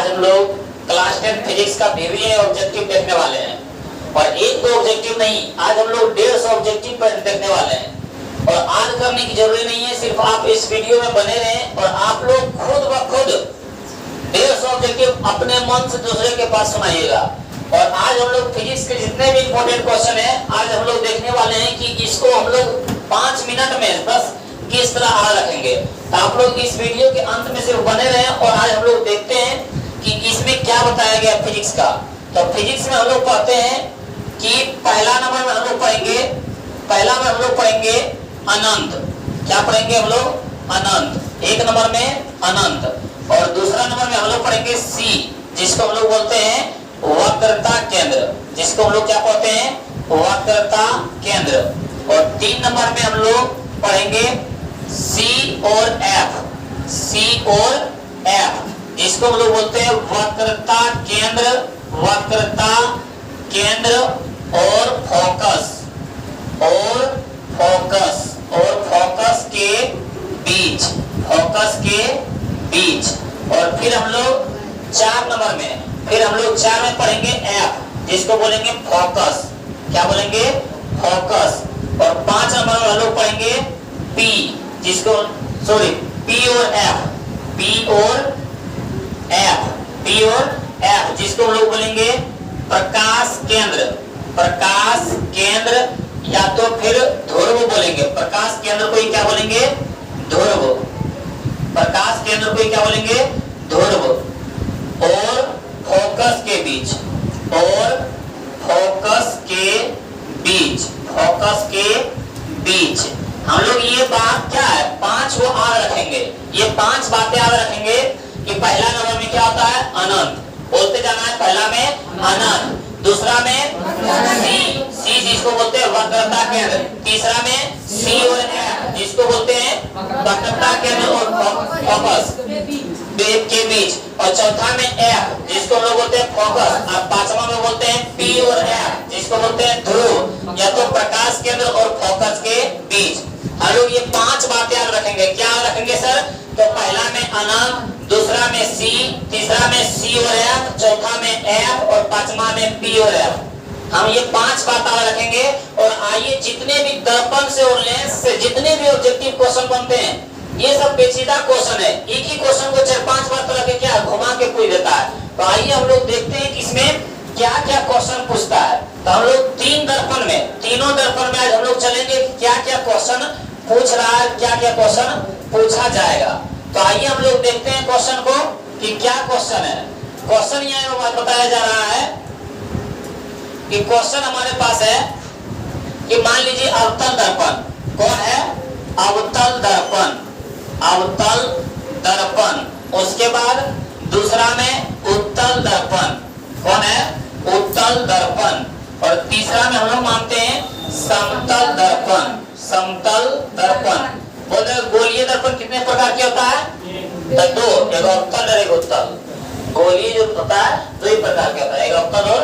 आज हम लोग क्लास 10 फिजिक्स का वीवीए ऑब्जेक्टिव देखने वाले हैं। और एक दो ऑब्जेक्टिव नहीं, आज हम लोग 150 ऑब्जेक्टिव पर देखने वाले हैं। और आज करने की जरूरी नहीं है, सिर्फ आप इस वीडियो में बने रहें और आप लोग खुद ब खुद 150 ऑब्जेक्टिव अपने मन से दूसरे के पास सुनाइएगा। और आज हम लोग फिजिक्स के जितने भी इंपॉर्टेंट क्वेश्चन है आज हम लोग देखने वाले हैं कि इसको हम लोग 5 मिनट में बस किस तरह हल रखेंगे। तो आप लोग इस वीडियो के अंत में सिर्फ बने रहें और आज हम लोग देखते हैं कि इसमें क्या बताया गया फिजिक्स का। तो फिजिक्स में हम लोग पढ़ते हैं कि पहला नंबर में हम लोग पढ़ेंगे अनंत। क्या पढ़ेंगे हम लोग? अनंत। एक नंबर में अनंत। और दूसरा नंबर में हम लोग पढ़ेंगे सी, जिसको हम लोग बोलते हैं वक्रता केंद्र, जिसको हम लोग क्या कहते हैं? वक्रता केंद्र। और 3 नंबर में हम लोग पढ़ेंगे सी और एफ, जिसको हम लोग बोलते हैं वक्रता केंद्र और फोकस के बीच। और फिर हम लोग 4 में पढ़ेंगे एफ, जिसको बोलेंगे फोकस। क्या बोलेंगे? फोकस। और 5 नंबर में हम लोग पढ़ेंगे पी, जिसको पी और एफ, जिसको हम लोग बोलेंगे प्रकाश केंद्र या तो फिर ध्रुव बोलेंगे। प्रकाश केंद्र को ही क्या बोलेंगे? ध्रुव। प्रकाश केंद्र को ही क्या बोलेंगे? ध्रुव। और फोकस के बीच हम लोग ये बात क्या है 5 वो याद रखेंगे। ये 5 बातें याद रखेंगे कि पहला नंबर में क्या होता है? अनंत। बोलते जाना है। पहला में अनंत, दूसरा में सी जिसको बोलते हैं वक्रता केंद्र, तीसरा में सी और एफ जिसको बोलते हैं वक्रता केंद्र और फोकस के बीच, और चौथा में एफ जिसको हम लोग बोलते हैं फोकस, और 5वां में बोलते हैं पी और एफ जिसको बोलते हैं ध्रुव या तो प्रकाश केंद्र और फोकस के बीच। हम लोग ये 5 बातें याद रखेंगे। क्या रखेंगे सर? तो पहला में अनंत, दूसरा में सी, तीसरा में सी और एफ, चौथा में एफ और 5वां में पी और एफ। हम ये 5 बात याद रखेंगे। और आइए जितने भी दर्पण से और लेंस से जितने भी ऑब्जेक्टिव क्वेश्चन बनते हैं ये सब पेचीदा क्वेश्चन है। एक ही क्वेश्चन को 4-5 बार तरह के क्या घुमा के पूछ देता है। तो आइए हम लोग देखते हैं कि इसमें क्या क्या क्वेश्चन पूछता है। तो हम लोग तीनों दर्पण में आज हम लोग चलेंगे क्या क्या क्वेश्चन पूछ रहा है, क्या क्या क्वेश्चन पूछा जाएगा। तो आइए हम लोग देखते हैं क्वेश्चन को कि क्या क्वेश्चन है। क्वेश्चन यहाँ बताया जा रहा है कि क्वेश्चन हमारे पास है कि मान लीजिए अवतल दर्पण। कौन है? अवतल दर्पण। उसके बाद दूसरा में उत्तल दर्पण। कौन है? उत्तल दर्पण। और तीसरा में हम लोग मानते हैं समतल दर्पण। बोले गोलीय दर्पण कितने प्रकार के होता है? तो 2, एक अवतल और एक उत्तल। गोलीय जो होता है 2 ही प्रकार के होता है, एक अवतल और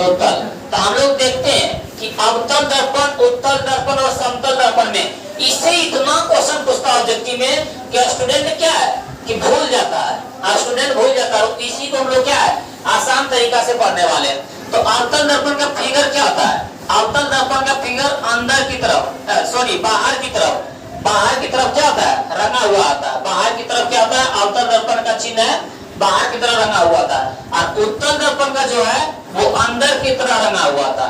उत्तल। तो हम लोग देखते हैं कि अवतल दर्पण, उत्तल दर्पण और समतल दर्पण में इससे इतना क्वेश्चन पूछता है ऑब्जेक्टिव में कि स्टूडेंट क्या है कि भूल जाता है। स्टूडेंट भूल जाता है। इसी को हम लोग क्या है आसान तरीका से पढ़ने वाले हैं। तो अवतल दर्पण का फिगर क्या होता है? अवतल दर्पण का फिगर अंदर की तरफ बाहर की तरफ क्या होता है? रंगा हुआ आता है। बाहर की तरफ क्या होता है? अवतल दर्पण का चिन्ह है बाहर की तरफ रंगा हुआ था। और उत्तल दर्पण का जो है वो अंदर की तरफ रंगा हुआ था।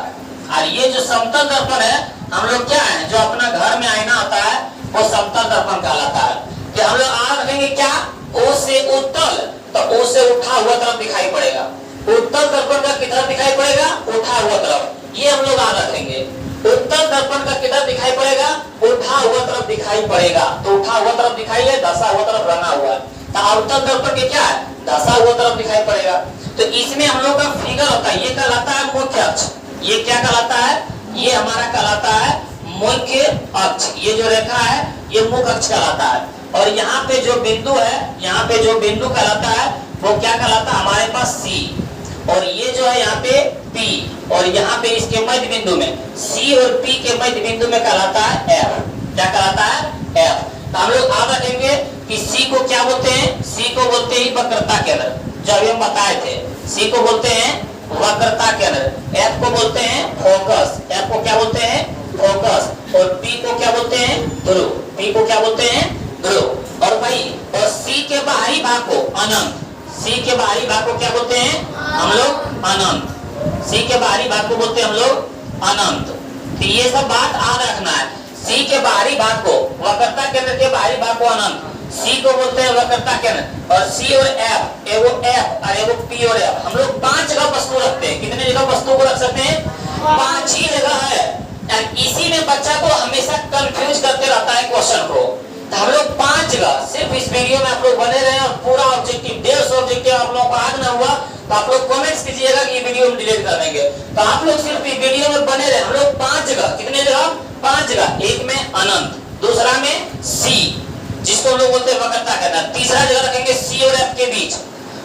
और ये जो समतल दर्पण है हम लोग क्या है जो अपना घर में आईना होता है वो समतल दर्पण कहलाता है। कि हम लोग आज रखेंगे क्या? ओ से उत्तल, तो ओ से उठा हुआ तरफ दिखाई पड़ेगा। उत्तल दर्पण का किधर दिखाई पड़ेगा? उठा हुआ तरफ। ये हम लोग आज रखेंगे। उत्तल दर्पण का किधर दिखाई पड़ेगा? उठा हुआ तरफ दिखाई पड़ेगा। तो उठा हुआ तरफ दिखाई है, धसा हुआ तरफ रंगा हुआ है। तो अवतल दर्पण के क्या है? धसा हुआ तरफ दिखाई पड़ेगा। तो इसमें हम लोग का फिगर होता है, ये कहलाता है मुख्य अक्ष। ये क्या कहलाता है? ये हमारा कहलाता है मुख्य अक्ष। ये जो रेखा है ये मुख्य अक्ष कहलाता है। और यहाँ पे जो बिंदु कहलाता है वो क्या कहलाता है? हमारे पास सी। और ये जो है यहाँ पे P, और यहाँ पे इसके मध्य बिंदु में C और P के मध्य बिंदु में कहलाता है F। क्या कहलाता है? F। तो हम लोग याद रखेंगे कि C को क्या बोलते हैं? C को बोलते हैं वक्रता केंद्र। जो अभी हम बताए थे। सी को बोलते हैं वक्रता केंद्र, एफ को बोलते हैं फोकस, एफ को क्या बोलते हैं फोकस, और पी को क्या बोलते हैं ध्रुव, पी को क्या बोलते हैं ध्रुव। और भाई और सी के बाहरी भाग को अनंत, सी के बाहरी भाग को क्या बोलते हैं हम लोग अनंत, सी के बाहरी भाग को बोलते हैं हम लोग अनंत। तो ये सब बात याद रखना है। सी के बाहरी भाग को वक्रता केंद्र के बाहरी भाग को अनंत, सी को बोलते हैं वक्रता केंद्र, और सी और एफ, एगो एफ और एगो पी और एफ, हम लोग 5 जगह वस्तु रखते हैं। कितने जगह वस्तु को रख सकते हैं 5 ही जगह है। इसी में बच्चा को हमेशा कंफ्यूज करते रहता है क्वेश्चन को। तो हम लोग 5 जगह, सिर्फ इस वीडियो में आप लोग बने रहे और पूरा ऑब्जेक्टिव 150 ऑब्जेक्टिव आप लोगों को आज ना हुआ तो आप लोग कमेंट्स कीजिएगा कि ये वीडियो हम डिलीट कर देंगे। तो आप लोग सिर्फ इस वीडियो में बने रहे। हम लोग 5 जगह, कितने जगह 5 जगह, एक में अनंत, दूसरा में सी जिसको हम लोग बोलते हैं वक्रता केंद्र, तीसरा जगह रखेंगे सी और एफ के बीच,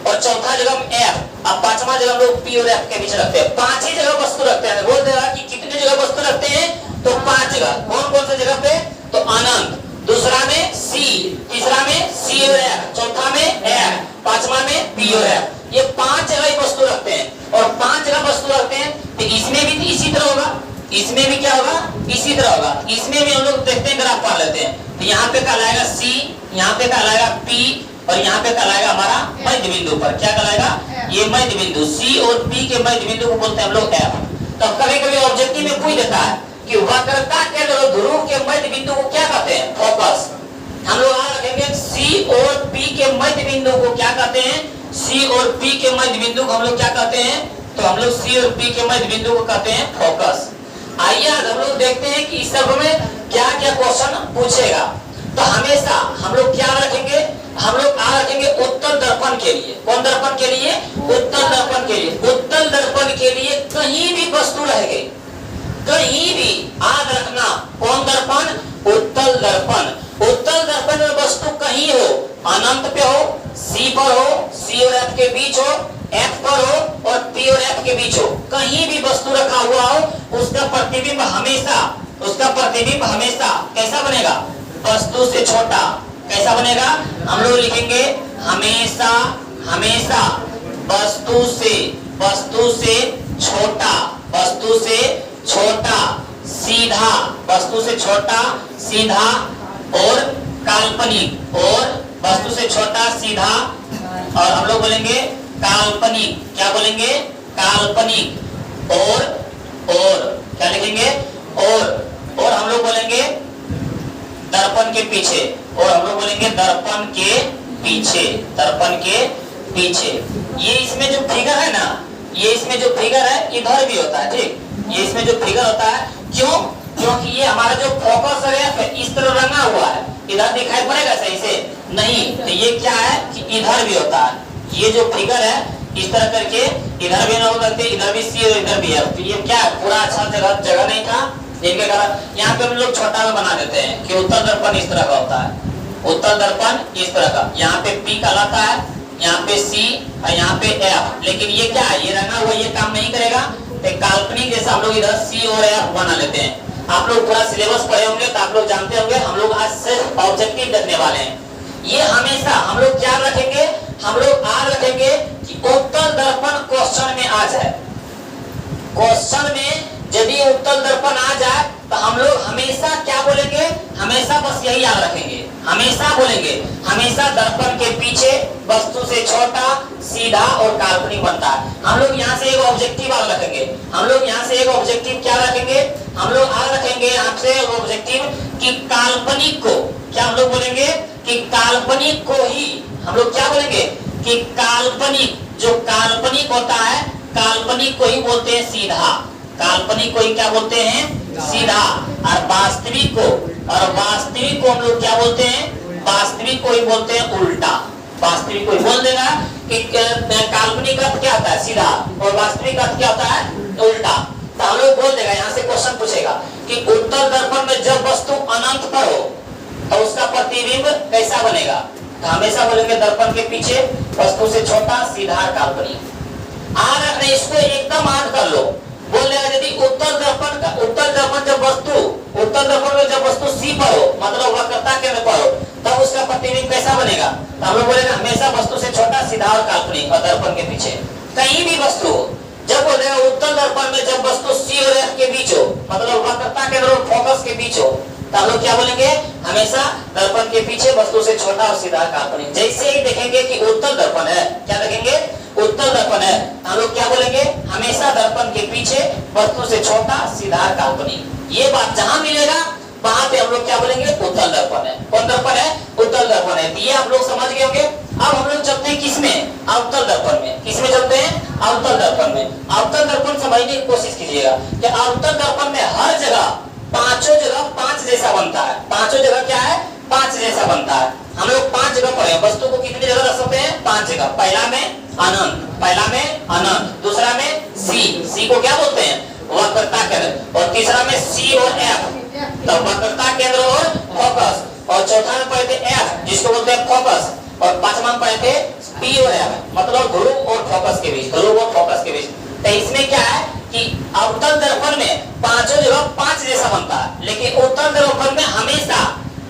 और चौथा जगह में एफ, अब पांचवा जगह हम लोग पी और एफ के बीच रखते हैं। 5 ही जगह वस्तु रखते हैं। बोल देगा कि कितने जगह वस्तु रखते हैं तो 5 जगह। कौन कौन सी जगह पे तो अनंत, दूसरा में सी, तीसरा में सी और एफ, चौथा में एफ, पांचवा में पी और एफ। ये 5 जगह ही वस्तु रखते हैं और 5 जगह वस्तु रखते हैं। तो इसमें भी इसी तरह होगा, इसमें भी क्या होगा इसी तरह होगा। इसमें भी हम लोग देखते हैं ग्राफ पा लेते हैं। तो यहाँ पे कहलाएगा सी, यहाँ पे कहलाएगा पी, और यहाँ पे कहलाएगा हमारा मध्य बिंदु पर क्या कहलाएगा ये मध्य बिंदु, सी और पी के मध्य बिंदु को बोलते हैं हम लोग एफ। तो कभी कभी ऑब्जेक्टिव में पूछ देता है कि वक्रता केंद्र और ध्रुव के मध्य बिंदु को क्या कहते हैं फोकस। हम लोग यहाँ रखेंगे सी और पी के मध्य बिंदु को क्या कहते हैं, सी और पी के मध्य बिंदु को हम लोग क्या कहते हैं, तो हम लोग सी और पी के मध्य बिंदु को कहते हैं फोकस। आइए आज हम लोग देखते हैं कि इस सब में क्या क्या क्वेश्चन पूछेगा। तो हमेशा हम लोग क्या रखेंगे, हम लोग आ रखेंगे उत्तल दर्पण के लिए। कौन दर्पण के लिए उत्तल दर्पण के लिए। उत्तल दर्पण के लिए कहीं भी वस्तु रहेगी, कहीं भी याद रखना कौन दर्पण उत्तल दर्पण। उत्तल दर्पण में वस्तु कहीं हो, अनंत पे हो, सी पर हो, सी और एफ के बीच हो, एफ पर हो और पी और एफ के बीच हो, कहीं भी वस्तु रखा हुआ हो, उसका प्रतिबिंब हमेशा, उसका प्रतिबिंब हमेशा कैसा बनेगा वस्तु से छोटा। कैसा बनेगा हम लोग लिखेंगे हमेशा, हमेशा वस्तु से छोटा, वस्तु से छोटा, सीधा, वस्तु से छोटा सीधा और काल्पनिक, और वस्तु से छोटा सीधा, और हम लोग बोलेंगे काल्पनिक, क्या बोलेंगे काल्पनिक, और क्या लिखेंगे और हम लोग बोलेंगे दर्पण के पीछे, और हम लोग बोलेंगे दर्पण के पीछे, दर्पण के पीछे। ये इसमें जो फिगर है ना, ये इसमें जो फिगर है इधर भी होता है, ठीक, ये इसमें जो फिगर होता है क्यों, क्योंकि ये हमारा जो फोकस है इस तरह रंगा हुआ है, इधर दिखाई पड़ेगा सही से नहीं, तो ये क्या है कि इधर भी होता है। ये जो फिगर है इस तरह करके इधर भी ना हो सकते, इधर भी सी और इधर भी है। तो ये क्या है पूरा अच्छा जगह नहीं था, जिनके कारण यहाँ पे हम लोग छोटा में बना देते हैं कि उत्तल दर्पण इस तरह का होता है, उत्तल दर्पण इस तरह का, यहाँ पे पी कहलाता है, यहाँ पे सी और यहाँ पे एफ। लेकिन ये क्या है ये रंगा हुआ ये काम नहीं करेगा, एक काल्पनिक जैसा हम लोग इधर सी और एफ बना लेते हैं। आप लोग पूरा सिलेबस पढ़े होंगे तो आप लोग जानते होंगे, हम लोग आज सिर्फ ऑब्जेक्टिव देखने वाले हैं। ये हमेशा हम लोग क्या रखेंगे, हम लोग आज रखेंगे कि उत्तल दर्पण क्वेश्चन में आ जाए, क्वेश्चन में यदि उत्तल दर्पण आ जाए तो हम लोग हमेशा क्या बोलेंगे, हमेशा बस यही याद रखेंगे, हमेशा बोलेंगे हमेशा दर्पण के पीछे वस्तु से छोटा सीधा और काल्पनिक बनता है। हम लोग यहाँ से एक ऑब्जेक्टिव याद रखेंगे, हम लोग यहाँ से एक ऑब्जेक्टिव क्या रखेंगे, हम लोग याद रखेंगे यहाँ से ऑब्जेक्टिव कि काल्पनिक को क्या हम लोग बोलेंगे कि काल्पनिक को ही हम लोग क्या बोलेंगे कि काल्पनिक, जो काल्पनिक होता है काल्पनिक को ही बोलते हैं सीधा, काल्पनिक को ही क्या बोलते हैं सीधा, और वास्तविक को, और वास्तविक को हम लोग क्या बोलते हैं, वास्तविक को ही बोलते हैं उल्टा। वास्तविक को ही बोल देगा कि काल्पनिक अर्थ क्या होता है सीधा और वास्तविक अर्थ क्या होता है उल्टा। तो हम लोग बोल देगा, यहाँ से क्वेश्चन पूछेगा कि उत्तल दर्पण में जब वस्तु अनंत पर हो तो उसका प्रतिबिंब कैसा बनेगा, तो हमेशा बोलेंगे दर्पण के पीछे वस्तु से छोटा सीधा काल्पनिक। आज रखने इसको एकदम याद कर लो, बोल देगा यदि उत्तल दर्पण जब वस्तु उत्तल दर्पण में जब वस्तु सी पर हो, मतलब वक्रता केंद्र पर हो, तब उसका प्रतिबिंब कैसा बनेगा? तो हम लोग बोलेंगे हमेशा वस्तु से छोटा, सीधा और काल्पनिक, और दर्पण के पीछे कहीं भी वस्तु हो। जब बोलेगा उत्तल दर्पण में जब वस्तु सी और एफ के बीच हो, मतलब वक्रता केंद्र और फोकस के बीच हो, तो हम लोग क्या बोलेंगे? हमेशा दर्पण के पीछे वस्तु से छोटा और सीधा काल्पनिक। जैसे ही देखेंगे कि उत्तल दर्पण है, क्या देखेंगे? उत्तल दर्पण है, हम लोग क्या बोलेंगे? हमेशा दर्पण के पीछे वस्तु से छोटा, सीधा, काल्पनिक। ये बात जहां मिलेगा वहां पे हम लोग क्या बोलेंगे? उत्तल दर्पण है। कौन दर्पण है? उत्तल दर्पण है। ये आप लोग समझ गए होंगे। अब हम लोग चलते हैं किसमें? अवतल दर्पण में। किसमें चलते हैं? अवतल दर्पण में। अवतल दर्पण समझने की कोशिश कीजिएगा कि अवतल दर्पण में हर जगह पांचों जगह पांच जैसा बनता है। पांचों जगह क्या है? पांच जैसा बनता है। हम लोग पांच जगह पढ़े, वस्तु को कितनी जगह रख सकते हैं? पांच जगह। पहला में अनंत, पहला में अनंत, दूसरा में सी को क्या बोलते हैं? वक्रता केंद्र, और तीसरा में सी और एफ, तो वक्रता केंद्र और फोकस, और चौथा में पढ़े थे एफ जिसको बोलते हैं फोकस, और पांचवा में पढ़े थे पी और एफ, मतलब ध्रुव और फोकस के बीच, ध्रुव और फोकस के बीच। तो इसमें क्या है कि अवतल दर्पण में पांचों जगह पांच जैसा बनता है, लेकिन उत्तल दर्पण में हमेशा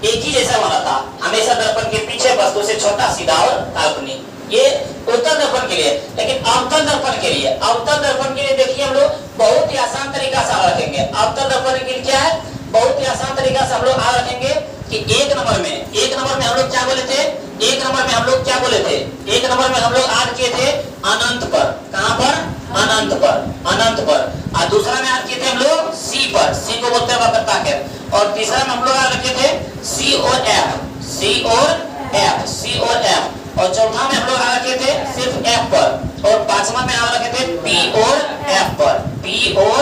एक ही जैसा बना था। हमेशा दर्पण के पीछे वस्तु से छोटा, सीधा और काल्पनिक। ये उत्तल दर्पण के लिए। लेकिन अवतल दर्पण के लिए, अवतल दर्पण के लिए देखिए हम लोग बहुत ही आसान तरीका से रखेंगे। अवतल दर्पण के लिए क्या है? बहुत ही आसान तरीका से हम लोग रखेंगे कि एक नंबर में हम लोग क्या बोले थे? एक नंबर में हम लोग क्या बोले थे? एक नंबर में हम लोग ऐड किए थे अनंत पर। कहां पर? अनंत पर, अनंत पर। और दूसरा में ऐड किए थे हम लोग सी पर, सी को बोलते हैं वक्रता केंद्र। और तीसरा में हम लोग ऐड रखे थे सी और एफ, सी और एफ, सी और एफ। और चौथा में हम लोग ऐड रखे थे सिर्फ एफ पर। और पांचवा में ऐड रखे थे पी और एफ पर, पी और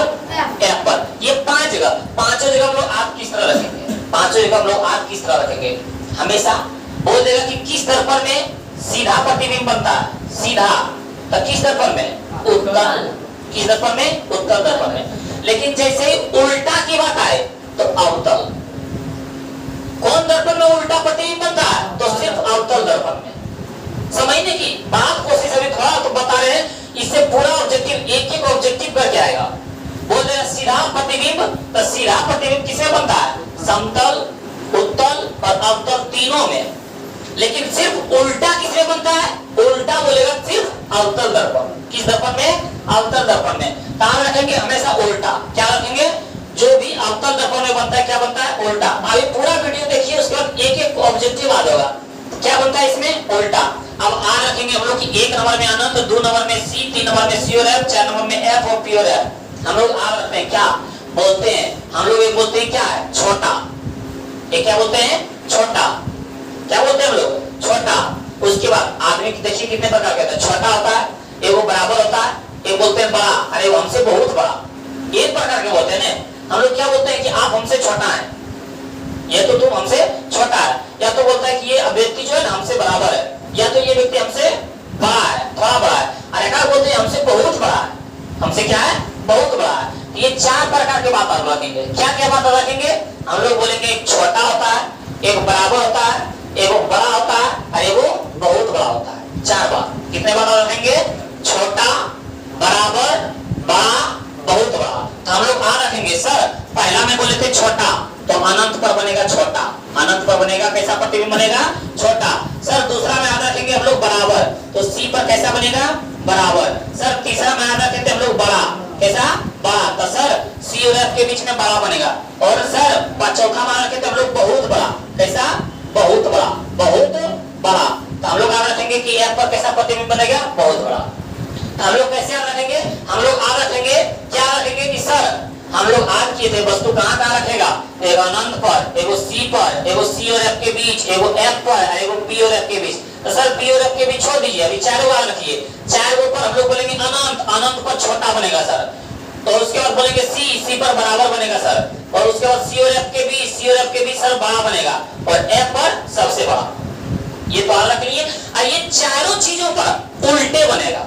एफ पर। ये पांच जगह, पांचों जगह हम लोग आप किस तरह रखेंगे? पांचों जगह हम लोग आप किस तरह रखेंगे? हमेशा बोल देगा कि किस दर्पण में सीधा प्रतिबिंब बनता है? सीधा। तो किस दर्पण में? उत्तल। किस दर्पण में? उत्तल दर्पण में। लेकिन जैसे ही उल्टा की बात आए तो अवतल। कौन दर्पण में उल्टा प्रतिबिंब बनता है? तो सिर्फ अवतल दर्पण में। समझने की बात कोशिश अभी थोड़ा तो बता रहे हैं, इससे पूरा ऑब्जेक्टिव एक एक ऑब्जेक्टिव करके आएगा। बोल रहे सीधा प्रतिबिंब, तो सीधा प्रतिबिंब किसमें बनता है? समतल, उत्तल और अवतल तीनों में। लेकिन सिर्फ उल्टा किसमें बनता है? उल्टा बोलेगा सिर्फ अवतल दर्पण। किस दर्पण में? अवतल दर्पण में। कहां रखेंगे? हमेशा उल्टा। क्या रखेंगे? जो भी अवतल दर्पण में बनता है क्या बनता है? उल्टा। अभी पूरा वीडियो देखिए, उसके बाद एक एक ऑब्जेक्टिव आ जाएगा। क्या बनता है इसमें? उल्टा। अब आर रखेंगे हम लोग कि एक नंबर में अनंत, दो नंबर में सी, तीन नंबर में सी और एफ, चार नंबर में एफ और पी और एफ। हम लोग आर रखते हैं, क्या बोलते हैं? हम लोग ये बोलते हैं क्या है? छोटा। ये क्या बोलते हैं? छोटा। क्या बोलते हैं हम लोग? छोटा। उसके बाद आदमी की देखिए कितने प्रकार के होते हैं। छोटा होता है, एक वो बराबर होता है, एक बोलते हैं बड़ा, अरे वो हमसे बहुत बड़ा। एक प्रकार के होते हैं ना। हम लोग क्या बोलते हैं कि आप हमसे छोटा है, या तो तुम हमसे छोटा है, या तो बोलता है कि ये व्यक्ति जो है ना हमसे बराबर है, या तो ये व्यक्ति हमसे बड़ा है, थोड़ा बड़ा है। और एक बोलते हैं हमसे बहुत बड़ा है। हमसे क्या है? बहुत बड़ा है। ये चार प्रकार के बात आप रखेंगे। क्या क्या बात रखेंगे? हम लोग बोलेंगे एक छोटा होता है, एक बराबर होता है, एक बड़ा होता है, और एक बहुत बड़ा होता है। चार बात। कितने बात रखेंगे? छोटा, बराबर, बड़ा, बहुत बड़ा। तो हम लोग रखेंगे सर पहला में बोले थे छोटा, तो अनंत पर बनेगा छोटा। अनंत पर बनेगा कैसा प्रतिबिंब बनेगा? छोटा। सर दूसरा में याद रखेंगे हम लोग बराबर, तो सी पर कैसा बनेगा? बराबर। सर तीसरा में याद रखेंगे हम लोग बड़ा, कैसा? बड़ा। तो सर सी और एफ के बीच में बड़ा बनेगा। और सर चौथा में रखेंगे हम लोग बहुत बड़ा, कैसा? बहुत बड़ा, बहुत बड़ा। तो हम लोग याद रखेंगे कि एफ पर कैसा प्रतिबिंब बनेगा? बहुत बड़ा। तो हम लोग कैसे याद रखेंगे? हम लोग याद रखेंगे, क्या रखेंगे कि सर हम लोग आज किए थे वस्तु कहाँ रखेगा? एक अनंत पर, एगो सी पर, एगो सी और एफ के बीच, एगो एफ पर, एगो पी और एफ के बीच। तो सर पी और एफ के बीच छोड़ दीजिए, अभी चारों बार रखिए। चारों पर हम लोग बोलेंगे अनंत, अनंत पर छोटा बनेगा सर। तो उसके बाद बोलेंगे सी पर बराबर बनेगा सर। और उसके बाद सी और एफ के बीच, सी और एफ के बीच सर बड़ा बनेगा, और एफ पर सबसे बड़ा। ये तो रख लिए। और ये चारों चीजों पर उल्टे बनेगा।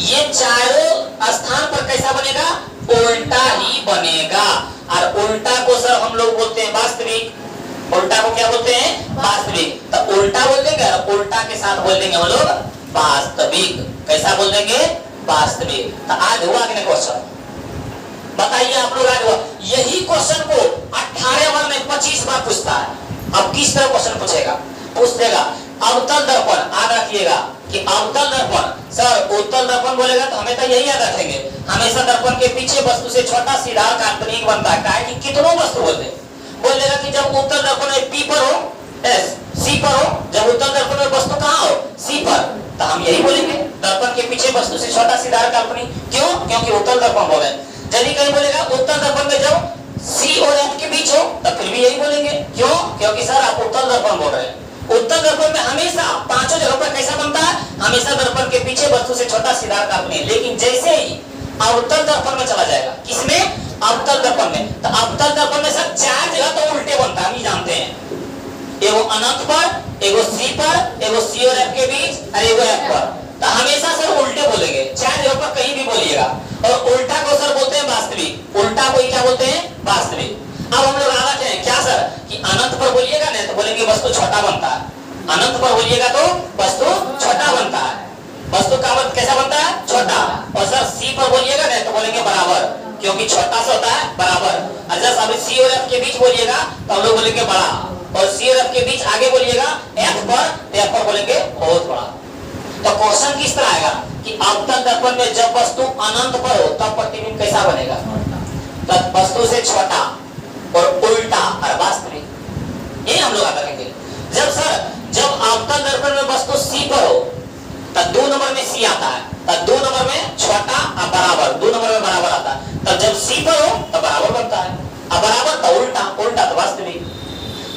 ये चारों स्थान पर कैसा बनेगा? उल्टा ही बनेगा। और उल्टा को सर हम लोग बोलते हैं वास्तविक। उल्टा को क्या बोलते हैं? वास्तविक। तो उल्टा बोल देंगे, उल्टा के साथ बोल देंगे हम लोग वास्तविक। कैसा बोल देंगे? वास्तविक। तो आज हुआ कि नहीं क्वेश्चन? बताइए आप लोग आज यही क्वेश्चन को 18 बार में 25 बार पूछता है। अब किस तरह क्वेश्चन पूछेगा, पूछ देगा अवतल दर्पण, याद रखिएगा कि अवतल दर्पण, सर उत्तल दर्पण बोलेगा तो हमें तो यही याद रखेंगे, हमेशा दर्पण के पीछे वस्तु से छोटा सीधा काल्पनिक बनता है। काहे कि कितनों वस्तु बोलते बोल देगा कि जब उत्तल दर्पण में पी पर हो, एस सी पर हो, जब उत्तल दर्पण में वस्तु कहां हो, सी पर, तो हम यही बोलेंगे दर्पण के पीछे वस्तु से छोटा सीधा काल्पनिक। क्यों? क्योंकि उत्तल दर्पण बोले। यदि कहीं बोलेगा उत्तल दर्पण में जब सी और एफ के बीच हो, तो फिर भी यही बोलेंगे। क्यों? क्योंकि सर आप उत्तल दर्पण बोल रहे हैं। उत्तल दर्पण में हमेशा पांचों जगह पर कैसा बनता है, हमेशा दर्पण के पीछे वस्तु से छोटा सीधा काल्पनिक। लेकिन जैसे ही अवतल दर्पण में चला जाएगा, किसमें? अवतल दर्पण में, तो अवतल दर्पण में सर चार जगह तो उल्टे बनता है, हम जानते हैं। एगो अनंत पर, एगो सी पर, एगो सी और एफ के बीच, और एगो एफ पर। तो हमेशा सर उल्टे बोलेंगे, चार जगह पर कहीं भी बोलिएगा। और उल्टा को सर बोलते हैं वास्तविक, उल्टा को क्या बोलते हैं? वास्तविक। अब हम लोग आदत है क्या सर कि अनंत पर बोलिएगा ना तो बोलेंगे वस्तु छोटा बनता है, अनंत पर बोलिएगा तो वस्तु छोटा बनता है, वस्तु का मतलब कैसा बनता है? छोटा। और सर सी पर बोलिएगा ना तो बोलेंगे बराबर, क्योंकि छोटा सा होता है बराबर। और जब सी और एफ के बीच बोलिएगा तो हम लोग बोलेंगे बड़ा, और सी और एफ के बीच आगे बोलिएगा एफ पर बोलेंगे बहुत बड़ा। तो क्वेश्चन किस तरह आएगा कि अवतल दर्पण में जब वस्तु अनंत पर हो तब प्रतिबिंब कैसा बनेगा? तब वस्तु से छोटा और उल्टा और वास्तविक, ये हम लोग याद रखेंगे। जब अवतल दर्पण में वस्तु सी पर हो तब 2 नंबर में सी आता है, तब 2 नंबर में छोटा और बराबर, 2 नंबर में बराबर आता है। तब जब सी पर हो तब बराबर बनता है, और बराबर तो उल्टा, उल्टा तो वास्तविक।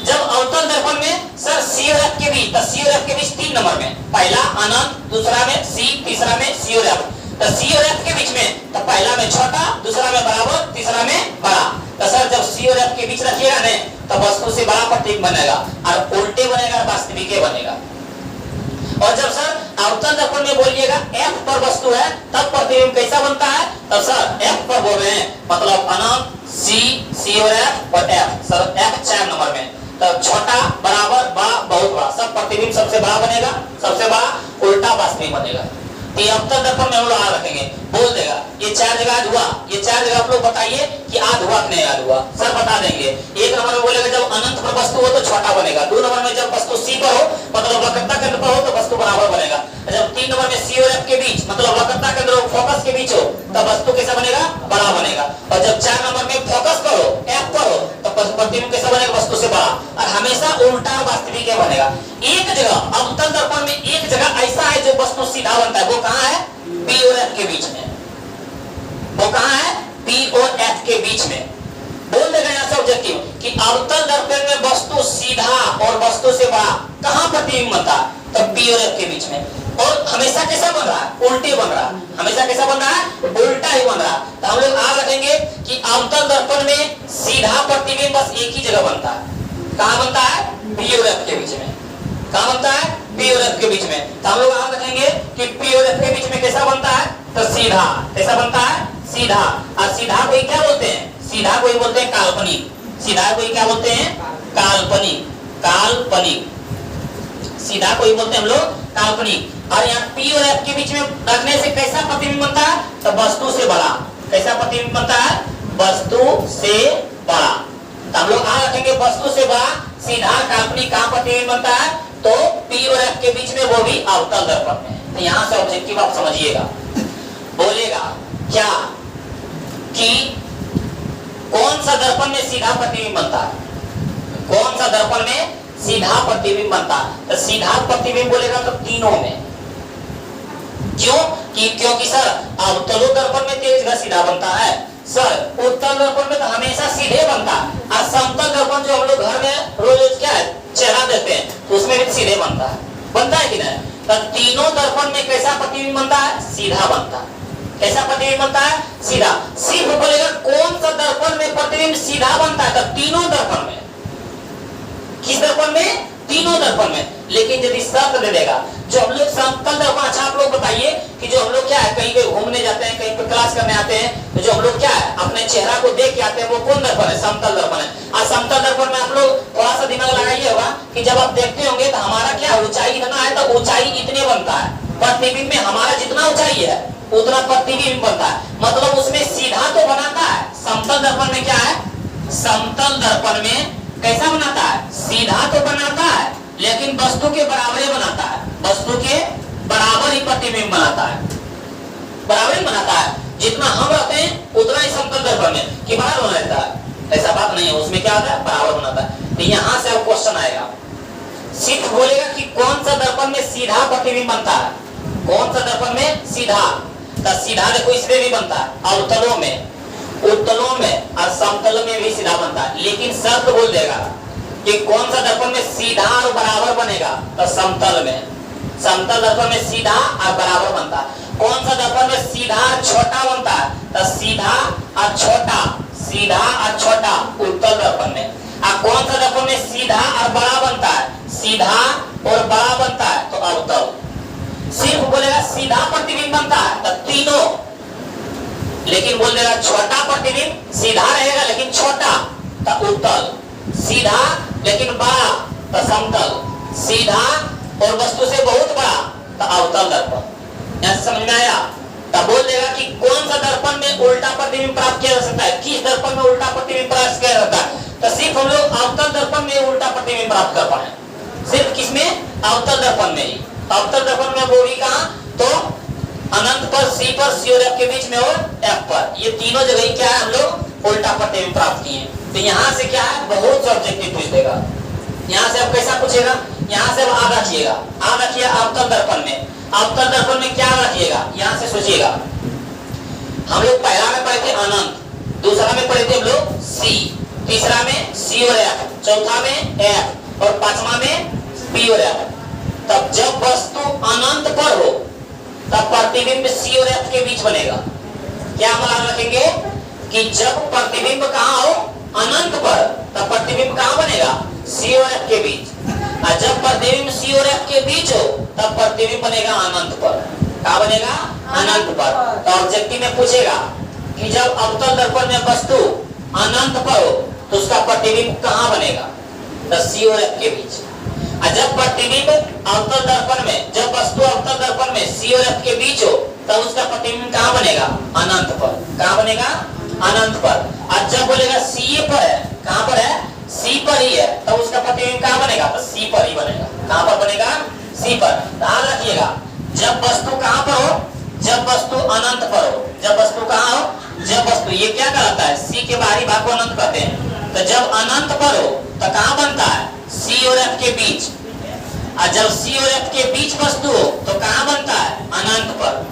जब अवतल दर्पण में सर सी और एफ के बीच, तो सी और एफ के बीच 3 नंबर में, पहला अनंत, दूसरा में सी, तीसरा में सी और एफ। तो सी और एफ के बीच में तो पहला में छोटा, दूसरा में बराबर, तीसरा में बड़ा। तो सर जब सी और एफ के बीच रखिएगा ना तो वस्तु से बड़ा प्रतीक बनेगा, और उल्टे बनेगा, वास्तविक बनेगा। और जब सर अवतल दर्पण में बोलिएगा एफ पर वस्तु है तब प्रतिबिंब कैसा बनता है? तब सर एफ पर बोल रहे हैं, मतलब अनंत, सी, सी और एफ, सर एफ 4 नंबर में, तब छोटा, बराबर, बड़ा, बहुत बड़ा, सब प्रतिबिंब सबसे बड़ा बनेगा, सबसे बड़ा, उल्टा, वास्तविक बनेगा। तो ये अवतल दर्पण में हम लोग रखेंगे, बोल देगा ये 4 जगह आज हुआ, ये 4 जगह आप लोग बताइए कि आज हुआ कि नहीं आज हुआ, सर बता देंगे। 1 नंबर में बोलेगा जब अनंत पर वस्तु हो तो छोटा बनेगा, 2 नंबर में जब वस्तु सी पर हो मतलब वक्रता केंद्र पर हो तो वस्तु बराबर बनेगा, जब 3 नंबर में सी और एफ के बीच मतलब वक्रता केंद्र और फोकस के बीच हो तब वस्तु कैसा बनेगा? बड़ा बनेगा। और जब 4 नंबर में फोकस पर हो, एफ पर हो, तो प्रतिबिंब कैसा बनेगा? वस्तु से बड़ा, और हमेशा उल्टा वास्तविक बनेगा। एक जगह अवतल दर्पण में एक जगह ऐसा है जो वस्तु सीधा बनता है, वो कहां है? पी और एफ के बीच में। वो कहां है? पी और एफ के बीच में। बोल देगा यहां से ऑब्जेक्टिव कि अवतल दर्पण में वस्तु सीधा और वस्तु से बड़ा कहां प्रतिबिंब बनता है? तो पी और एफ के बीच में। और हमेशा कैसा बन रहा है? उल्टे बन रहा है, हमेशा कैसा बन रहा है? उल्टा ही बन रहा है। तो हम लोग आज रखेंगे कि अवतल दर्पण में सीधा प्रतिबिंब बस एक ही जगह बनता है, कहां बनता है? पी और एफ के बीच में। कहां बनता है? पी और एफ के बीच में। तो हम लोग आज रखेंगे कि पी और एफ के बीच में कैसा बनता है? तो सीधा। कैसा बनता है? सीधा। और सीधा को क्या बोलते हैं? सीधा को ही बोलते हैं काल्पनिक। सीधा को ही क्या बोलते हैं? काल्पनिक। काल्पनिक सीधा को ही बोलते हैं हम लोग काल्पनिक। और यहाँ पी और एफ के बीच में रखने से कैसा प्रतिबिंब बनता है? तो वस्तु से बड़ा। कैसा प्रतिबिंब बनता है? वस्तु से बड़ा। तो हम लोग आज रखेंगे वस्तु से बड़ा सीधा काल्पनिक कहां प्रतिबिंब बनता है? तो पी और एफ के बीच में, वो भी अवतल दर्पण में। तो यहां से ऑब्जेक्टिव आप समझिएगा, बोलेगा क्या कि कौन सा दर्पण में सीधा प्रतिबिंब बनता है? कौन सा दर्पण में सीधा प्रतिबिंब बनता है? तो सीधा प्रतिबिंब बोलेगा तो तीनों में। क्यों? क्योंकि सर अवतल दर्पण में तेज का सीधा बनता है, सर उत्तल दर्पण में तो हमेशा सीधे बनता है, और समतल दर्पण जो हम लोग घर में रोज क्या है चला देते हैं तो उसमें भी सीधे बनता है कि नहीं? तो तीनों दर्पण में कैसा प्रतिबिंब बनता है? सीधा बनता है। कैसा प्रतिबिंब बनता है? सीधा। सिर्फ बोलेगा कौन सा दर्पण में प्रतिबिंब सीधा बनता है? तो तीनों दर्पण में। किस दर्पण में? तीनों दर्पण में। लेकिन यदि शर्त दे देगा जो हम लोग समतल दर्पण, अच्छा आप लोग बताइए कि जो हम लोग क्या है कहीं पे घूमने जाते हैं, कहीं पे क्लास करने आते हैं, तो जो हम लोग क्या है अपने चेहरा को देख के आते हैं, वो कौन दर्पण है? समतल दर्पण है। और समतल दर्पण में आप लोग थोड़ा सा दिमाग लगाइए होगा कि जब आप देखते होंगे तो हमारा क्या ऊंचाई इतना है तो ऊंचाई इतने बनता है, प्रतिबिंब में हमारा जितना ऊंचाई है उतना प्रतिबिंब बनता है। मतलब उसमें सीधा तो बनाता है, समतल दर्पण में क्या है, समतल दर्पण में कैसा बनाता है, सीधा तो बनाता है लेकिन वस्तु के बराबर ही बनाता है, वस्तु के बराबर ही प्रतिबिंब बनाता है, बराबर ही बनाता है। जितना हम रहते हैं उतना ही समतल दर्पण में कि बराबर बना रहता है, ऐसा बात नहीं है, उसमें क्या होता है, बराबर बनाता है। तो यहाँ से अब क्वेश्चन आएगा, सिर्फ बोलेगा कि कौन सा दर्पण में सीधा प्रतिबिंब बनता है, कौन सा दर्पण में सीधा, तो सीधा देखो इसमें भी बनता है, अवतलों में, उत्तलों में और समतल में भी सीधा बनता है। लेकिन शर्त बोल देगा कि कौन सा दर्पण में सीधा और बराबर बनेगा, तो समतल में, समतल दर्पण में सीधा और बराबर बनता है। कौन सा दर्पण में सीधा और छोटा बनता है, तो सीधा और छोटा, सीधा और छोटा उत्तल दर्पण में। और कौन सा दर्पण में सीधा और बड़ा बनता है, सीधा और बड़ा बनता है, तो अवतल। सिर्फ बोलेगा सीधा प्रतिबिंब बनता है तो तीनों, लेकिन बोल देगा छोटा प्रतिबिंब, सीधा रहेगा लेकिन छोटा तो उत्तल, सीधा लेकिन बड़ा तो समतल, सीधा और वस्तु से बहुत बड़ा तो अवतल दर्पण। यहां समझ में आया? तब बोल देगा कि कौन सा दर्पण में उल्टा प्रतिबिंब प्राप्त किया जा सकता है, किस दर्पण में उल्टा प्रतिबिंब प्राप्त किया जाता है, तो सिर्फ हम लोग अवतल दर्पण में उल्टा प्रतिबिंब प्राप्त कर पाए, सिर्फ किसमें, अवतल दर्पण में ही। अवतल दर्पण में वो भी कहां, तो अनंत पर, सी पर, सी और एफ के बीच में और एफ पर, ये तीनों जगह क्या है, हम लोग उल्टा प्रतिबिंब प्राप्त किए। तो यहाँ से क्या है, बहुत से ऑब्जेक्टिव पूछ देगा। यहाँ से अब कैसा पूछेगा, यहाँ से अब आ रखिएगा, आ रखिए अवतल दर्पण में, अवतल दर्पण में क्या रखिएगा, यहाँ से सोचिएगा। हम लोग पहला में पढ़े थे अनंत, दूसरा में पढ़े थे हम लोग सी, तीसरा में सी और एफ, चौथा में एफ और पांचवा में पी और एफ। तब जब वस्तु अनंत पर हो तब प्रतिबिंब सी और एफ के बीच बनेगा। क्या मान रखेंगे कि जब प्रतिबिंब कहाँ हो, अनंत पर, तब प्रतिबिंब कहाँ बनेगा, सी और एफ के बीच। और जब प्रतिबिंब सी और एफ के बीच हो तब प्रतिबिंब बनेगा अनंत पर। कहाँ बनेगा, अनंत पर। तो ऑब्जेक्टिव में पूछेगा कि जब अवतल दर्पण में वस्तु अनंत पर हो तो उसका प्रतिबिंब कहाँ बनेगा, तो सी और एफ के बीच। और जब प्रतिबिंब अवतल दर्पण में, जब वस्तु अवतल दर्पण में सी और एफ के बीच हो तब उसका प्रतिबिंब कहाँ बनेगा, अनंत पर। कहाँ बनेगा, अनंत पर। और जब बोलेगा सी पर है, कहाँ पर है, सी पर ही है, तब उसका प्रतिबिंब कहाँ बनेगा, तो सी पर ही बनेगा। कहाँ पर बनेगा, सी पर। ध्यान रखिएगा, जब वस्तु कहाँ पर हो, जब वस्तु अनंत पर हो, जब वस्तु कहाँ हो, जब वस्तु, ये क्या कहलाता है, सी के बाहरी भाग को अनंत कहते हैं। तो जब अनंत पर हो तो कहाँ बनता है, सी और एफ के बीच। और जब सी और एफ के बीच वस्तु हो तो कहाँ बनता है, अनंत पर।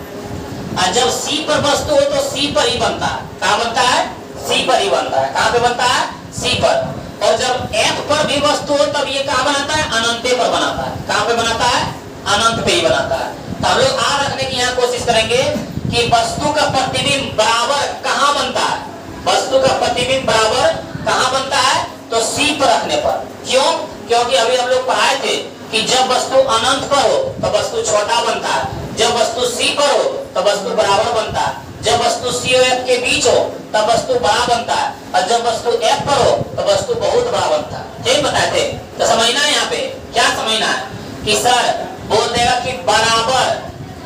और जब सी पर वस्तु हो तो सी पर ही बनता है। कहाँ बनता है, सी पर ही बनता है। कहाँ पे बनता है, सी पर। और जब एफ पर भी वस्तु हो तब ये कहाँ बनाता है, अनंत पर बनाता है। कहाँ पे बनाता है, अनंत पे ही बनाता है। तो हम लोग आ रखने की यहाँ कोशिश करेंगे कि वस्तु का प्रतिबिंब बराबर कहाँ बनता है, वस्तु का प्रतिबिंब बराबर कहाँ बनता है, तो सी पर रखने पर। क्यों, क्योंकि अभी हम लोग पढ़ाए थे कि जब वस्तु अनंत पर हो तो वस्तु छोटा बनता है, जब वस्तु सी पर हो तो वस्तु बराबर बनता है, जब वस्तु सी और एफ के बीच हो तब वस्तु बड़ा बनता है, और जब वस्तु एफ पर हो तो वस्तु बहुत बड़ा बनता है। ठीक बताए थे? तो समझना है यहाँ पे, क्या समझना है कि सर बोल देगा कि बराबर,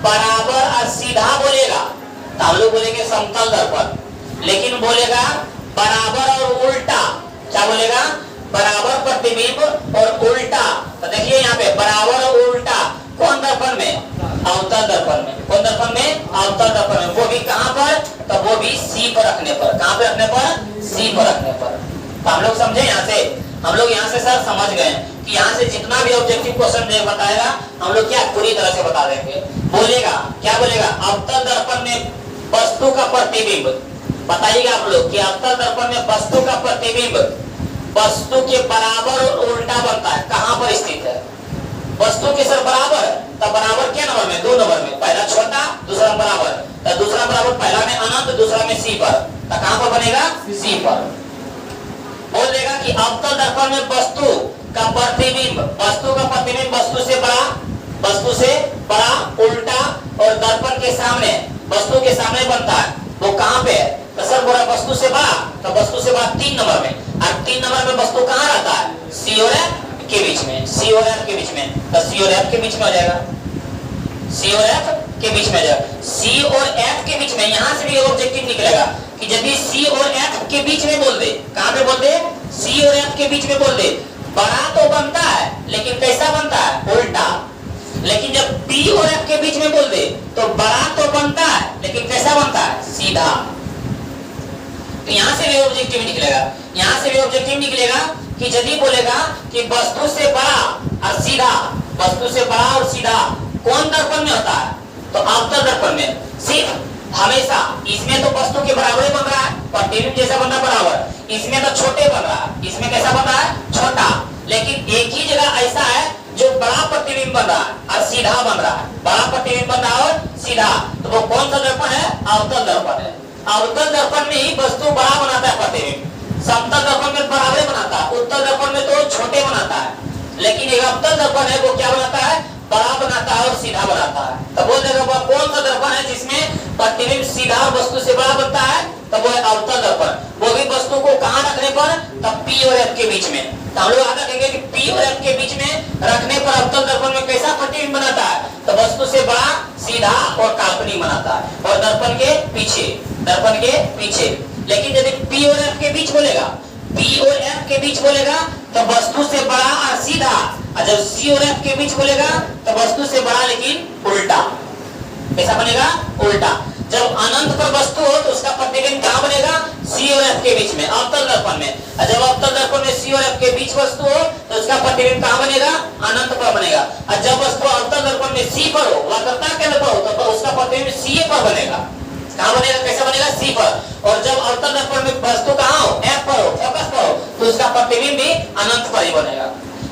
बराबर और सीधा बोलेगा तो हम लोग बोलेंगे समतल दर्पण, लेकिन बोलेगा बराबर और उल्टा, क्या बोलेगा, बराबर प्रतिबिंब और उल्टा। तो देखिए यहाँ पे बराबर और उल्टा कौन दर्पण में, अवतल दर्पण में। कौन दर्पण में, अवतल दर्पण में। वो भी कहाँ पर, तो वो भी सी पर रखने पर। कहाँ पे रखने पर, सी पर रखने पर। तो हम लोग समझे यहाँ से, हम लोग यहाँ से सर समझ गए कि यहाँ से जितना भी ऑब्जेक्टिव क्वेश्चन बताएगा हम लोग क्या पूरी तरह से बता देंगे। बोलेगा, क्या बोलेगा, अवतल दर्पण में वस्तु का प्रतिबिंब, बताइएगा आप लोग कि अवतल दर्पण में वस्तु का प्रतिबिंब वस्तु के बराबर और उल्टा बनता है। कहाँ पर स्थित है, वस्तु के सर बराबर, तब बराबर क्या नंबर में, 2 नंबर में, पहला छोटा दूसरा बराबर, तो दूसरा बराबर पहला में अनंत दूसरा में सी पर, तो कहाँ पर बनेगा, सी पर। बोल देगा कि अवतल दर्पण में वस्तु का प्रतिबिंब, वस्तु का प्रतिबिंब वस्तु से बड़ा, वस्तु से बड़ा, उल्टा और दर्पण के सामने, वस्तु के सामने बनता है। वो कहाँ पे है, तो सर बोला वस्तु से बड़ा, तो वस्तु से बड़ा 3 नंबर में, और 3 नंबर में वस्तु कहाँ रहता है, सी और एफ के बीच में, सी और एफ के बीच में। तो सी और एफ के बीच में हो जाएगा, सी और एफ के बीच में, जब सी और एफ के बीच में, यहां से भी ऑब्जेक्टिव निकलेगा कि यदि सी और एफ के बीच में बोल दे, कहां पे बोल दे, सी और एफ के बीच में बोल दे, बड़ा तो बनता है लेकिन कैसा बनता है, उल्टा। लेकिन जब पी और एफ के बीच में बोल दे तो बड़ा तो बनता है लेकिन कैसा बनता है, सीधा। तो यहां से भी ऑब्जेक्टिव निकलेगा, यहां से भी ऑब्जेक्टिव निकलेगा कि यदि बोलेगा कि वस्तु से बड़ा और सीधा, वस्तु से बड़ा और सीधा कौन दर्पण में होता है, तो अवतल दर्पण में। सिर्फ हमेशा इसमें तो वस्तु के बराबर बन रहा है, प्रतिबिंब जैसा बन रहा बराबर, इसमें तो छोटे बन रहा है, इसमें कैसा बन रहा है, छोटा। लेकिन एक ही जगह ऐसा है जो बड़ा प्रतिबिंब बन रहा है और सीधा बन रहा है, बड़ा प्रतिबिंब बन रहा है और सीधा, तो वो कौन सा दर्पण है, अवतल दर्पण है। अवतल दर्पण में ही वस्तु बड़ा बनाता है प्रतिबिंब, समतल दर्पण में बराबर बनाता है, उत्तल दर्पण में तो छोटे बनाता है। लेकिन एक अवतल दर्पण है वो क्या बनाता है, बड़ा बनाता है और सीधा बनाता है। तो बोल देगा वह कौन सा दर्पण है जिसमें प्रतिबिंब सीधा वस्तु से बड़ा बनता है, तो वो है अवतल दर्पण। वो भी वस्तु को कहां रखने पर, तब पी और एफ के बीच में। तो हम लोग याद रखेंगे कि पी और एफ के बीच में रखने पर अवतल दर्पण में कैसा प्रतिबिंब बनाता है, तो वस्तु से बड़ा, सीधा और काल्पनिक बनाता है, और दर्पण के पीछे, दर्पण के पीछे। लेकिन यदि पी और एफ के बीच बोलेगा, पी और एफ के बीच बोलेगा तो वस्तु से बड़ा और सीधा, और जब सी और एफ के बीच बोलेगा तो वस्तु से बड़ा लेकिन उल्टा। कैसा बनेगा, उल्टा। जब अनंत पर वस्तु हो तो उसका प्रतिबिंब कहां बनेगा, सी और एफ के बीच में, अवतल दर्पण में। और जब अवतल दर्पण में सी और एफ के बीच वस्तु हो तो उसका प्रतिबिंब कहां बनेगा, अनंत पर बनेगा। और जब वस्तु अवतल दर्पण में सी पर हो, वक्रता केंद्र पर हो, तो उसका प्रतिबिंब सी पर बनेगा। कहां बनेगा, कैसा बनेगा, सी पर। और जब अवतल दर्पण में वस्तु कहां हो, एफ पर हो, फोकस पर हो, तो उसका प्रतिबिंब भी अनंत पर ही बनेगा।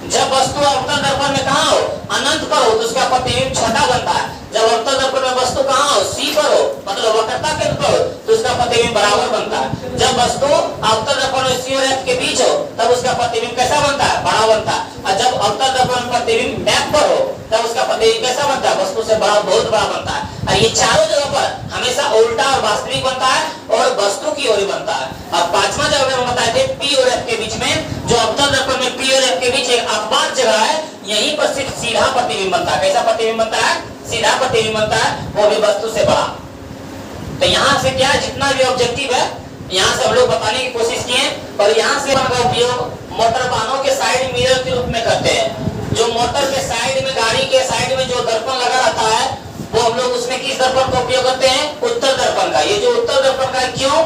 जब वस्तु अवतल दर्पण में कहां हो, अनंत पर हो, तो उसका प्रतिबिंब छोटा बनता है। जब अवतल दर्पण में वस्तु कहां हो, सी पर हो, मतलब वक्रता केंद्र पर हो, तो उसका प्रतिबिंब बराबर बनता है। जब वस्तु अवतल दर्पण में सी और एफ के बीच हो, तब उसका प्रतिबिंब कैसा बनता है, बड़ा बनता है। और जब अवतल दर्पण में प्रतिबिंब एफ पर हो, तब उसका प्रतिबिंब कैसा बनता है, वस्तु से बड़ा, बहुत बड़ा बनता है। और ये चारों जगह पर हमेशा उल्टा और वास्तविक बनता है और वस्तु की ओर बनता है। अब पांचवा जगह में बताए थे पी और एफ के बीच में, जो अवतल दर्पण में पी और एफ के बीच एक अपवाद जगह है, यहीं पर सिर्फ सीधा प्रतिबिंब बनता है। कैसा प्रतिबिंब बनता है, सीधा प्रतिबिंब बनता है, वो भी वस्तु से बड़ा। तो यहाँ से क्या, जितना भी ऑब्जेक्टिव है यहाँ से हम लोग बताने की कोशिश किए। और यहाँ से का उपयोग मोटर वाहनों के साइड मिरर के रूप में करते हैं। जो मोटर के साइड में, गाड़ी के साइड में जो दर्पण लगा रहता है, वो हम लोग उसमें किस दर्पण का उपयोग करते हैं, उत्तल दर्पण का। ये जो उत्तल दर्पण का, क्यों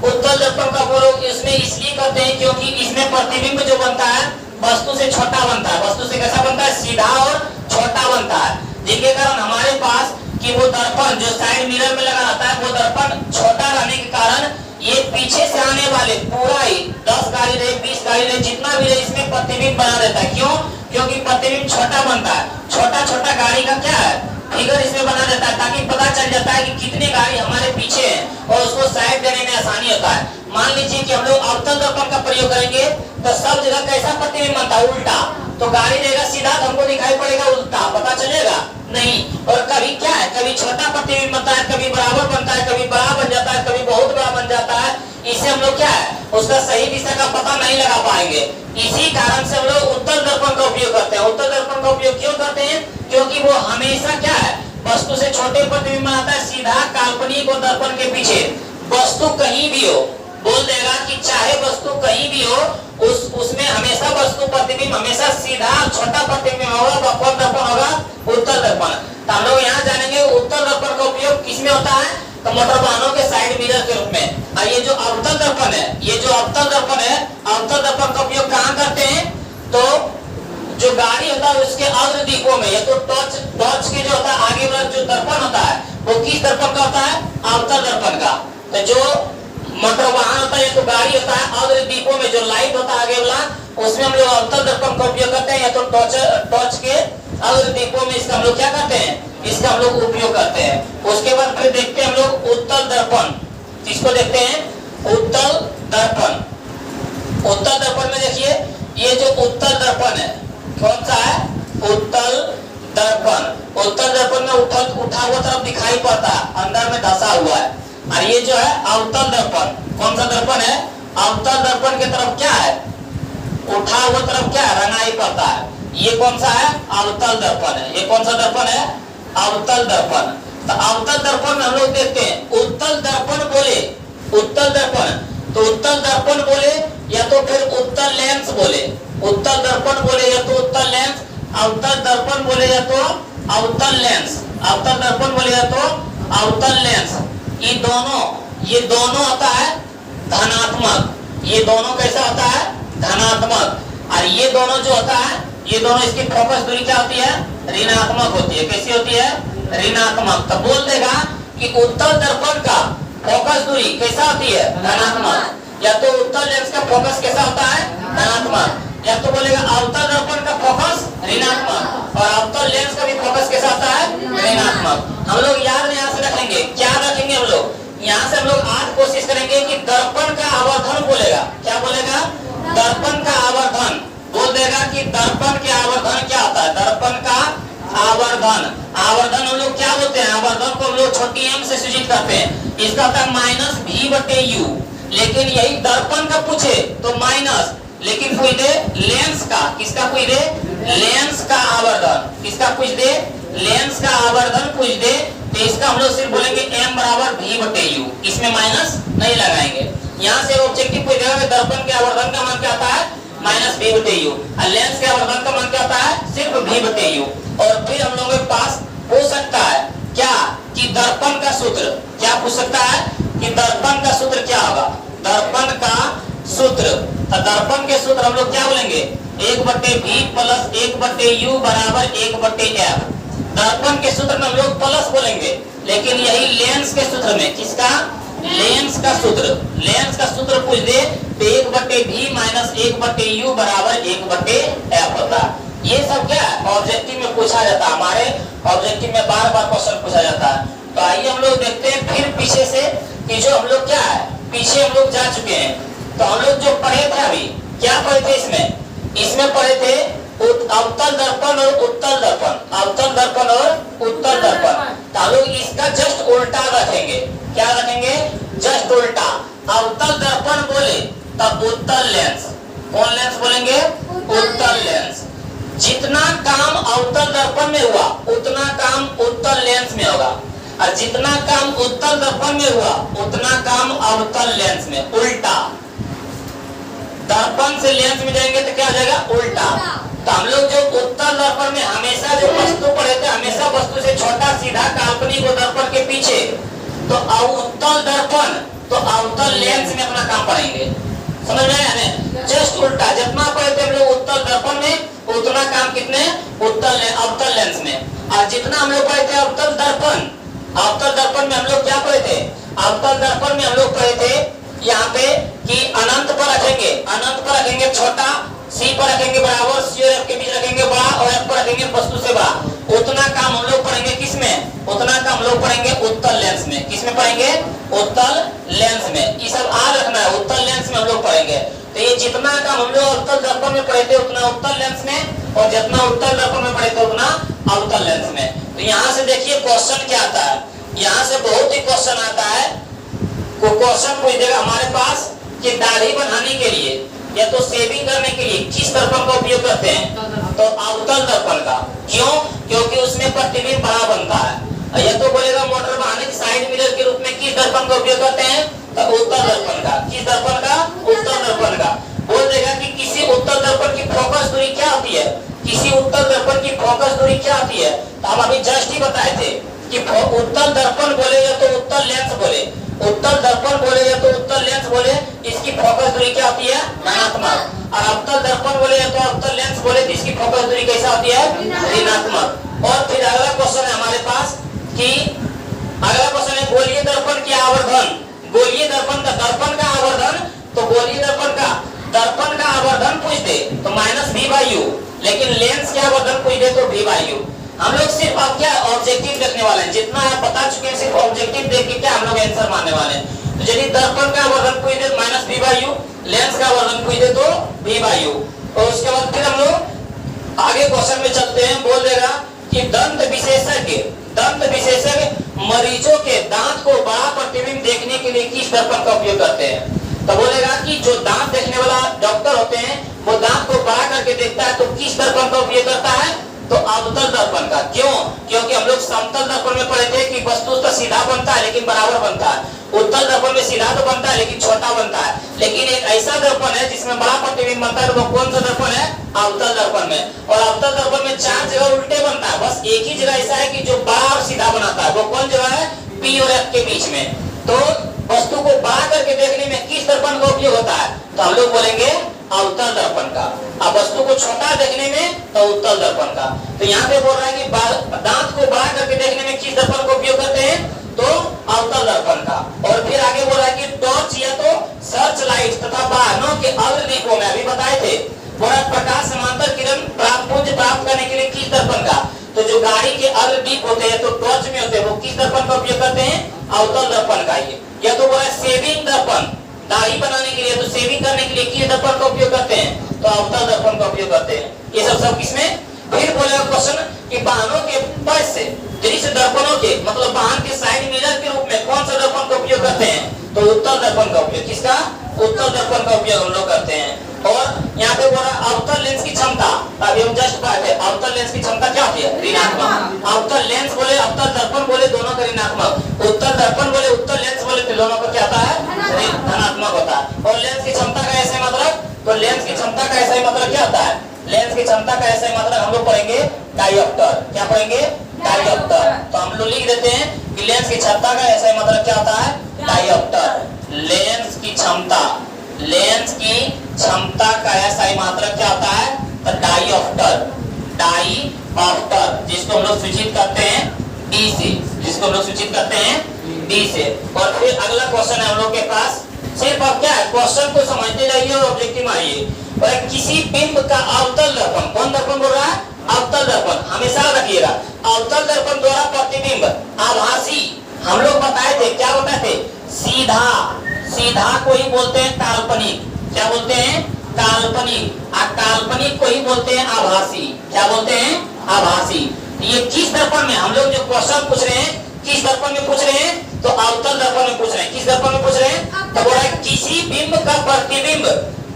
उत्तल दर्पण का वो लोग इसमें इसलिए करते हैं क्योंकि इसमें प्रतिबिंब जो बनता है वस्तु से छोटा बनता है, वस्तु से कैसा बनता है, सीधा और छोटा बनता है। जिसके कारण हमारे पास कि वो दर्पण जो साइड मिरर में लगा रहता है, वो दर्पण छोटा रहने के कारण ये पीछे से आने वाले पूरा ही 10 गाड़ी रहे, 20 गाड़ी रहे, जितना भी रहे, इसमें प्रतिबिंब बना रहता है। क्यों, क्योंकि प्रतिबिंब छोटा बनता है। छोटा छोटा गाड़ी का क्या है, फिगर इसमें बना रहता है, ताकि पता चल जाता है कि कितने गाड़ी हमारे पीछे है और उसको साइड देने में आसानी होता है। मान लीजिए कि हम लोग अवतल दर्पण का प्रयोग करेंगे तो सब जगह कैसा प्रतिबिंब बनता है, उल्टा। तो गाड़ी रहेगा सीधा तो हमको दिखाई पड़ेगा उल्टा, पता चलेगा नहीं। और कभी क्या है, कभी छोटा प्रतिबिंब बनता है, कभी बराबर बनता है, कभी बड़ा बन जाता है, कभी बहुत बड़ा बन जाता है। इससे हम लोग क्या है, उसका सही दिशा का पता नहीं लगा पाएंगे। इसी कारण से हम लोग उत्तल दर्पण का उपयोग करते हैं। उत्तल दर्पण का उपयोग क्यों करते हैं, क्योंकि वो हमेशा क्या है, वस्तु से छोटे प्रतिबिंब बनाता है, सीधा काल्पनिक और दर्पण के पीछे। वस्तु कहीं भी हो, बोल देगा कि चाहे वस्तु कहीं भी हो, उसमें हमेशा वस्तु प्रतिबिंब हमेशा सीधा छोटा प्रतिबिंब होगा, वह कौन दर्पण होगा, उत्तल दर्पण। तो हम लोग यहाँ जानेंगे उत्तल दर्पण का उपयोग किसमें होता है, तो मोटर वाहनों के साइड मिरर के रूप में। और ये जो अवतल दर्पण है, ये जो अवतल दर्पण है, अवतल दर्पण का उपयोग कहाँ करते हैं, तो जो गाड़ी होता है उसके अग्र दीपों में, या तो टॉर्च के जो होता है आगे वाला जो दर्पण होता है, वो किस दर्पण का होता है, अवतल दर्पण का। तो जो मोटर वाहन होता है, तो गाड़ी होता है, अग्र दीपों में जो लाइट होता है आगे वाला, उसमें हम लोग अवतल दर्पण का उपयोग करते हैं, या तो टॉर्च के अग्र दीपों में इसका हम लोग क्या करते हैं, इसका हम लोग उपयोग करते हैं। उसके बाद फिर देखते हैं हम लोग उत्तल दर्पण, जिसको देखते हैं उत्तल दर्पण। उत्तल दर्पण में देखिए, ये जो उत्तल दर्पण है कौन सा है, उत्तल दर्पण। उत्तल दर्पण में उठा हुआ तरफ दिखाई पड़ता है, अंदर में धसा हुआ है। और ये जो है अवतल दर्पण, कौन सा दर्पण है, अवतल दर्पण की तरफ क्या है, उठा हुआ तरफ क्या है, रंगाई पड़ता है। ये कौन सा है, अवतल दर्पण है। ये कौन सा दर्पण है, अवतल दर्पण। तो देखते हैं, उत्तल दर्पण बोले, उत्तल दर्पण, तो उत्तल दर्पण बोले या तो फिर उत्तल लेंस बोले, उत्तल दर्पण बोले या तो उत्तल लेंस, अवतल दर्पण बोले या तो अवतल लेंस, अवतल दर्पण बोले या तो अवतल लेंस। ये दोनों होता है धनात्मक, ये दोनों कैसा होता है धनात्मक, और ये दोनों जो होता है, ये दोनों इसकी फोकस दूरी क्या होती है ऋणात्मक होती है। कैसी होती है ऋणात्मक। तो बोल देगा कि उत्तल दर्पण का फोकस दूरी कैसा होती है धनात्मक, या तो उत्तल लेंस का फोकस कैसा होता है धनात्मक, या तो बोलेगा अवतल दर्पण का फोकस ऋणात्मक और अवतल लेंस का भी फोकस कैसा होता है ऋणात्मक। हम लोग याद यहाँ से रखेंगे, क्या रखेंगे हम लोग यहाँ से, हम लोग आज कोशिश करेंगे कि दर्पण का आवर्धन बोलेगा, क्या बोलेगा दर्पण का आवर्धन, बोल देगा कि दर्पण के आवर्धन क्या होता है, दर्पण का आवर्धन, आवर्धन हम लोग क्या बोलते हैं, आवर्धन को हम लोग छोटी एम से सूचित करते हैं, इसका होता है माइनस v बटे यू। लेकिन यही दर्पण का पूछे तो माइनस, लेकिन पूछ दे लेंस का, किसका पूछ दे लेंस का आवर्धन, किसका पूछ दे लेंस का आवर्धन पूछ दे, तो इसका हम लोग सिर्फ बोलेंगे m बराबर v बटे यू, इसमें माइनस नहीं लगाएंगे। यहाँ से ऑब्जेक्टिव पूछ देगा कि दर्पण के आवर्धन का मान क्या आता है माइनस v बटे यू, और लेंस के आवर्धन का मान क्या आता है सिर्फ v बटे यू। और फिर हम लोगों के पास हो सकता है क्या कि दर्पण का सूत्र, क्या पूछ सकता है कि दर्पण का सूत्र क्या होगा, दर्पण का सूत्र, तो दर्पण के सूत्र हम लोग क्या बोलेंगे 1 बटे v प्लस 1 बटे यू बराबर 1 बटे एफ। दर्पण के सूत्र में हम लोग प्लस बोलेंगे, लेकिन यही लेंस के सूत्र में, किसका लेंस का सूत्र, लेंस का सूत्र पूछ दे तो 1 बटे v माइनस 1 बटे यू बराबर 1 बटे एफ होता है। ये सब क्या है ऑब्जेक्टिव में पूछा जाता है, हमारे ऑब्जेक्टिव में बार बार क्वेश्चन पूछा जाता है। तो आइए हम लोग देखते हैं फिर पीछे से कि जो हम लोग क्या है पीछे हम लोग जा चुके हैं। तो हम लोग जो पढ़े थे अभी, क्या पढ़े थे इसमें पढ़े थे अवतल दर्पण और उत्तल दर्पण, अवतल दर्पण और उत्तल दर्पण। तो हम लोग इसका जस्ट उल्टा रखेंगे, क्या रखेंगे जस्ट उल्टा। अवतल दर्पण बोले तब उत्तल लेंस, कौन लेंस बोलेंगे उत्तल लेंस। जितना काम अवतल दर्पण में हुआ उतना काम उत्तल लेंस में होगा, और जितना काम उत्तल दर्पण में हुआ उतना काम अवतल लेंस में। उल्टा, दर्पण से लेंस में जाएंगे तो क्या हो जाएगा उल्टा। तो हम लोग जो उत्तल दर्पण में हमेशा जो वस्तु पढ़े थे, हमेशा वस्तु से छोटा सीधा काल्पनिक वो दर्पण के पीछे, तो उत्तल दर्पण तो अवतल लेंस में अपना काम पढ़ेंगे, समझ में आया ना। जस्ट उल्टा, जितना पढ़े थे हम लोग उत्तल दर्पण में उतना काम कितने अवतल लेंस में। और जितना हम लोग पढ़े थे अवतल दर्पण, अवतल दर्पण में हम लोग क्या पढ़े थे, अवतल दर्पण में हम लोग पढ़े थे यहाँ पे कि अनंत पर रखेंगे, अनंत पर रखेंगे छोटा, सी पर रखेंगे बराबर, सी और एफ के बीच रखेंगे बड़ा, और एफ पर रखेंगे वस्तु से बड़ा। उतना काम हम लोग पढ़ेंगे किसमें, उतना काम हम लोग पढ़ेंगे उत्तल लेंस में। किसमें पढ़ेंगे उत्तल लेंस में। ये सब याद रखना है, उत्तल लेंस में हम लोग पढ़ेंगे। तो ये जितना काम हम लोग उत्तल दर्पण में पढ़े थे उतना उत्तल लेंस में, और जितना उत्तल दर्पण में पढ़े थे उतना अवतल लेंस में। तो यहाँ से देखिए क्वेश्चन क्या आता है, यहाँ से बहुत ही क्वेश्चन आता है। क्वेश्चन पूछ देगा हमारे पास कि दाढ़ी बनाने के लिए या तो शेविंग करने के लिए किस दर्पण का उपयोग करते हैं, तो अवतल दर्पण का। क्यों, क्योंकि उसमें प्रतिबिंब बड़ा बनता है। या तो बोलेगा मोटर वाहन की साइड मिरर के रूप में किस दर्पण का उपयोग करते हैं, तो उत्तल दर्पण का। किस दर्पण का, उत्तल दर्पण का। बोल देगा कि किसी उत्तल दर्पण की फोकस दूरी क्या होती है, किसी उत्तल दर्पण की फोकस दूरी क्या होती है। तो हम अभी जस्ट ही बताए थे कि उत्तल दर्पण बोले या तो उत्तल लेंस बोले, उत्तल दर्पण बोले या तो उत्तल लेंस बोले, इसकी फोकस दूरी क्या होती है धनात्मक। और अवतल दर्पण बोले या तो अवतल लेंस बोले तो इसकी फोकस दूरी कैसा होती है ऋणात्मक। और फिर अगला क्वेश्चन है हमारे पास कि अगला क्वेश्चन है गोलीय दर्पण की आवर्धन, गोलीय दर्पण का, दर्पण का आवर्धन, तो गोलीय दर्पण का आवर्धन पूछ दे तो माइनस v बाई यू, लेकिन लेंस के आवर्धन पूछ दे तो v बाई यू। हम लोग सिर्फ अब क्या ऑब्जेक्टिव देखने वाले हैं, जितना आप बता चुके हैं सिर्फ ऑब्जेक्टिव देख के क्या हम लोग आंसर मानने वाले हैं। तो यदि दर्पण का आवर्धन पूछ दे minus v by u, lens का आवर्धन पूछ दे तो v बाई यू। और उसके बाद फिर हम लोग आगे क्वेश्चन में चलते हैं। बोल देगा कि दंत विशेषज्ञ मरीजों के दांत को बड़ा प्रतिबिंब देखने के लिए किस दर्पण का उपयोग करते हैं। तो बोलेगा कि जो दांत देखने वाला डॉक्टर होते हैं वो दांत को बड़ा करके देखता है तो किस दर्पण का उपयोग करता है, तो अवतल दर्पण का। क्यों? क्योंकि हम लोग समतल दर्पण में पढ़े थे कि वस्तु तो सीधा बनता है लेकिन बराबर बनता है, उत्तल दर्पण में सीधा तो बनता है लेकिन छोटा बनता है, लेकिन एक ऐसा दर्पण है जिसमें बड़ा प्रतिबिंब बनता है, तो वो कौन सा दर्पण है? अवतल दर्पण में। और अवतल दर्पण में 4 जगह उल्टे बनता है, बस एक ही जगह ऐसा है कि जो बड़ा और सीधा बनाता है, वो कौन जगह है? P और F के बीच में। तो वस्तु को बड़ा करके देखने में किस दर्पण का उपयोग होता है? तो हम लोग बोलेंगे अवतल दर्पण का। अब वस्तु को छोटा देखने में तो उत्तल दर्पण का। तो यहाँ पे बोल रहा है कि दांत को बड़ा करके देखने में किस दर्पण का उपयोग करते हैं? तो अवतल दर्पण का। और फिर आगे बोल रहा है कि टॉर्च या तो सर्च लाइट तथा वाहनों के अग्रदीपों में, अभी बताए थे, बोला प्रकाश समांतर किरण प्राप्त करने के लिए किस दर्पण का? तो जो गाड़ी के अग्रदीप होते हैं तो टॉर्च में होते हैं, वो किस दर्पण का उपयोग करते हैं? अवतल दर्पण का। ये या तो बोला सेविंग दर्पण, दाढ़ी बनाने के लिए, तो सेविंग करने के लिए किस दर्पण का उपयोग करते हैं? तो अवतल दर्पण का उपयोग करते हैं। ये सब किसमें? फिर बोलेगा क्वेश्चन कि वाहनों के पक्ष से दृश्य दर्पणों के, मतलब वाहन के साइड मिरर के रूप में कौन सा दर्पण का उपयोग करते हैं? तो उत्तल दर्पण का उपयोग। किसका? उत्तल दर्पण का उपयोग हम लोग करते हैं। और यहाँ पे बोला अवतल लेंस की क्षमता, अभी हम जस्ट बात है, अवतल लेंस की क्षमता क्या होती है? ऋणात्मक। अवतल लेंस बोले, अवतल दर्पण बोले, दोनों का ऋणात्मक। उत्तल दर्पण बोले, उत्तल लेंस बोले, तो दोनों का क्या होता है? धनात्मक होता है। और लेंस की क्षमता का ऐसे मतलब, तो लेंस की क्षमता का ऐसा मतलब क्या होता है? लेंस की क्षमता का ऐसा मतलब हम लोग पढ़ेंगे डायोप्टर। क्या पढ़ेंगे? डायोप्टर। तो हम लोग लिख देते हैं कि लेंस की क्षमता का ऐसा मतलब क्या होता है? डायोप्टर। लेंस की क्षमता, लेंस की क्षमता का ऐसा मात्रक क्या होता है? तो डायोप्टर। डायोप्टर जिसको हम लोग सूचित करते हैं डी से, जिसको हम लोग सूचित करते हैं डी से। और फिर अगला क्वेश्चन है हम लोग के पास, सिर्फ आप क्या है क्वेश्चन को समझते जाइए और ऑब्जेक्टिव मारिए। और किसी बिंब का अवतल दर्पण, कौन दर्पण बोल रहा है? अवतल दर्पण। हमेशा रखिएगा, अवतल दर्पण द्वारा प्रतिबिंब आभासी, हम लोग बताए थे, क्या बताए थे? सीधा, सीधा को ही बोलते हैं काल्पनिक। क्या बोलते हैं? काल्पनिक। काल्पनिक को ही बोलते हैं आभासी। क्या बोलते हैं? आभासी। ये किस दर्पण में, हम लोग जो क्वेश्चन पूछ रहे हैं किस दर्पण में पूछ रहे हैं? तो अवतल दर्पण में पूछ रहे हैं। किस दर्पण में पूछ रहे हैं? तो बोला किसी बिंब का प्रतिबिंब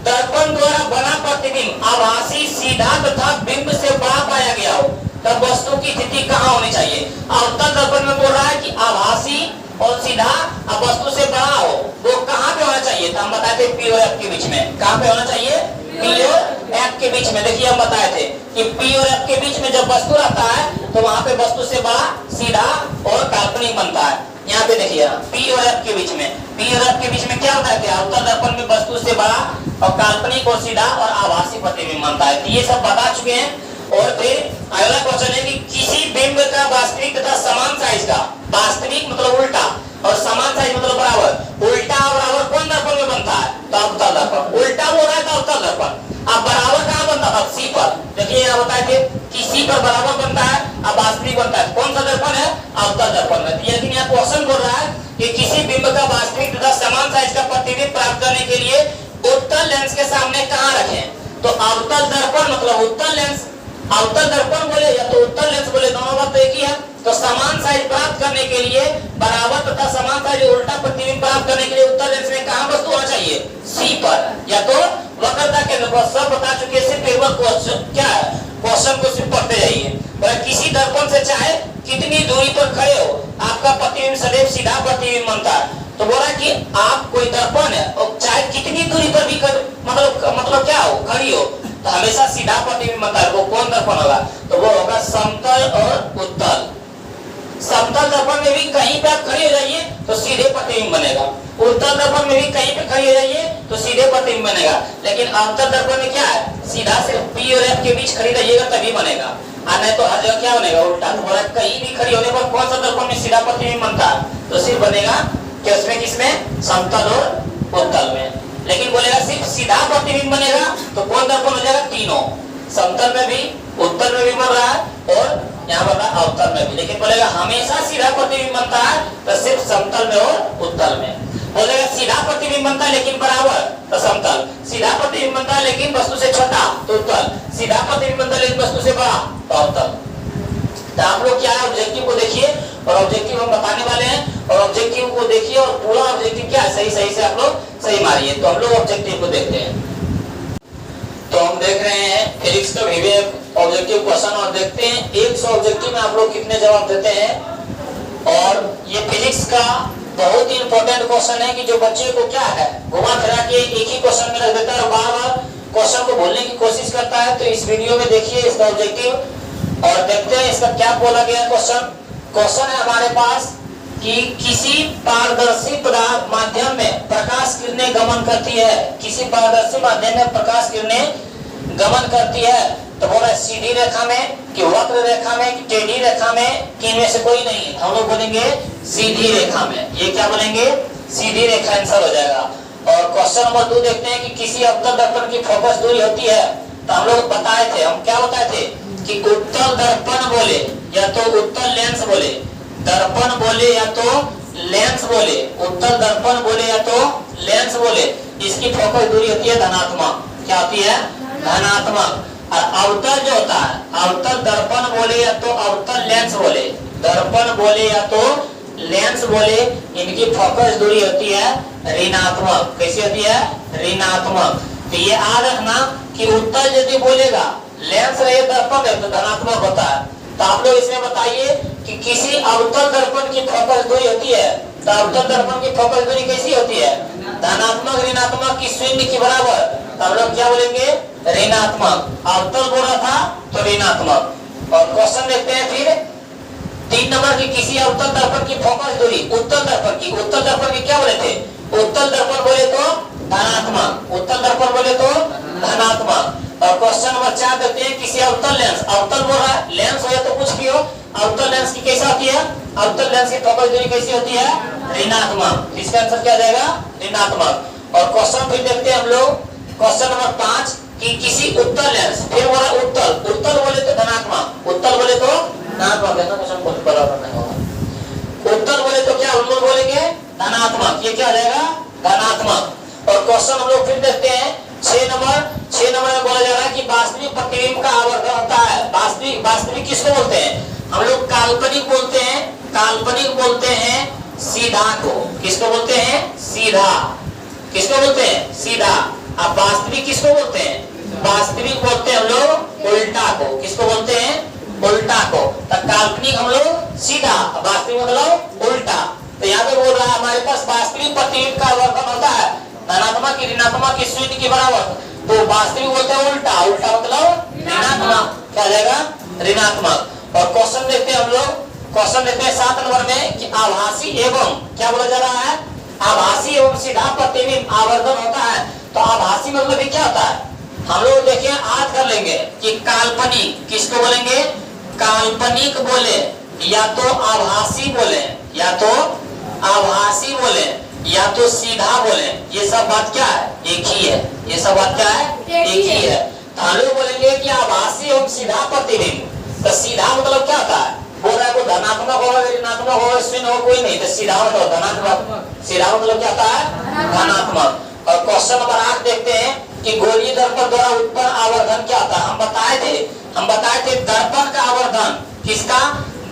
दर्पण द्वारा बना प्रतिबिंब आभासी, सीधा तथा बिंब से बड़ा पाया गया हो, तब वस्तु की स्थिति कहाँ होनी चाहिए? अवतल दर्पण में बोल रहा है कि आभासी और सीधा अब वस्तु से बड़ा हो, वो कहाँ पे होना चाहिए? तो हम बताए थे P और F के बीच में। कहाँ पे होना चाहिए? P और F के बीच में। देखिए हम बताए थे कि P और F के बीच में जब वस्तु रहता है तो वहाँ पे वस्तु से बड़ा, सीधा और काल्पनिक बनता है। यहाँ पे देखिए P और F के बीच में, P और F के बीच में क्या बताए थे? अवतल दर्पण में वस्तु से बड़ा और काल्पनिक और सीधा और आभासी प्रतिबिंब बनता है। तो ये सब बता चुके हैं। और फिर अगला क्वेश्चन है कि किसी बिंब का वास्तविक तथा समान साइज का, वास्तविक मतलब उल्टा और समान साइज मतलब बराबर, उल्टा और बराबर कौन दर्पण में बनता है? तो अवतल दर्पण। उल्टा बोल रहा है तो अवतल दर्पण। अब बराबर कहाँ बनता है? C पर। देखिए यहाँ बताए थे कि C पर बराबर बनता है, अब वास्तविक बनता है। कौन सा दर्पण है? अवतल दर्पण में। लेकिन यहाँ क्वेश्चन बोल रहा है कि किसी बिंब का वास्तविक तथा समान साइज का प्रतिबिंब प्राप्त करने के लिए उत्तल लेंस के सामने कहाँ रखें? तो अवतल दर्पण मतलब उत्तल लेंस, अवतल दर्पण बोले या तो उत्तल लेंस बोले, दोनों बात एक ही है। तो समान साइज प्राप्त करने के लिए, बराबर तथा समान साइज उल्टा प्रतिबिंब प्राप्त करने के लिए उत्तल लेंस में कहाँ वस्तु होना चाहिए? C पर। या तो वक्रता केंद्र पर। सब बता चुके, सिर्फ एक बार क्वेश्चन क्या है, क्वेश्चन को सिर्फ पढ़ते जाइए। किसी दर्पण से चाहे कितनी दूरी पर खड़े हो, आपका प्रतिबिंब सदैव सीधा प्रतिबिंब बनता है। तो बोला कि आप कोई दर्पण है और चाहे कितनी दूरी पर भी मतलब क्या हो, खड़ी हो, तो हमेशा सीधा प्रतिबिंब बनता है। वो कौन दर्पण होगा? तो वो होगा समतल और उत्तल। समतल दर्पण में भी कहीं पे आप खड़ी हो जाइए तो सीधे प्रतिबिंब बनेगा, उत्तल दर्पण में भी कहीं पे खड़ी हो जाइए तो सीधे प्रतिबिंब बनेगा। लेकिन अवतल दर्पण में क्या है? सीधा सिर्फ P और F के बीच खड़ी रहिएगा तभी बनेगा, और नहीं तो हर जगह क्या बनेगा? उल्टा। तो बोला कहीं भी खड़ी होने पर कौन सा दर्पण में सीधा प्रतिबिंब बनता है? तो सिर्फ बनेगा किसमें? समतल और उत्तल में। लेकिन बोलेगा सिर्फ सीधा प्रतिबिंब बनेगा तो कौन दर्पण हो जाएगा? तीनों, समतल में भी, उत्तल में भी बन रहा है और यहाँ बता अवतल में भी। लेकिन बोलेगा हमेशा सीधा प्रतिबिंब बनता है तो सिर्फ समतल में और उत्तल में। बोलेगा सीधा प्रतिबिंब बनता है लेकिन बराबर तो समतल, सीधा प्रतिबिंब बनता है लेकिन वस्तु से छोटा तो उत्तल, सीधा प्रतिबिंब बनता है लेकिन वस्तु से बड़ा तो अवतल। तो आप लोग क्या है, ऑब्जेक्टिव को देखिए और ऑब्जेक्टिव हम बताने वाले हैं, और ऑब्जेक्टिव को देखिए और पूरा ऑब्जेक्टिव क्या है सही से आप लोग सही मारिए। तो हम लोग ऑब्जेक्टिव को देखते हैं। तो हम देख रहे हैं फिजिक्स का विवेक ऑब्जेक्टिव क्वेश्चन और देखते हैं 100 ऑब्जेक्टिव में आप लोग कितने जवाब देते हैं। और ये फिजिक्स का बहुत ही इंपॉर्टेंट क्वेश्चन है कि जो बच्चे को क्या है घुमा फिरा के एक ही क्वेश्चन में रख देता है और बार बार क्वेश्चन को भूलने की कोशिश करता है। तो इस वीडियो में देखिए इसका ऑब्जेक्टिव और देखते हैं इसका क्या बोला गया क्वेश्चन। क्वेश्चन है हमारे पास कि किसी पारदर्शी पदार्थ माध्यम में प्रकाश किरणें गमन करती है। किसी पारदर्शी माध्यम में प्रकाश किरणें गमन करती है तो बोला सीधी रेखा में कि वक्र रेखा में कि टेढ़ी रेखा में कि इनमें से कोई नहीं। हम लोग बोलेंगे सीधी रेखा में। ये क्या बोलेंगे? सीधी रेखा आंसर हो जाएगा। और क्वेश्चन नंबर 2 देखते हैं कि किसी अवतल दर्पण की फोकस दूरी होती है। तो हम लोग बताए थे, हम क्या बताए थे कि उत्तल दर्पण बोले या तो उत्तल लेंस बोले, दर्पण बोले या तो लेंस बोले, उत्तल दर्पण बोले या तो लेंस बोले, इसकी फोकस दूरी होती है धनात्मक। क्या होती है? धनात्मक। और अवतल जो होता है, अवतल दर्पण बोले या तो अवतल लेंस बोले, दर्पण बोले या तो लेंस बोले, इनकी फोकस दूरी होती है ऋणात्मक। कैसी होती है? ऋणात्मक। तो ये याद रखना कि उत्तल यदि बोलेगा लेंस रहे दर्पण है तो धनात्मक होता है। तो आप लोग इसमें बताइए कि किसी अवतल दर्पण की फोकस दूरी होती है तो अवतल दर्पण की फोकस दूरी कैसी होती है? धनात्मक ऋणात्मक की शून्य के बराबर। तो हम लोग क्या बोलेंगे? ऋणात्मक। अवतल बोला था तो ऋणात्मक। और क्वेश्चन देखते हैं फिर 3 नंबर की किसी अवतल दर्पण की फोकस दूरी उत्तल दर्पण की, उत्तल दर्पण की क्या बोले थे? उत्तल दर्पण बोले तो धनात्मक, उत्तल दर्पण बोले तो धनात्मक। और क्वेश्चन नंबर 4 देखते हैं किसी अवतल लेंस, अवतल बोल रहा है लेंस हो या तो कुछ भी हो, अवतल लेंस की कैसा होती है? अवतल लेंस की फोकस दूरी कैसी होती है? ऋणात्मक। इसका आंसर क्या जाएगा? ऋणात्मक। और क्वेश्चन फिर देखते हैं हम लोग क्वेश्चन नंबर 5 कि किसी उत्तल लेंस, फिर बोला उत्तल, उत्तल बोले तो धनात्मक, उत्तल बोले तो धनात्मक है ना, क्वेश्चन बहुत बराबर नहीं होगा। उत्तल बोले तो क्या हम लोग बोलेंगे? धनात्मक। ये क्या हो जाएगा? धनात्मक। और क्वेश्चन हम लोग फिर देखते हैं 6 नंबर में बोला जा रहा है कि वास्तविक प्रतिबिंब का आवर्धन होता है। वास्तविक किसको बोलते हैं? हम लोग काल्पनिक बोलते हैं, काल्पनिक बोलते हैं सीधा को। किसको बोलते हैं? सीधा। किसको बोलते हैं? सीधा। अब वास्तविक किसको बोलते हैं? वास्तविक बोलते हैं हम लोग उल्टा को। किसको बोलते हैं? उल्टा को। तो काल्पनिक हम लोग सीधा, वास्तविक मतलब उल्टा। तो यहाँ पे बोल रहा है हमारे पास वास्तविक प्रतिबिंब का आवर्धन होता है धनात्मक की ऋणात्मक की शून्य के बराबर। तो वास्तविक बोलते हैं उल्टा, उल्टा मतलब ऋणात्मक। क्या जाएगा? ऋणात्मक। और क्वेश्चन देखते हैं हम लोग, क्वेश्चन देखते हैं 7 नंबर में कि आभासी एवं क्या बोला जा रहा है? आभासी एवं सीधा प्रतिबिंब आवर्धन होता है। तो आभासी मतलब भी क्या होता है? हम लोग देखिए आज कर लेंगे कि काल्पनिक किसको बोलेंगे? काल्पनिक बोले या तो आभासी बोले, या तो आभासी बोले या तो सीधा बोले। ये सब बात क्या है? एक ही है। ये सब बात क्या है? एक ही है। तो हम लोग बोलेंगे कि आभासी एवं सीधा प्रतिबिंब। तो सीधा मतलब क्या होता है? बोल रहा है कोई धनात्मक होगा, ऋणात्मक होगा, शून्य होगा, कोई नहीं। तो सीधा मतलब धनात्मक। सीधा मतलब क्या होता है? धनात्मक। और क्वेश्चन नंबर 8 देखते हैं कि गोलीय दर्पण द्वारा उत्पन्न आवर्धन क्या होता है? हम बताए थे दर्पण का आवर्धन। किसका?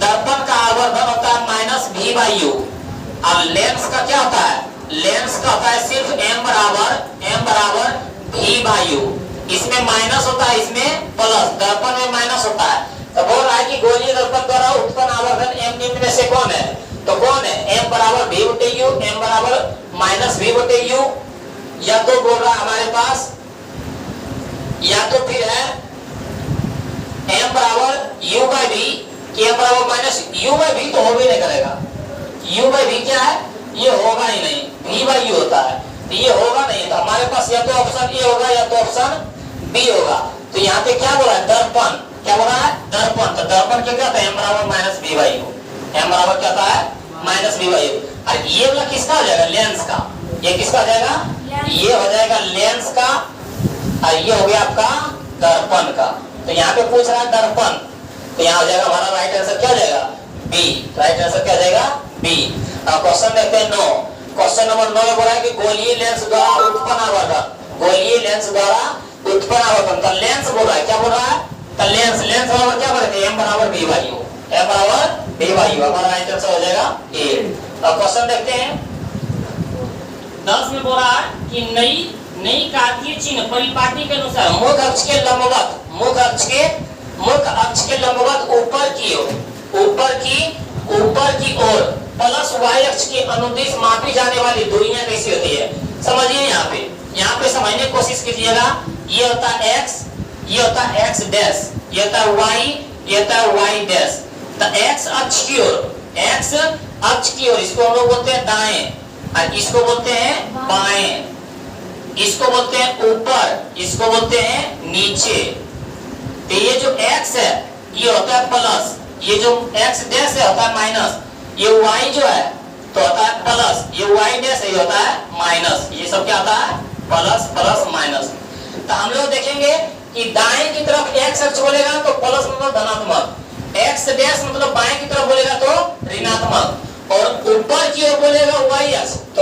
दर्पण का आवर्धन होता है -v/u। और लेंस का क्या होता है? लेंस का होता है सिर्फ m बराबर v/u। इसमें माइनस होता है, इसमें प्लस। दर्पण में माइनस होता है। तो बोल रहा है कि गोलीय दर्पण द्वारा उत्पन्न आवर्धन m निम्न में से कौन है? तो कौन है? m बराबर v/u, m बराबर -v/u, या तो बोल रहा है हमारे पास, या तो फिर है m बराबर u/v, कि m बराबर -u/v तो हो भी नहीं करेगा। u/v क्या है? ये होगा ही नहीं, v/u होता है। तो ये होगा नहीं। तो हमारे पास या तो ऑप्शन ए होगा या तो ऑप्शन बी होगा। तो यहाँ पे क्या बोला है? दर्पण। क्या बोला है? दर्पण। तो दर्पण क्या होता है? m बराबर -v/u। m बराबर क्या होता है? -v/u। और ये वाला किसका हो जाएगा? लेंस का। ये किसका हो जाएगा? ये हो जाएगा लेंस का। और ये हो गया आपका दर्पण का। तो यहाँ पे पूछ रहा है दर्पण, तो यहाँ हो जाएगा हमारा राइट आंसर क्या हो जाएगा? बी। राइट आंसर क्या हो जाएगा? बी। अब क्वेश्चन देखते हैं 9। क्वेश्चन नंबर 9 में बोला है कि गोलीय लेंस द्वारा उत्पन्न आवर्धन, गोलीय लेंस द्वारा उत्पन्न आवर्धन। तो लेंस बोल रहा है, क्या बोल रहा है? तो लेंस बराबर क्या बोलेंगे? m बराबर v/u। m बराबर v/u। हमारा राइट आंसर हो जाएगा ए। अब क्वेश्चन देखते हैं 10 में बोल रहा है कि नई कार्तीय चिन्ह परिपाटी के अनुसार मुख अक्ष के मुख्य अक्ष के लंबवत ऊपर की ओर प्लस वाई अक्ष की अनुदिश मापी जाने वाली दूरियां कैसी होती है समझिए। यहाँ पे समझने की कोशिश कीजिएगा। ये होता है x, ये होता है x डैश, ये होता है y, ये होता है y डैश। तो x अक्ष की ओर इसको हम लोग बोलते हैं दाएं और इसको बोलते हैं बाएं, इसको बोलते हैं ऊपर, इसको बोलते हैं नीचे। तो ये जो x है ये होता है प्लस, ये जो x डैश है होता है माइनस, ये y जो है तो होता है प्लस, ये y डैश ये होता है माइनस। ये सब क्या होता है प्लस प्लस माइनस। तो हम लोग देखेंगे कि दाएं की तरफ x अक्ष बोलेगा तो प्लस मतलब धनात्मक, x डैश मतलब बाएं की तरफ बोलेगा तो ऋणात्मक, और ऊपर की ओर बोलेगा y अक्ष तो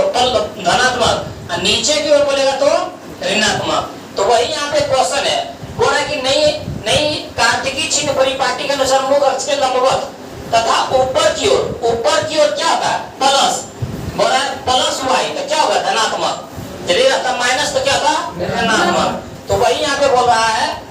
धनात्मक, और नीचे की ओर बोलेगा तो ऋणात्मक। तो वही यहाँ पे क्वेश्चन है, बोल रहा है कि नई कार्तिकी चिन्ह परिपाटी के अनुसार मुख्य अक्ष के लंबवत तथा ऊपर की ओर क्या होता है प्लस, बोल रहा है प्लस y तो क्या होगा धनात्मक, यदि रहता माइनस तो क्या था ऋणात्मक। तो वही यहाँ पे बोल रहा है,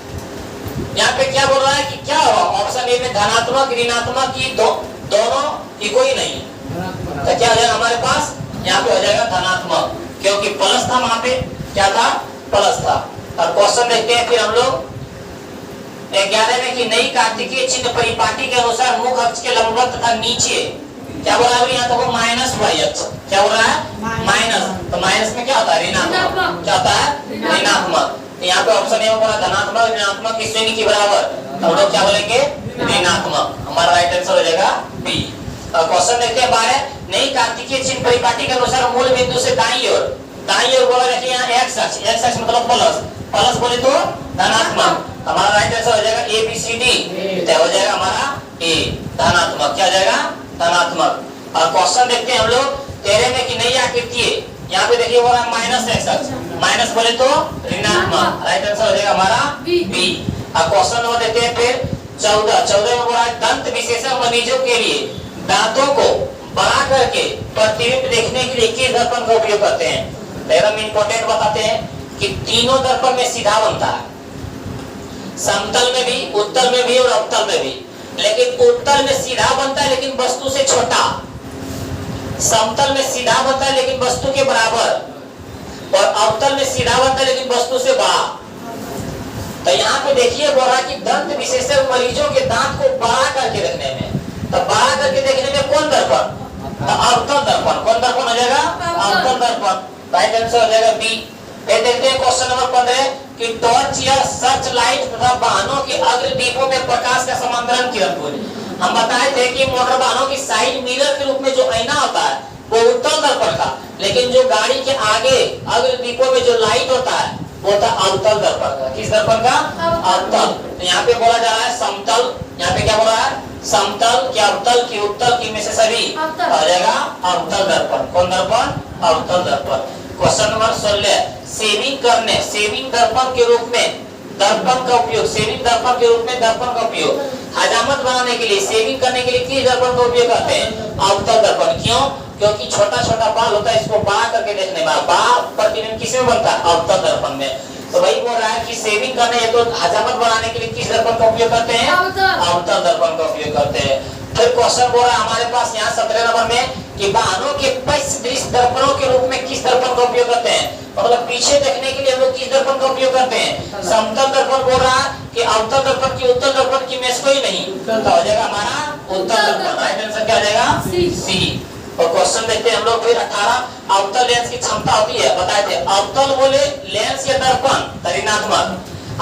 यहाँ पे क्या बोल रहा है कि क्या होगा ऑप्शन ए में धनात्मक ऋणात्मक की दोनों की कोई नहीं, तो क्या हो जाएगा हमारे पास यहाँ पे हो जाएगा धनात्मक, क्योंकि प्लस था वहां पे क्या था प्लस था। और क्वेश्चन देखते हैं फिर हम लोग 11 में कि नई कार्तिकीय चिन्ह परिपाटी के अनुसार मुख्य अक्ष के लंबवत तथा नीचे क्या बोला है यहाँ तो माइनस वाई अक्ष, क्या बोल रहा है माइनस, तो माइनस में क्या होता है ऋणात्मक, क्या होता है ऋणात्मक। यहाँ पे ऑप्शन ए में बोला धनात्मक ऋणात्मक की श्रेणी के बराबर, तो हम लोग क्या बोलेंगे ऋणात्मक, हमारा राइट आंसर हो जाएगा बी। क्वेश्चन देखते हैं 12, नई कार्तिकीय चिन्ह परिपाटी के अनुसार मूल बिंदु से दाईं ओर बोला देखिए यहाँ x अक्ष मतलब प्लस बोले तो धनात्मक, हमारा राइट आंसर हो जाएगा ए बी सी डी, तो हो जाएगा हमारा ए धनात्मक, क्या जाएगा धनात्मक। और क्वेश्चन देखते हैं हम लोग 13 में कि नई आकृति है, यहाँ पे देखिए बोला माइनस x अक्ष, माइनस बोले तो ऋणात्मक, राइट आंसर हो जाएगा हमारा बी। और क्वेश्चन नंबर देखते हैं फिर 14 में बोला दंत विशेषज्ञ मरीजों के लिए दांतों को बड़ा करके प्रतिबिंब देखने के लिए किस दर्पण का उपयोग करते हैं। एकदम इंपॉर्टेंट बताते हैं कि तीनों दर्पण में सीधा बनता है, समतल में भी, उत्तल में भी और अवतल में भी, लेकिन उत्तल में सीधा बनता है लेकिन वस्तु से छोटा, समतल में सीधा बनता है लेकिन वस्तु के बराबर, और अवतल में सीधा बनता है लेकिन वस्तु से बड़ा। तो यहाँ पे देखिए बोल रहा कि दंत विशेषज्ञ मरीजों के दांत को बड़ा करके देखने में, तो बड़ा करके देखने में कौन दर्पण, तो अवतल दर्पण, कौन दर्पण हो जाएगा अवतल दर्पण, राइट आंसर हो जाएगा बी। फिर देखते हैं क्वेश्चन नंबर 15 कि टॉर्च या सर्च लाइट तथा वाहनों के अग्र दीपों में प्रकाश का समांतरण किरण को, हम बताए थे कि मोटर वाहनों की साइड मिरर के रूप में जो आईना होता है वो उत्तल दर्पण का, लेकिन जो गाड़ी के आगे अग्र दीपों में जो लाइट होता है वो होता है अवतल दर्पण का। किस दर्पण का अवतल। तो यहाँ पे बोला जा रहा है समतल, यहाँ पे क्या बोला है समतल की अवतल की उत्तल की में से सभी आ जाएगा अवतल दर्पण, कौन दर्पण अवतल दर्पण। क्वेश्चन नंबर 16 सेविंग दर्पण के रूप में दर्पण का उपयोग, सेविंग दर्पण के रूप में दर्पण का उपयोग हजामत बनाने के लिए, सेविंग करने के लिए किस दर्पण का उपयोग करते हैं अवतल दर्पण। क्यों, क्योंकि छोटा छोटा बाल होता है, इसको बड़ा करके देखने में, बड़ा प्रतिबिंब किसमें बनता है अवतल दर्पण में। तो वही बोल रहा है कि सेविंग करने है तो हजामत बनाने के लिए किस दर्पण का उपयोग करते हैं अवतल दर्पण का उपयोग करते हैं। फिर क्वेश्चन बोल रहा है हमारे पास यहाँ 17 नंबर में कि वाहनों के पश्च दृश्य दर्पणों के रूप में किस दर्पण का उपयोग करते हैं, मतलब पीछे देखने के लिए हम लोग किस दर्पण का उपयोग करते हैं समतल दर्पण। बोल रहा है कि अवतल दर्पण की उत्तल दर्पण की में से कोई नहीं, तो हो जाएगा हमारा उत्तल दर्पण, राइट आंसर क्या हो जाएगा सी। और क्वेश्चन देखते हैं हम लोग फिर 18 अवतल लेंस की क्षमता होती है, बताए थे अवतल बोले लेंस या दर्पण तो ऋणात्मक,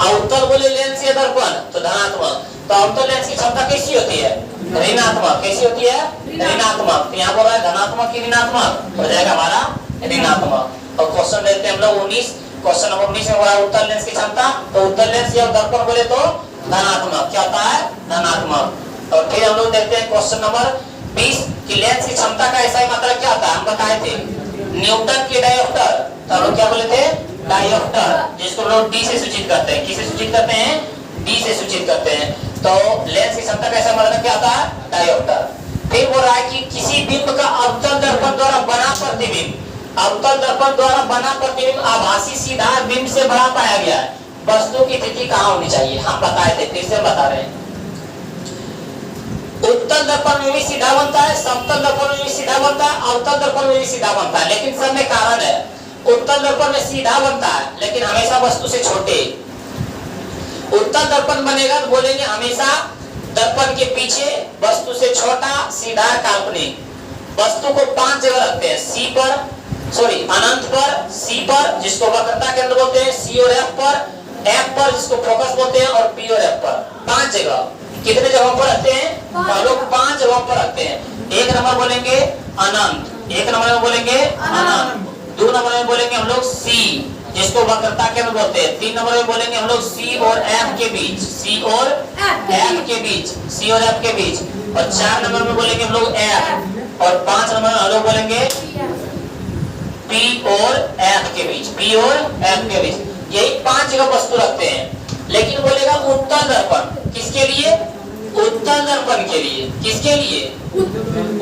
अवतल बोले लेंस या दर्पण तो धनात्मक। तो अवतल लेंस की क्षमता कैसी होती है ऋणात्मक, कैसी होती है ऋणात्मक। यहाँ बोल रहा है धनात्मक की ऋणात्मक, हो जाएगा हमारा ऋणात्मक। और क्वेश्चन देखते हैं हम लोग 19, क्वेश्चन नंबर 19 में बोला उत्तल लेंस की क्षमता, तो उत्तल लेंस या दर्पण बोले तो धनात्मक, क्या होता है धनात्मक। और फिर हम लोग देखते हैं क्वेश्चन नंबर 20 कि लेंस की क्षमता का ऐसा ही मतलब क्या होता है, हम बताए थे न्यूटन के डायोप्टर, तो हम लोग क्या बोले थे डायोप्टर, जिसको लोग डी से सूचित करते हैं, किसे सूचित करते हैं डी से सूचित करते हैं। तो लेंस की क्षमता का ऐसा मतलब क्या होता है डायोप्टर। फिर बोल रहा है कि किसी बिंब का अवतल दर्पण द्वारा बना प्रतिबिंब, अवतल दर्पण द्वारा बना प्रतिबिंब आभासी सीधा बिंब से बड़ा पाया गया है, वस्तु की स्थिति कहाँ होनी चाहिए, हम बताए थे फिर से बता रहे हैं उत्तल दर्पण में भी सीधा बनता है, समतल दर्पण में भी सीधा बनता है, अवतल दर्पण में भी सीधा बनता है, लेकिन सब में कारण है। उत्तल दर्पण में सीधा बनता है लेकिन हमेशा वस्तु से छोटे। उत्तल दर्पण बनेगा तो बोलेंगे हमेशा दर्पण के पीछे, वस्तु से छोटा, सीधा, काल्पनिक। वस्तु को 5 जगह रखते हैं, सी पर, सॉरी अनंत पर, सी पर जिसको वक्रता केंद्र बोलते हैं, सी और एफ पर जिसको फोकस बोलते हैं, और पी और एफ पर। 5 जगह। कितने जगहों पर रखते हैं? हम लोग 5 जगहों पर रखते हैं। 1 नंबर बोलेंगे अनंत, 1 नंबर में बोलेंगे अनंत, 2 नंबर में बोलेंगे हम लोग सी जिसको वक्रता केंद्र बोलते हैं, 3 नंबर में बोलेंगे हम लोग सी और एफ के बीच, सी और एफ के बीच, सी और एफ के बीच, और 4 नंबर में बोलेंगे हम लोग एफ, और 5 नंबर में हम लोग बोलेंगे पी और एफ के बीच, पी और एफ के बीच। यही 5 जगह वस्तु रखते हैं। लेकिन बोलेगा उत्तल दर्पण किसके लिए? उत्तल दर्पण के लिए। किसके लिए?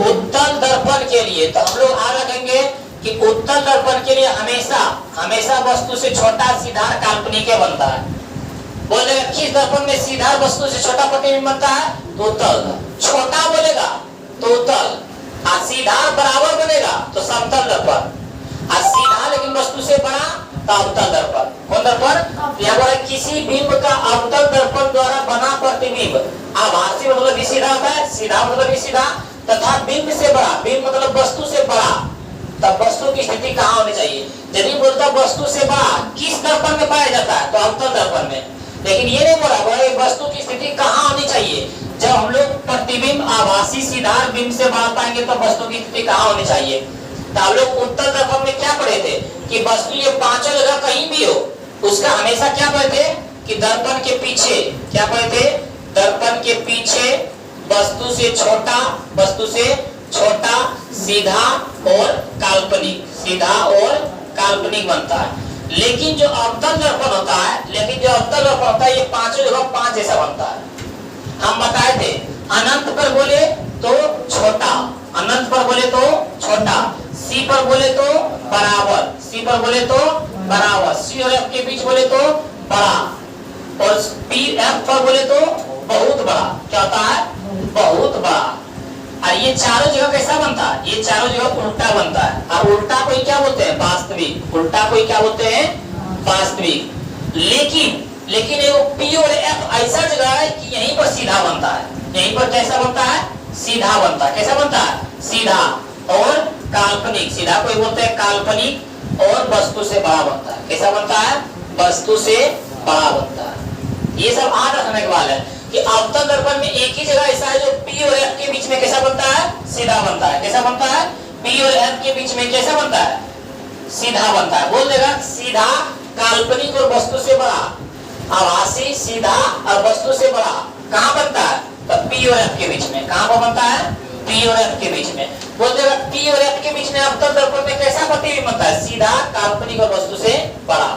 उत्तल दर्पण के लिए। तो हम लोग आ रखेंगे कि उत्तल दर्पण के लिए हमेशा वस्तु से छोटा, सीधा, काल्पनिक बनता है। बोलेगा किस दर्पण में सीधा वस्तु से छोटा प्रतिबिंब बनता है? तो उत्तल। छोटा बोलेगा तो उत्तल, और सीधा बराबर बनेगा तो समतल दर्पण, और सीधा लेकिन वस्तु से बड़ा तो अवतल दर्पण। कौन दर्पण? यहाँ पर किसी बिंब का अवतल दर्पण द्वारा बना प्रतिबिंब, आभासी मतलब भी सीधा होता है, सीधा मतलब भी सीधा, तथा बिंब से बड़ा, बिंब मतलब वस्तु से बड़ा, तब वस्तु की स्थिति कहाँ होनी चाहिए? यदि बोलता वस्तु से बड़ा किस दर्पण में पाया जाता है? तो अवतल दर्पण में। लेकिन ये नहीं बोला वस्तु की स्थिति कहाँ होनी चाहिए? जब हम लोग प्रतिबिंब आभासी सीधा बिंब से बड़ा पाएंगे तो वस्तु की स्थिति कहाँ होनी चाहिए? तो हम लोग उत्तल दर्पण में क्या पढ़े थे कि वस्तु ये 5 जगह कहीं भी हो, उसका हमेशा क्या पढ़े थे कि दर्पण के पीछे, क्या पढ़े थे? दर्पण के पीछे वस्तु से छोटा, सीधा और काल्पनिक, सीधा और काल्पनिक बनता है। लेकिन जो अवतल दर्पण होता है, ये 5 जगह 5 जैसा बनता है। हम बताए थे अनंत पर बोले तो छोटा, अनंत पर बोले तो छोटा, सी पर बोले तो बराबर, सी पर बोले तो बराबर, सी और एफ के बीच बोले तो बड़ा, और पी एफ पर बोले तो बहुत बड़ा। क्या होता है? बहुत बड़ा। और ये चारों जगह कैसा बनता है? ये चारों जगह उल्टा बनता है। और उल्टा को क्या बोलते हैं? वास्तविक। उल्टा को क्या बोलते हैं? वास्तविक। लेकिन एगो पी और एफ ऐसा जगह है कि यहीं पर सीधा बनता है। यहीं पर कैसा बनता है? सीधा बनता है। कैसा बनता है? सीधा और काल्पनिक। सीधा कोई बोलते हैं काल्पनिक, और वस्तु से बड़ा बनता है। कैसा बनता है? वस्तु से बड़ा बनता है। ये सब याद रखने के बाद है कि अवतल दर्पण में एक ही जगह ऐसा है जो पी और एफ के बीच में कैसा बनता है? सीधा बनता है। कैसा बनता है? पी और एफ के बीच में कैसा बनता है? सीधा बनता है। बोल देगा सीधा, काल्पनिक और वस्तु से बड़ा, आभासी, सीधा और वस्तु से बड़ा कहाँ बनता है? तो पी और एफ के बीच में। कहाँ पर बनता है? पी और एफ के बीच में। बोल देगा पी और एफ के बीच में अवतल दर्पण में कैसा प्रतिबिंब बनता है? सीधा, काल्पनिक और वस्तु से बड़ा।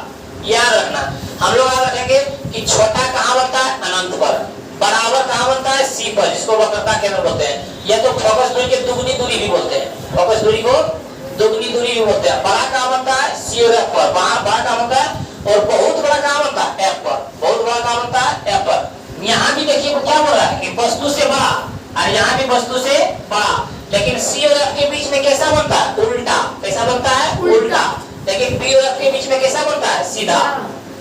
याद रखना। हम लोग याद रखेंगे कि छोटा कहाँ बनता है? अनंत पर। बराबर कहाँ बनता है? सी पर, जिसको वक्रता केंद्र बोलते हैं, या तो फोकस दूरी के दुगनी दूरी भी बोलते हैं। फोकस दूरी को दुगनी दूरी भी बोलते हैं। बड़ा कहाँ बनता है? सी और एफ पर। बड़ा कहाँ बनता है? और बहुत बड़ा कहाँ बनता है? एफ पर। बहुत बड़ा कहाँ बनता है? एफ पर। यहाँ भी देखिए वो क्या बोल रहा है कि वस्तु से बड़ा, और यहाँ भी वस्तु से बड़ा। लेकिन सी और एफ के बीच में कैसा बनता है? उल्टा। कैसा बनता है? उल्टा। लेकिन पी और एफ के बीच में कैसा बनता है? सीधा।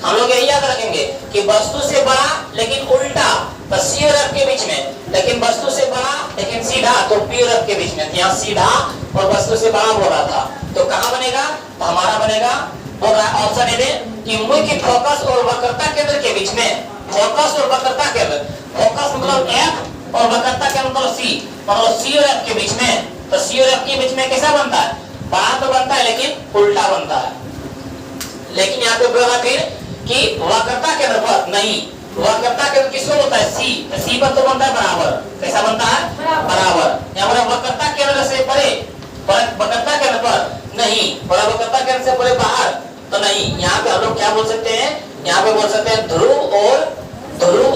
हम लोग यही याद रखेंगे कि वस्तु से बड़ा लेकिन उल्टा, तो सी और एफ के बीच में, लेकिन वस्तु से बड़ा लेकिन सीधा, तो पी और एफ के बीच में। यहाँ सीधा और वस्तु से बड़ा बोल रहा था, तो कहाँ बनेगा? तो हमारा बनेगा, बोल रहा है ऑप्शन ए दे कि मुख्य फोकस और वक्रता केंद्र के बीच में। फोकस और वक्रता केंद्र, फोकस मतलब एफ और वक्रता केंद्र मतलब सी और एफ के बीच में। तो सी और एफ के बीच में कैसा बनता है? बड़ा तो बनता है लेकिन उल्टा बनता है। लेकिन यहाँ पे बोला फिर कि वक्रता केंद्र पर नहीं, वक्रता केंद्र किसको बोलता है? सी। तो सी पर तो बनता है बराबर। कैसा बनता है? बराबर। यहाँ पर वक्रता केंद्र से परे, वक्रता केंद्र पर नहीं, वक्रता केंद्र से परे बाहर तो नहीं। यहाँ पे हम लोग क्या बोल सकते हैं? यहाँ पे बोल सकते हैं ध्रुव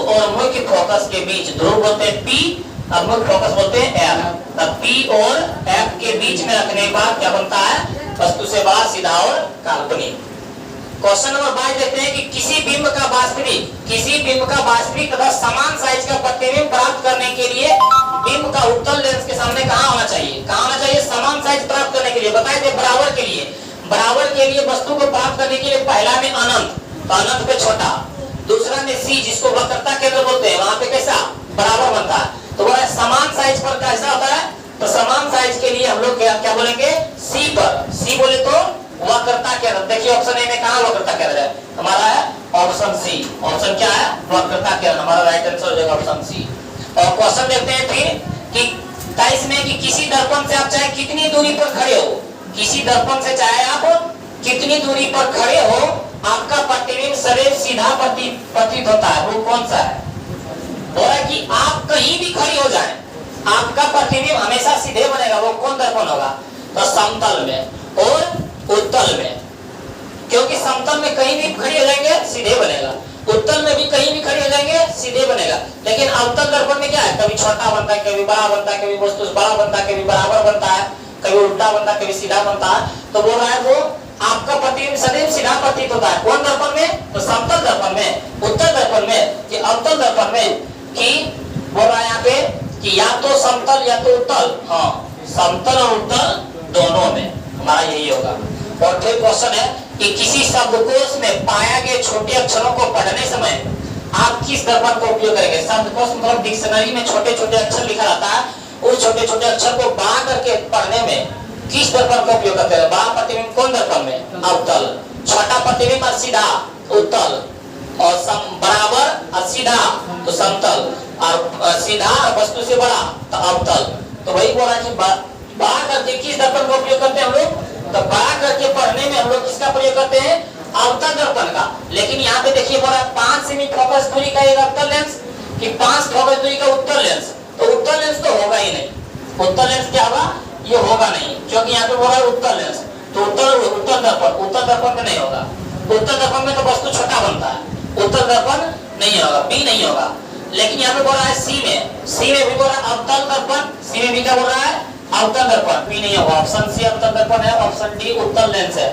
और मुख्य फोकस के बीच। ध्रुव बोलते हैं पी और मुख्य फोकस बोलते हैं एफ। तब पी और एफ के बीच में रखने के बाद क्या बनता है? वस्तु से बड़ा, सीधा और काल्पनिक। क्वेश्चन नंबर 22 देखते हैं कि किसी बिंब का वास्तविक तथा समान साइज का प्रतिबिंब प्राप्त करने के लिए बिंब का उत्तल लेंस के सामने कहां होना चाहिए समान साइज प्राप्त करने के लिए बताए थे बराबर के लिए वस्तु को प्राप्त करने के लिए पहला में अनंत, तो अनंत पे छोटा, दूसरा में सी जिसको वक्रता केंद्र बोलते हैं, वहां पे कैसा बराबर बनता है, तो बोला समान साइज पर कैसा होता है, तो समान साइज के लिए हम लोग क्या बोलेंगे सी पर, सी बोले तो वक्रता केंद्र। देखिए ऑप्शन ए में कहां वक्रता केंद्र है, हमारा है ऑप्शन सी, ऑप्शन क्या है वक्रता केंद्र, हमारा राइट आंसर हो जाएगा ऑप्शन सी। और क्वेश्चन देखते हैं फिर कि 23 में कि किसी दर्पण से आप चाहे कितनी दूरी पर खड़े हो, किसी दर्पण से चाहे आप कितनी दूरी पर खड़े हो, आपका प्रतिबिंब सदैव सीधा प्रतीत होता है, वो कौन सा है, बोला है कि आप कहीं भी खड़ी हो जाए आपका प्रतिबिंब हमेशा सीधे बनेगा, वो कौन दर्पण होगा, तो समतल में और उत्तल में, क्योंकि समतल में कहीं भी खड़ी हो जाएंगे सीधे बनेगा, उत्तल में भी कहीं भी खड़े हो जाएंगे सीधे बनेगा। लेकिन अवतल दर्पण में क्या है, कभी छोटा बनता है, कभी बड़ा बनता है, कभी वस्तु बड़ा बनता है, कभी बराबर बनता है, कभी उल्टा बनता है, कभी सीधा बनता है, तो बोल रहा है वो आपका प्रतिबिंब सदैव सीधा प्रतीत होता है, कौन दर्पण में, तो समतल दर्पण में, उत्तल दर्पण में कि अवतल दर्पण में, कि बोल रहा है यहाँ पे कि या तो समतल या तो उत्तल, हाँ समतल और उत्तल दोनों में, हमारा यही होगा। और फिर क्वेश्चन है कि किसी शब्दकोश में पाया गए छोटे अक्षरों को पढ़ने समय आप किस दर्पण का उपयोग करेंगे, शब्दकोश मतलब डिक्शनरी में छोटे छोटे अक्षर लिखा रहता है, उस छोटे छोटे अक्षर को बड़ा करके पढ़ने में किस दर्पण का उपयोग करते हैं, बड़ा प्रतिबिंब कौन दर्पण में, अवतल, छोटा प्रतिबिंब और सीधा उत्तल, और बराबर और सीधा तो समतल, और सीधा वस्तु से बड़ा तो अवतल। तो वही बोला कि बड़ा करके किस दर्पण का उपयोग करते हैं हम लोग, तो बड़ा करके पढ़ने में हम लोग किसका प्रयोग करते हैं, अवतल दर्पण का। लेकिन यहाँ पे देखिए बोला 5 सेमी फोकस दूरी का एक अवतल लेंस कि 5 फोकस दूरी का उत्तल लेंस, तो उत्तल लेंस तो होगा ही नहीं, उत्तल लेंस क्या होगा, ये होगा नहीं, क्योंकि यहाँ पे बोला उत्तल लेंस, तो उत्तल दर्पण में नहीं होगा, उत्तल दर्पण में तो वस्तु छोटा बनता है, उत्तल दर्पण नहीं होगा, बी नहीं होगा। लेकिन यहाँ पे बोल रहा है सी में भी बोल रहा है अवतल दर्पण, सी में भी क्या बोल रहा है अवतल दर्पण, बी नहीं होगा, ऑप्शन सी अवतल दर्पण है, ऑप्शन डी उत्तल लेंस है,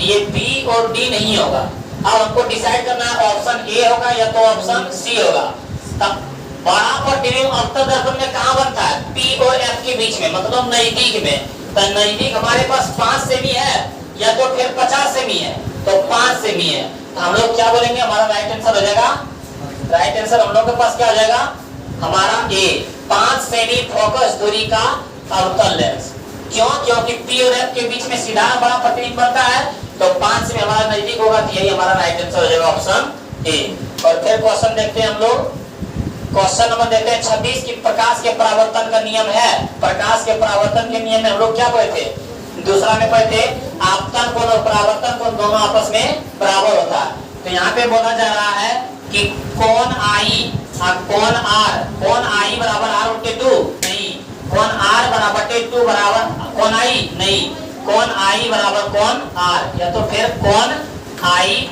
ये बी और डी नहीं होगा। अब हमको डिसाइड करना है ऑप्शन ए होगा या तो ऑप्शन सी होगा। तब बड़ा प्रतिबिंब अवतल दर्पण में कहाँ बनता है, पी और एफ के बीच में, मतलब नजदीक में, तो नजदीक हमारे पास 5 सेमी है या तो फिर 50 सेमी है, तो 5 सेमी है, तो हम लोग क्या बोलेंगे, हमारा राइट आंसर हो जाएगा, राइट आंसर हम लोग के पास क्या हो जाएगा, हमारा ए 5 सेमी फोकस दूरी का अवतल लेंस। क्यों, क्योंकि पी और एफ के बीच में सीधा बड़ा प्रतिबिंब बनता है, तो 5 से हमारा नजदीक होगा, तो यही हमारा राइट आंसर हो जाएगा ऑप्शन ए। और फिर क्वेश्चन देखते हैं हम लोग, क्वेश्चन नंबर देखते हैं 26 की प्रकाश के परावर्तन का नियम है, प्रकाश के परावर्तन के नियम में हम लोग क्या पढ़े थे, दूसरा में पढ़े थे आपतन कोण और परावर्तन कोण दोनों आपस में बराबर होता है। तो यहाँ पे बोला जा रहा है कि कोण आई और कोण आई बराबर आर उल्टे 2 नहीं, कोण आर बराबर 2 बराबर कोण आई नहीं, कोण आई बराबर कोण आर, या तो फिर कोण आई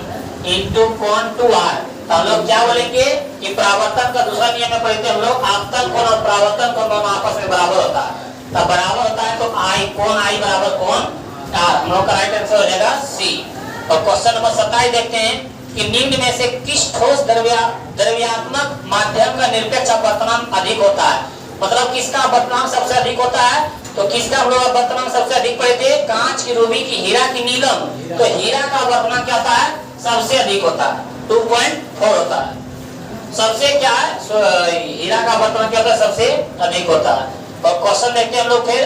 इंटू कोण 2r। तो हम लोग क्या बोलेंगे कि परावर्तन का दूसरा नियम में पढ़ते हम लोग आपतन कोण और परावर्तन कोण दोनों आपस में बराबर होता है, तब बराबर होता है तो आई कोण आई बराबर कोण आर, हम लोग का राइट आंसर हो जाएगा सी। और क्वेश्चन नंबर 27 देखते हैं कि निम्न में से किस ठोस द्रव्यात्मक माध्यम का निरपेक्ष अपवर्तनांक अधिक होता है, मतलब किसका अपवर्तनांक सबसे अधिक होता है, तो किसका हम लोग अपवर्तनांक सबसे अधिक पढ़े थे, कांच की, रूबी की, हीरा की, नीलम, तो हीरा का अपवर्तनांक क्या होता है, सबसे अधिक होता है 2.4 होता है, सबसे क्या है हीरा का अपवर्तनांक क्या होता है, सबसे अधिक होता है। और क्वेश्चन देखते हैं हम लोग फिर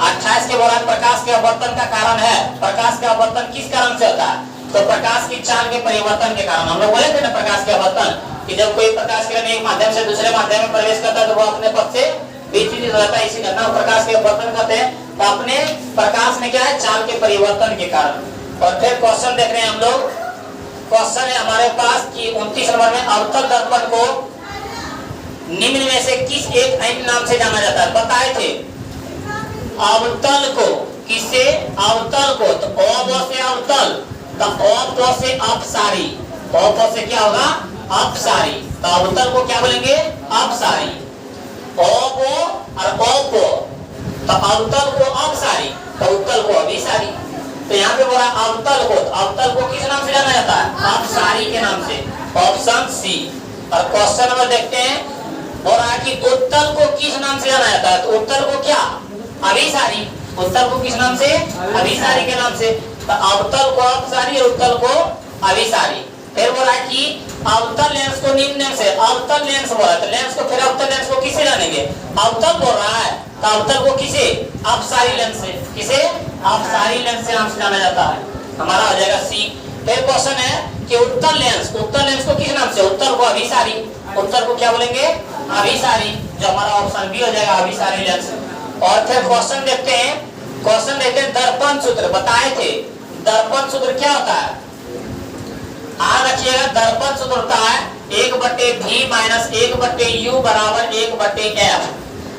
28 के दौरान प्रकाश के अपवर्तन का कारण है, प्रकाश का अपवर्तन किस कारण से होता है, तो प्रकाश की चाल के परिवर्तन के कारण। हम लोग बोले थे ना प्रकाश के अपवर्तन कि जब कोई प्रकाश किरण एक माध्यम से दूसरे माध्यम में प्रवेश करता है तो वो अपने पथ से विचलित रहता है, इसी घटना को प्रकाश के अपवर्तन कहते हैं। तो अपने प्रकाश में क्या है, चाल के परिवर्तन के कारण। और फिर क्वेश्चन देख रहे हैं हम लोग, क्वेश्चन है हमारे पास कि 29 नंबर में अवतल दर्पण को निम्न में से किस एक अन्य नाम से जाना जाता है, बताए थे अवतल को, किससे, अवतल को, तो अव से अवतल, तो अव से अपसारी, अव से क्या होगा, अपसारी, तो अवतल को क्या बोलेंगे, अपसारी, अव और अव को, तो अवतल को अपसारी, तो उत्तल को अभिसारी। तो यहाँ पे बोला अवतल को, तो अवतल को किस नाम अपसारी के नाम से, ऑप्शन सी। और क्वेश्चन नंबर देखते हैं, बोल रहा है कि उत्तल को किस नाम से जाना जाता है? तो उत्तल को क्या? अभिसारी। उत्तल को किस नाम से? अभिसारी के नाम से। तो अवतल को अपसारी, उत्तल को अभिसारी। फिर बोल रहा है कि अवतल लेंस को निम्न नाम से, अवतल लेंस बोला तो लेंस को, फिर अवतल लेंस को किसे जानेंगे? अवतल बोल रहा है तो अवतल को किसे? अपसारी लेंस से। किसे? अपसारी लेंस से नाम से जाना जाता है। हमारा हो जाएगा सी। फिर क्वेश्चन है कि उत्तल लेंस, उत्तल लेंस को किस नाम से? उत्तल को अभिसारी। उत्तल को क्या बोलेंगे? अभिसारी, जो हमारा ऑप्शन बी हो जाएगा, अभिसारी लेंस। और फिर क्वेश्चन देखते हैं, क्वेश्चन देखते हैं दर्पण सूत्र बताए थे। दर्पण सूत्र क्या होता है? रखिएगा, दर्पण सूत्र होता है 1/v माइनस 1/u बराबर 1/f।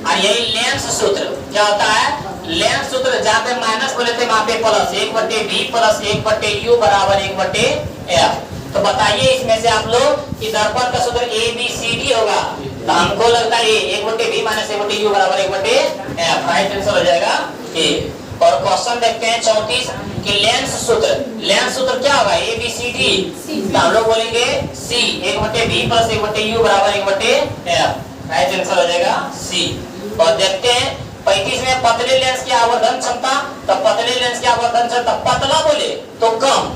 और यही लेंस सूत्र क्या होता है? लेंस सूत्र जहाँ पे माइनस बोले थे वहां पे प्लस, 1/v प्लस 1/u बराबर 1/f। तो बताइए इसमें से आप लोग कि दर्पण का सूत्र ABCD होगा। तो हमको लगता है 1/v माइनस 1/u बराबर 1/f। राइट आंसर हो जाएगा ए। और क्वेश्चन देखते हैं 34 कि लेंस सूत्र, लेंस सूत्र क्या होगा? ABCD। तो हम लोग बोलेंगे C, 1/v प्लस 1/u बराबर 1/f। राइट आंसर हो जाएगा सी। और देखते हैं 35 में पतले लेंस की आवर्धन क्षमता। तो पतले लेंस की आवर्धन क्षमता, पतला बोले तो कम,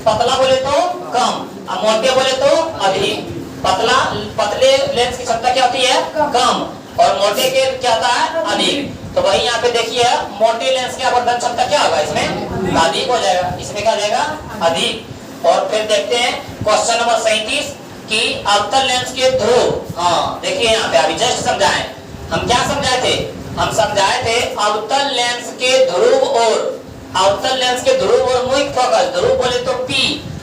पतला बोले तो कम, और मोटे बोले तो अधिक। पतला, पतले लेंस की क्षमता क्या होती है? कम, और मोटे के क्या होता है? अधिक। तो वही यहाँ पे देखिए, मोटे लेंस की आवर्धन क्षमता क्या होगा? इसमें अधिक हो जाएगा, इसमें क्या हो जाएगा? अधिक। और फिर देखते हैं क्वेश्चन नंबर 37 कि अवतल लेंस के ध्रुव। हाँ देखिए यहाँ पे अभी जस्ट समझाएं, हम क्या समझाए थे? हम समझाए थे अवतल लेंस के ध्रुव और, अवतल लेंस के ध्रुव और मुख्य फोकस। ध्रुव बोले तो P,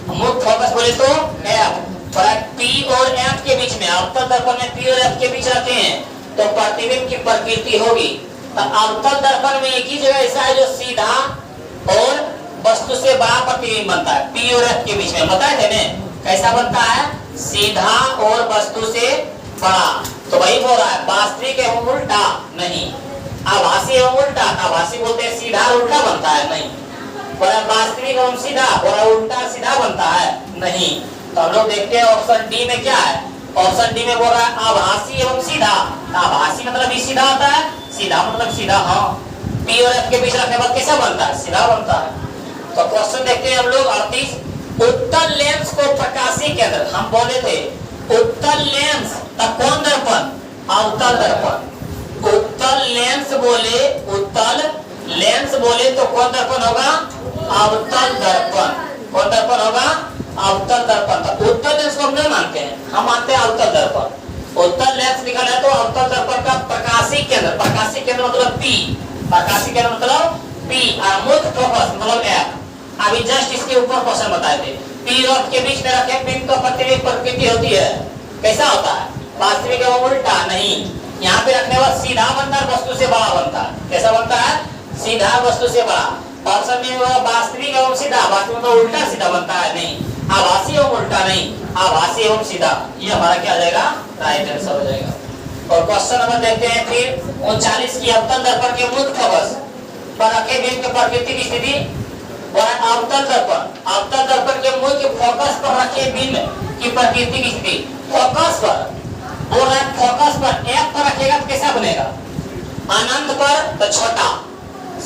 मुख्य फोकस बोले तो F। P और F के बीच में, अवतल दर्पण में P और F के बीच रहते हैं तो प्रतिबिंब की प्रकृति होगी। तो अवतल दर्पण में एक ही जगह ऐसा है जो सीधा और वस्तु से बड़ा प्रतिबिंब बनता है, P और F के बीच में। बताए थे ना कैसा बनता है? सीधा और वस्तु से बड़ा। तो वही बोल रहा है वास्तविक एवं उल्टा नहीं, आभासी एवं उल्टा। आभासी बोलते हैं सीधा और उल्टा बनता है, नहीं। वास्तविक एवं सीधा, उल्टा सीधा बनता है, नहीं। तो हम लोग देखते हैं ऑप्शन डी में क्या है। ऑप्शन डी में बोल रहा है आभासी एवं सीधा। आभासी मतलब भी सीधा होता है, सीधा मतलब सीधा। हाँ, P और F के बीच रखने पर कैसा बनता है? सीधा बनता है। तो क्वेश्चन देखते हैं हम लोग 38, उत्तल लेंस को प्रकाशीय केंद्र, हम बोले थे उत्तल लेंस तब कौन दर्पण? अवतल दर्पण। उत्तल लेंस बोले, उत्तल लेंस बोले तो कौन दर्पण होगा? अवतल दर्पण। कौन दर्पण होगा? अवतल दर्पण। तो उत्तल लेंस को हम नहीं मानते हैं, हम मानते हैं अवतल दर्पण। उत्तल लेंस लिखा है तो अवतल दर्पण का प्रकाशीय केंद्र, प्रकाशीय केंद्र मतलब P, प्रकाशीय केंद्र मतलब P, और मुख्य फोकस मतलब F। अभी जस्ट इसके ऊपर क्वेश्चन बताए थे, P और F के बीच में रखे बिंदु का प्रतिबिंब प्रकृति होती है, कैसा होता है? वास्तविक एवं उल्टा नहीं। यहाँ पे रखने वाला सीधा बनता है, वस्तु से बड़ा बनता है। कैसा बनता है? सीधा वस्तु से बड़ा। ऑप्शन में वास्तविक एवं सीधा, वास्तविक में उल्टा सीधा बनता है, नहीं। आभासी एवं उल्टा नहीं, आभासी एवं सीधा। ये हमारा क्या आ जाएगा? राइट आंसर हो जाएगा। और क्वेश्चन नंबर देखते हैं फिर 39 की अवतल दर्पण के मुख्य फोकस पर रखे बिंब की प्रकृति की स्थिति। अवतल दर्पण, अवतल दर्पण के मुख्य फोकस पर रखे बिंब की प्रकृति की स्थिति। फोकस पर बोल रहा है, फोकस पर F पर रखेगा तो कैसा बनेगा? अनंत पर तो छोटा,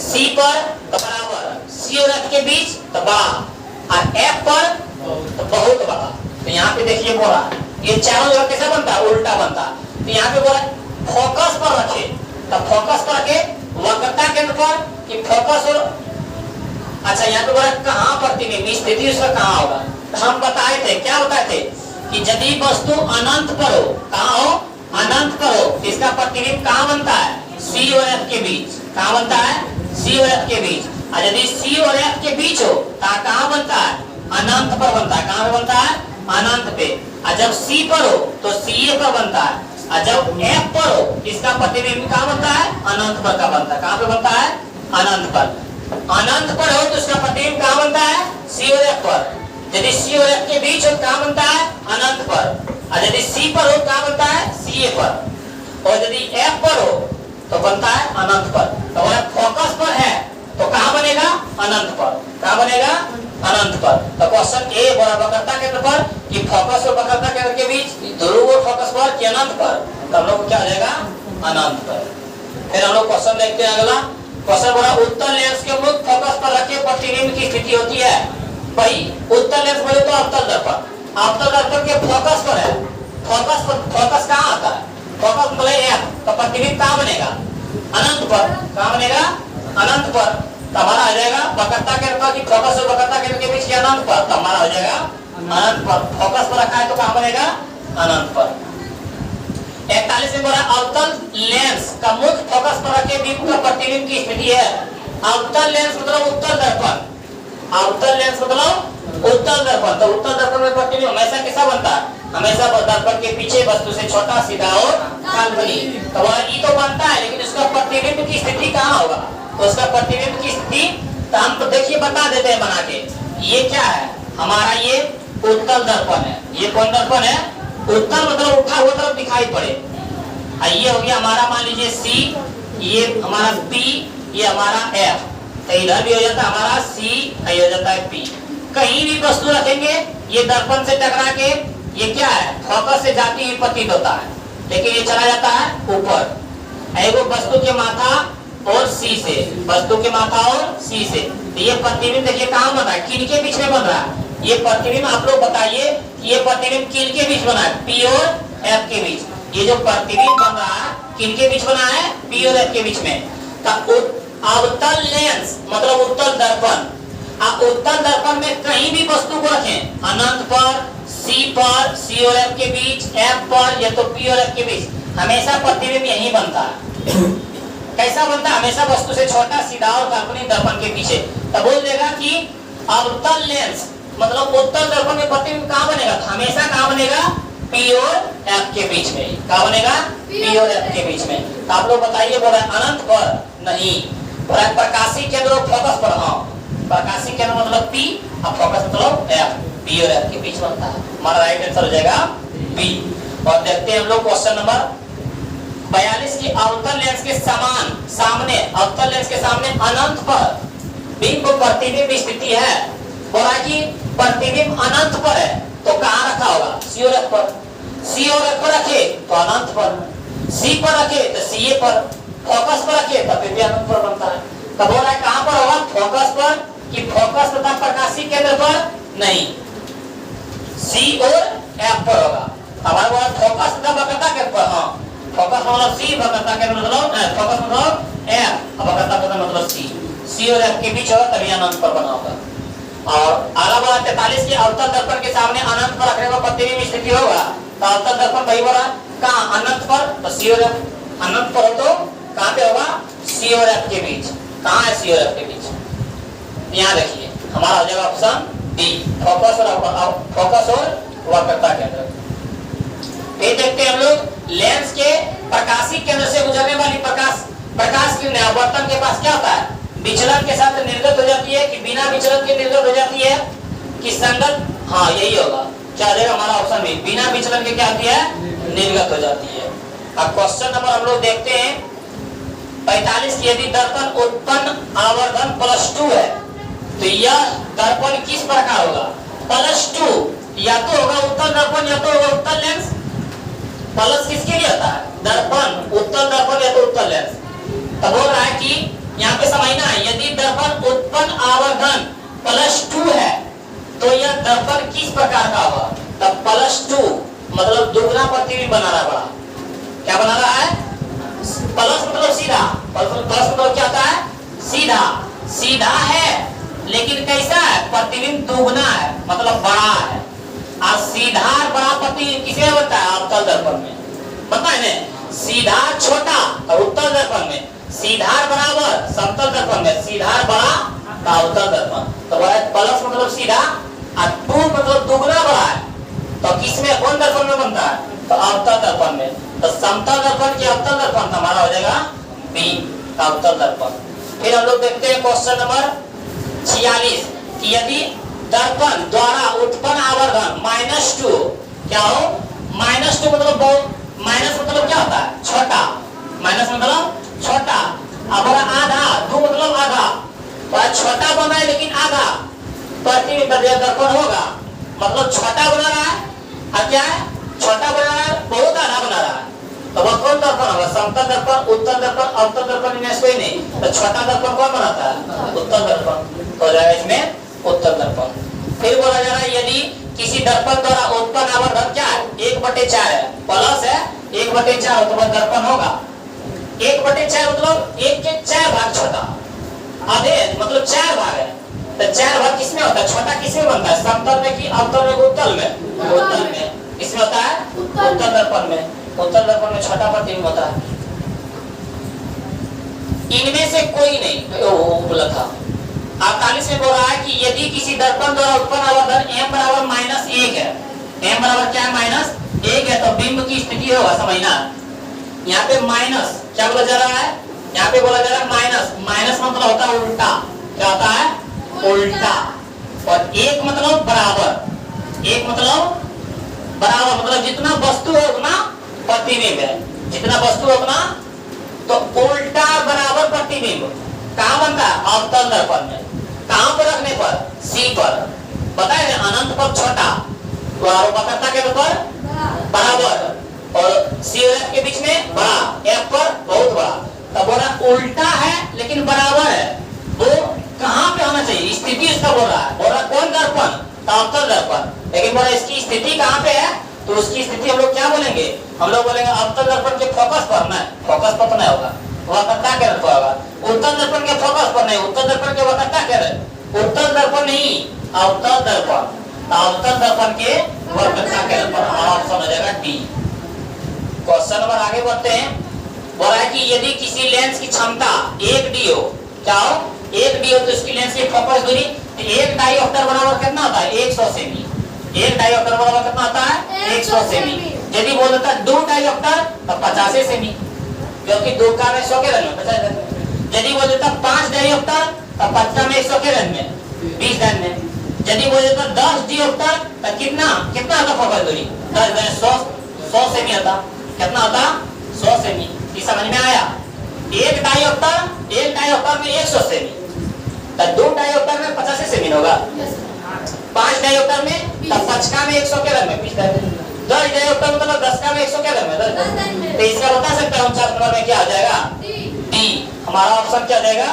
C पर तो बराबर, C और F के बीच तो बड़ा, और F पर तो बहुत बड़ा। तो यहाँ पे देखिए बोल रहा ये चारों जगह कैसा बनता है? उल्टा बनता है। तो यहाँ पे बोला फोकस पर रखे, तो फोकस पर रखे वक्रता केंद्र पर कि फोकस और, अच्छा यहाँ पे बोला कहाँ प्रतिबिंब स्थिति उसका कहाँ होगा? तो हम बताए थे, क्या बताए थे कि यदि वस्तु अनंत पर हो, कहाँ हो? अनंत पर हो, इसका प्रतिबिंब कहाँ बनता है? C और F के बीच। कहाँ बनता है? C और F के बीच। और यदि C और F के बीच हो तो कहाँ बनता है? अनंत पर बनता है। कहाँ पे बनता है? अनंत पे। और जब C पर हो तो CA पर बनता है, और जब F पर हो इसका प्रतिबिंब कहाँ बनता है? अनंत पर का बनता है। कहाँ पे बनता है? अनंत पर। अनंत पर हो तो इसका प्रतिबिंब कहाँ बनता है? C और F पर। यदि C और F के बीच हो कहाँ बनता है? अनंत पर। और यदि C पर हो कहाँ बनता है? CA पर। और यदि F पर हो तो बनता है अनंत पर। तो अगर फोकस पर है तो कहाँ बनेगा? अनंत पर। कहाँ बनेगा? अनंत पर। तो क्वेश्चन ए बोला वक्रता केंद्र पर कि फोकस और वक्रता केंद्र के बीच, ध्रुव और फोकस पर कि अनंत पर, तो हम लोग क्या हो जाएगा अनंत पर। फिर हम लोग क्वेश्चन देखते हैं अगला क्वेश्चन बोला उत्तल लेंस के मुख्य फोकस पर रखे प्रतिबिंब की स्थिति होती है। भाई उत्तल लेंस बोले तो अवतल दर्पण, अवतल दर्पण के फोकस पर है, फोकस कहाँ आता है, फोकस बोले एफ, तो प्रतिबिंब कहाँ बनेगा अनंत पर, कहाँ बनेगा अनंत पर। तो हमारा आ जाएगा वक्रता केंद्र पर कि फोकस और वक्रता केंद्र के बीच अनंत पर, तो हमारा हो जाएगा अनंत पर। फोकस पर रखा है तो कहाँ बनेगा अनंत पर। 41 में बोला अवतल लेंस का मुख्य फोकस पर रखे बिंब का प्रतिबिंब की स्थिति है। अवतल लेंस मतलब उत्तल दर्पण, अवतल लेंस मतलब उत्तल दर्पण। तो उत्तल दर्पण में प्रतिबिंब हमेशा कैसा बनता है, हमेशा दर्पण के पीछे वस्तु से छोटा, सीधा और काल्पनिक। तो ये तो बनता है, लेकिन उसका प्रतिबिंब की स्थिति कहाँ होगा, तो उसका प्रतिबिंब की स्थिति तो हम तो देखिए बता देते हैं बना के। ये क्या है हमारा, ये उत्तल दर्पण है। ये कौन दर्पण है, उत्तल मतलब उठा हुआ तरफ दिखाई पड़े। ये हो गया हमारा मान लीजिए सी, ये हमारा पी, ये हमारा एफ, तो इधर भी हो जाता है हमारा सी, ये हो जाता है पी। कहीं भी वस्तु रखेंगे ये दर्पण से टकरा के ये क्या है फोकस से जाती हुई प्रतीत होता है, लेकिन ये चला जाता है ऊपर। एगो वस्तु के माथा और सी से, वस्तु के माथा और सी से, तो ये प्रतिबिंब देखिए कहाँ बन रहा है, किन के बीच में बन रहा है। ये प्रतिबिंब आप लोग बताइए, ये प्रतिबिंब किन के बीच बना है, पी और एफ के बीच। ये जो प्रतिबिंब बन रहा है किन के बीच बना है, पी और एफ के बीच में। तो अवतल लेंस मतलब उत्तल दर्पण, उत्तल दर्पण में कहीं भी वस्तु को रखें, अनंत पर, सी पर, सी और एफ के बीच, एफ पर या तो पी और एफ के बीच, हमेशा प्रतिबिंब यही बनता है। कैसा बनता है, हमेशा वस्तु से छोटा, सीधा और काल्पनिक दर्पण के पीछे। तब बोल देगा कि अवतल लेंस मतलब उत्तल दर्पण में प्रतिबिंब कहाँ बनेगा, हमेशा कहाँ बनेगा, पी और एफ के बीच में। कहाँ बनेगा, पी और एफ के बीच में। तो आप लोग बताइए, बोला अनंत पर नहीं, बोला प्रकाशी केंद्र और फोकस पर। हाँ, प्रकाशी केंद्र मतलब पी और फोकस मतलब एफ, पी और एफ के बीच बनता है। हमारा राइट आंसर हो जाएगा बी। और देखते हैं हम लोग क्वेश्चन नंबर 42 की अवतल लेंस के सामने अवतल लेंस के सामने अनंत पर बिंब प्रतिबिंब स्थिति है। बोला कि प्रतिबिंब अनंत पर है तो कहाँ रखा होगा, सी और एफ पर। सी और एफ पर रखे तो अनंत पर, सी पर रखे तो सी ए पर, फोकस पर रखे तो फिर भी अनंत पर बनता है। तो बोला है कहाँ पर होगा, फोकस पर कि फोकस तथा प्रकाशी केंद्र पर नहीं, सी और एफ पर होगा। हमारा बोला फोकस तथा वक्रता केंद्र पर। हाँ, फोकस मतलब सी, वक्रता केंद्र मतलब फोकस मतलब एफ, वक्रता केंद्र मतलब सी और एफ के बीच होगा तभी अनंत पर बना होगा। और आला वाला 43 के अवतल दर्पण के सामने अनंत पर रखने का प्रतिबिंब स्थिति होगा। तो अवतल दर्पण वही बोला कहाँ, अनंत पर, तो सी और एफ। अनंत पर हो तो कहाँ पे होगा, सी और एफ के बीच। कहाँ है सी और एफ के बीच, यहाँ देखिए हमारा हो जाएगा ऑप्शन डी, फोकस और वक्रता केंद्र। फिर देखते हैं हम लोग लेंस के प्रकाशी केंद्र से गुजरने वाली प्रकाश की आवर्तन के पास क्या होता है, विचलन के साथ निर्गत हो जाती है कि बिना विचलन के निर्गत हो जाती है कि संगत। हाँ, यही होगा, क्या देगा हमारा ऑप्शन बी, बिना विचलन के क्या होती है, निर्गत हो जाती है। अब क्वेश्चन नंबर हम लोग देखते हैं 45 की यदि दर्पण उत्पन्न आवर्धन +2 है तो यह दर्पण किस प्रकार होगा, +2 या तो होगा उत्तल दर्पण या तो होगा उत्तल लेंस। प्लस किसके लिए होता है, दर्पण, उत्तल दर्पण या तो उत्तल लेंस। तो बोल रहा है कि यहाँ पे समझना है, यदि दर्पण उत्पन्न आवर्धन +2 है तो यह दर्पण किस प्रकार का होगा। तब +2 मतलब दुगना प्रतिबिंब बना रहा, बड़ा क्या बना रहा है, प्लस मतलब सीधा, प्लस मतलब क्या होता है, सीधा, सीधा है लेकिन कैसा है, प्रतिबिंब दुगना है मतलब बड़ा है। और सीधा बड़ा प्रतिबिंब किसे बनता है, अवतल दर्पण में बनता है ना। सीधा छोटा और उत्तल दर्पण में, सीधा बराबर समतल दर्पण में, सीधा बड़ा अवतल दर्पण। तो प्लस मतलब सीधा और 2 मतलब दुगना बड़ा है, तो किसमें, कौन दर्पण में बनता है, तो अवतल दर्पण में। तो समतल दर्पण की अवतल दर्पण हमारा हो जाएगा बी, अवतल दर्पण। फिर हम लोग देखते हैं क्वेश्चन नंबर 46 कि यदि दर्पण द्वारा उत्पन्न आवर्धन -2 क्या हो, -2 मतलब बहुत, माइनस मतलब क्या होता है, छोटा, माइनस मतलब छोटा, अब आधा, 2 मतलब आधा, छोटा बना है लेकिन आधा, प्रतिबिंब दर्पण होगा, मतलब छोटा बना रहा है। अब क्या है, छोटा बना रहा है, बहुत आधा बना रहा है, तो वह कौन दर्पण होगा? समतल दर्पण, उत्तल दर्पण, अवतल दर्पण, इनमें से कोई नहीं। तो छोटा दर्पण कौन बनाता है? उत्तल दर्पण। तो हो जाएगा इसमें उत्तल दर्पण। फिर बोला जा रहा है यदि किसी दर्पण द्वारा उत्पन्न आवर्धन क्या है? 1/4 है, प्लस है 1/4, तो वह दर्पण होगा 1/4, मतलब 1 के 4 भाग छोटा, आधे मतलब 4 भाग है। तो 4 भाग किसमें होता है? छोटा किसमें बनता है? समतल में कि अवतल में? उत्तल में। उत्तल में। किसमें होता है? उत्तल दर्पण में। उत्तल दर्पण में छोटा प्रतिबिंब होता है। इनमें से कोई नहीं, वो बोला था 48 में बोल रहा है कि यदि किसी दर्पण द्वारा उत्पन्न आवर्धन m बराबर -1 है, m बराबर क्या है? -1 है, तो बिंब की स्थिति होगा, समझना। यहाँ पे माइनस क्या बोला जा रहा है? यहाँ पे बोला जा रहा है माइनस। माइनस मतलब होता है उल्टा। क्या होता है? उल्टा। और 1 मतलब बराबर। 1 मतलब बराबर, मतलब जितना वस्तु है उतना प्रतिबिंब है। जितना वस्तु है उतना, तो उल्टा बराबर प्रतिबिंब कहाँ बनता है? अवतल दर्पण में। कहाँ पर रखने पर? C पर। बताए अनंत पर छोटा, और वक्रता के ऊपर बराबर, और C और F के बीच में बड़ा, F पर बहुत बड़ा। तब बोला उल्टा है लेकिन बराबर है, वो कहाँ पे होना चाहिए? स्थिति इसका बोल रहा है। बोल रहा कौन दर्पण? अवतल दर्पण। लेकिन बोला इसकी स्थिति कहाँ पे है? तो उसकी स्थिति हम लोग क्या बोलेंगे? हम लोग बोलेंगे अवतल दर्पण के फोकस पर। ना, फोकस पर तो नहीं होगा, वक्रता के पर होगा। उत्तल दर्पण के फोकस पर नहीं, उत्तल दर्पण के वक्रता के, उत्तल दर्पण नहीं, अवतल दर्पण। अवतल दर्पण के वक्रता के पर। ऑप्शन हो जाएगा डी। क्वेश्चन नंबर आगे बढ़ते हैं। बोला है कि यदि किसी लेंस की क्षमता 1 डी हो, क्या हो? 1 डी हो, तो इसकी लेंस की फोकस दूरी 1 डायोप्टर बराबर कितना होता है? 100 सेमी। 1 डायोप्टर बराबर कितना होता है? 100 सेमी। यदि बोल देता 2 डायोप्टर तो 50 सेमी, क्योंकि 2 का में 100 के रन में 50। यदि बोल देता 5 डायोप्टर तो 50 में 100 के रन में 20 रन में। यदि बोल देता 10 डायोप्टर तो कितना होता फोकस दूरी? 100 सेमी होता। कितना होता? 100 सेमी। ये समझ में आया? 1 डायोप्टर में 100 सेमी, तो 2 डायोप्टर में 50 सेमी होगा। 5 डायोप्टर में तो 50 में 100 के रन में 20 रन। 10 डायोप्टर मतलब 10 का में 100 के रन में 10 रन। तो इसका बता सकते हैं 49 नंबर में क्या आ जाएगा? डी। हमारा ऑप्शन क्या आ जाएगा?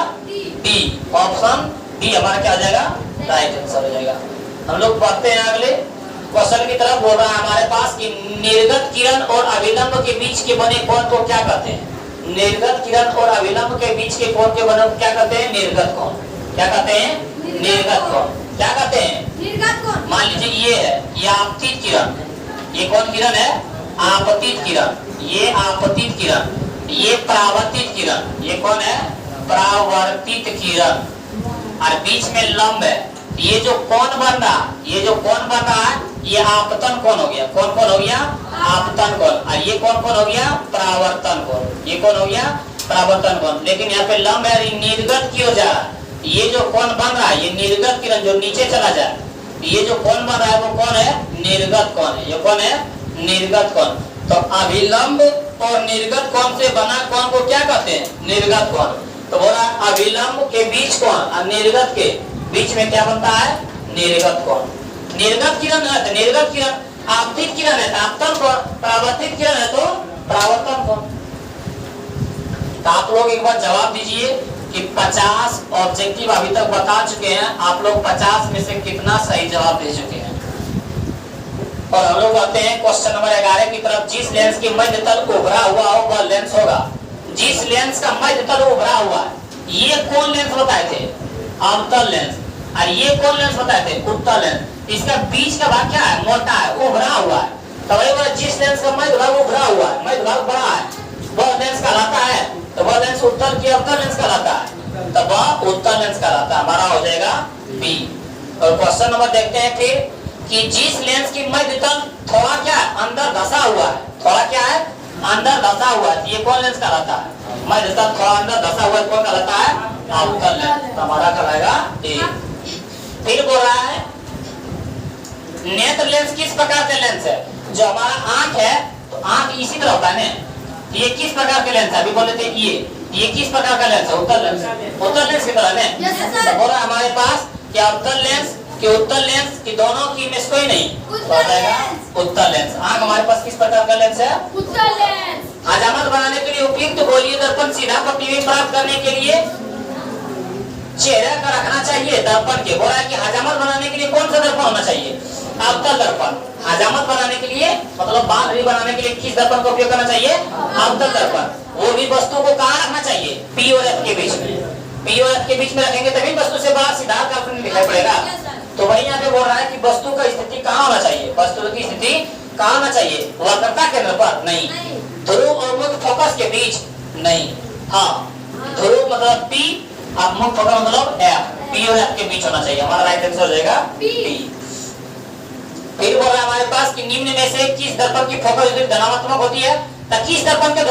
डी। ऑप्शन डी हमारा क्या आ जाएगा? राइट आंसर हो जाएगा। हम लोग पढ़ते हैं अगले क्वेश्चन की तरफ। बोल रहा है हमारे पास कि निर्गत किरण और अभिलंब के बीच के बने कोण को क्या कहते हैं? निर्गत किरण और अभिलंब के बीच के कोण के बने क्या कहते हैं? निर्गत कोण। क्या कहते हैं? निर्गत कोण। क्या कहते हैं? निर्गत कोण। मान लीजिए ये है, ये आपतित किरण, ये कौन किरण है? आपतित किरण। ये आपतित किरण, ये परावर्तित किरण। ये कौन है? परावर्तित किरण। और बीच में लंब है। ये जो कोण बन रहा, ये जो कोण बन रहा है, ये आपतन कोण हो गया। कौन कोण हो गया? आपतन कोण। और ये कौन कोण हो गया? परावर्तन कोण। ये कौन हो गया? परावर्तन कोण। लेकिन यहाँ पे लंब है, निर्गत की हो जाए। ये जो कोण बन रहा है, ये निर्गत किरण जो नीचे चला जाए, ये जो कोण बन रहा है वो कौन है? निर्गत कोण है। ये कौन है? निर्गत कोण। तो अभिलंब और निर्गत कोण से बना कोण को क्या कहते हैं? निर्गत कोण। तो बोला अभिलंब के बीच कोण और निर्गत के बीच में क्या बनता है? निर्गत कोण। निर्गत किरण है तो निर्गत किरण, आपतित किरण है तो आपतन कोण, परावर्तित किरण है तो परावर्तन कोण। तो आप लोग एक बार जवाब दीजिए कि 50 ऑब्जेक्टिव अभी तक बता चुके हैं। आप लोग 50 में से कितना सही जवाब दे चुके हैं? और हम लोग आते हैं क्वेश्चन नंबर 11 की तरफ। जिस लेंस की मध्य तल उभरा हुआ हो वह लेंस होगा। जिस लेंस का मध्य तल उभरा हुआ है, ये कौन लेंस बताए थे? अवतल लेंस। और ये कौन लेंस बताए थे? उत्तल लेंस। इसका बीच का भाग क्या है? मोटा है, उभरा हुआ है। तो वही बोला जिस लेंस का मध्य भाग उभरा हुआ है, मध्य भाग बड़ा है, वह लेंस कहलाता है। तो वह लेंस उत्तल की अवतल लेंस कहलाता है। तो वह उत्तल लेंस कहलाता है। हमारा हो जाएगा बी। और क्वेश्चन नंबर देखते हैं फिर कि जिस लेंस की मध्य तल थोड़ा क्या है? अंदर धसा हुआ है। थोड़ा क्या है? अंदर धसा हुआ है। ये कौन लेंस कहलाता है? मध्य तल थोड़ा अंदर धसा हुआ है, कौन कहलाता है? अवतल लेंस। तो हमारा कहलाएगा ए। फिर बोल रहा है नेत्र लेंस किस प्रकार के लेंस है? जो हमारा आंख है, तो आंख इसी तरह होता है ना। ये किस प्रकार के लेंस है? अभी बोले थे ये किस प्रकार का लेंस है? उत्तल लेंस। उत्तल लेंस की तरह है। तो बोल रहा है हमारे पास कि अवतल लेंस कि उत्तल लेंस कि दोनों की में से कोई नहीं हो जाएगा उत्तल लेंस। आंख हमारे पास किस प्रकार का लेंस है? उत्तल लेंस। हजामत बनाने के लिए उपयुक्त गोलीय दर्पण सीधा प्रतिबिंब प्राप्त करने के लिए चेहरे का रखना चाहिए दर्पण के। बोला कि हजामत बनाने के लिए कौन सा दर्पण होना चाहिए? अवतल दर्पण। हजामत बनाने के लिए मतलब बाल बनाने के लिए किस दर्पण का उपयोग करना चाहिए? अवतल दर्पण। वो भी वस्तु को कहाँ रखना चाहिए? पी और एफ के बीच में। पी और एफ के बीच में रखेंगे तभी वस्तु से बाहर सीधा दर्पण दिखाई पड़ेगा। तो वही यहाँ पे बोल रहा है कि वस्तु का स्थिति कहाँ होना चाहिए? वस्तु की स्थिति कहाँ होना चाहिए? वक्रता केंद्र पर नहीं, ध्रुव और मुख्य फोकस के बीच नहीं। हाँ, ध्रुव मतलब पी और मुख्य फोकस मतलब एफ। पी और एफ के बीच होना चाहिए। हमारा राइट आंसर हो जाएगा पी। फिर बोल रहा है हमारे पास कि निम्न में से किस दर्पण की फोकस दूरी धनात्मक होती है? तो किस दर्पण के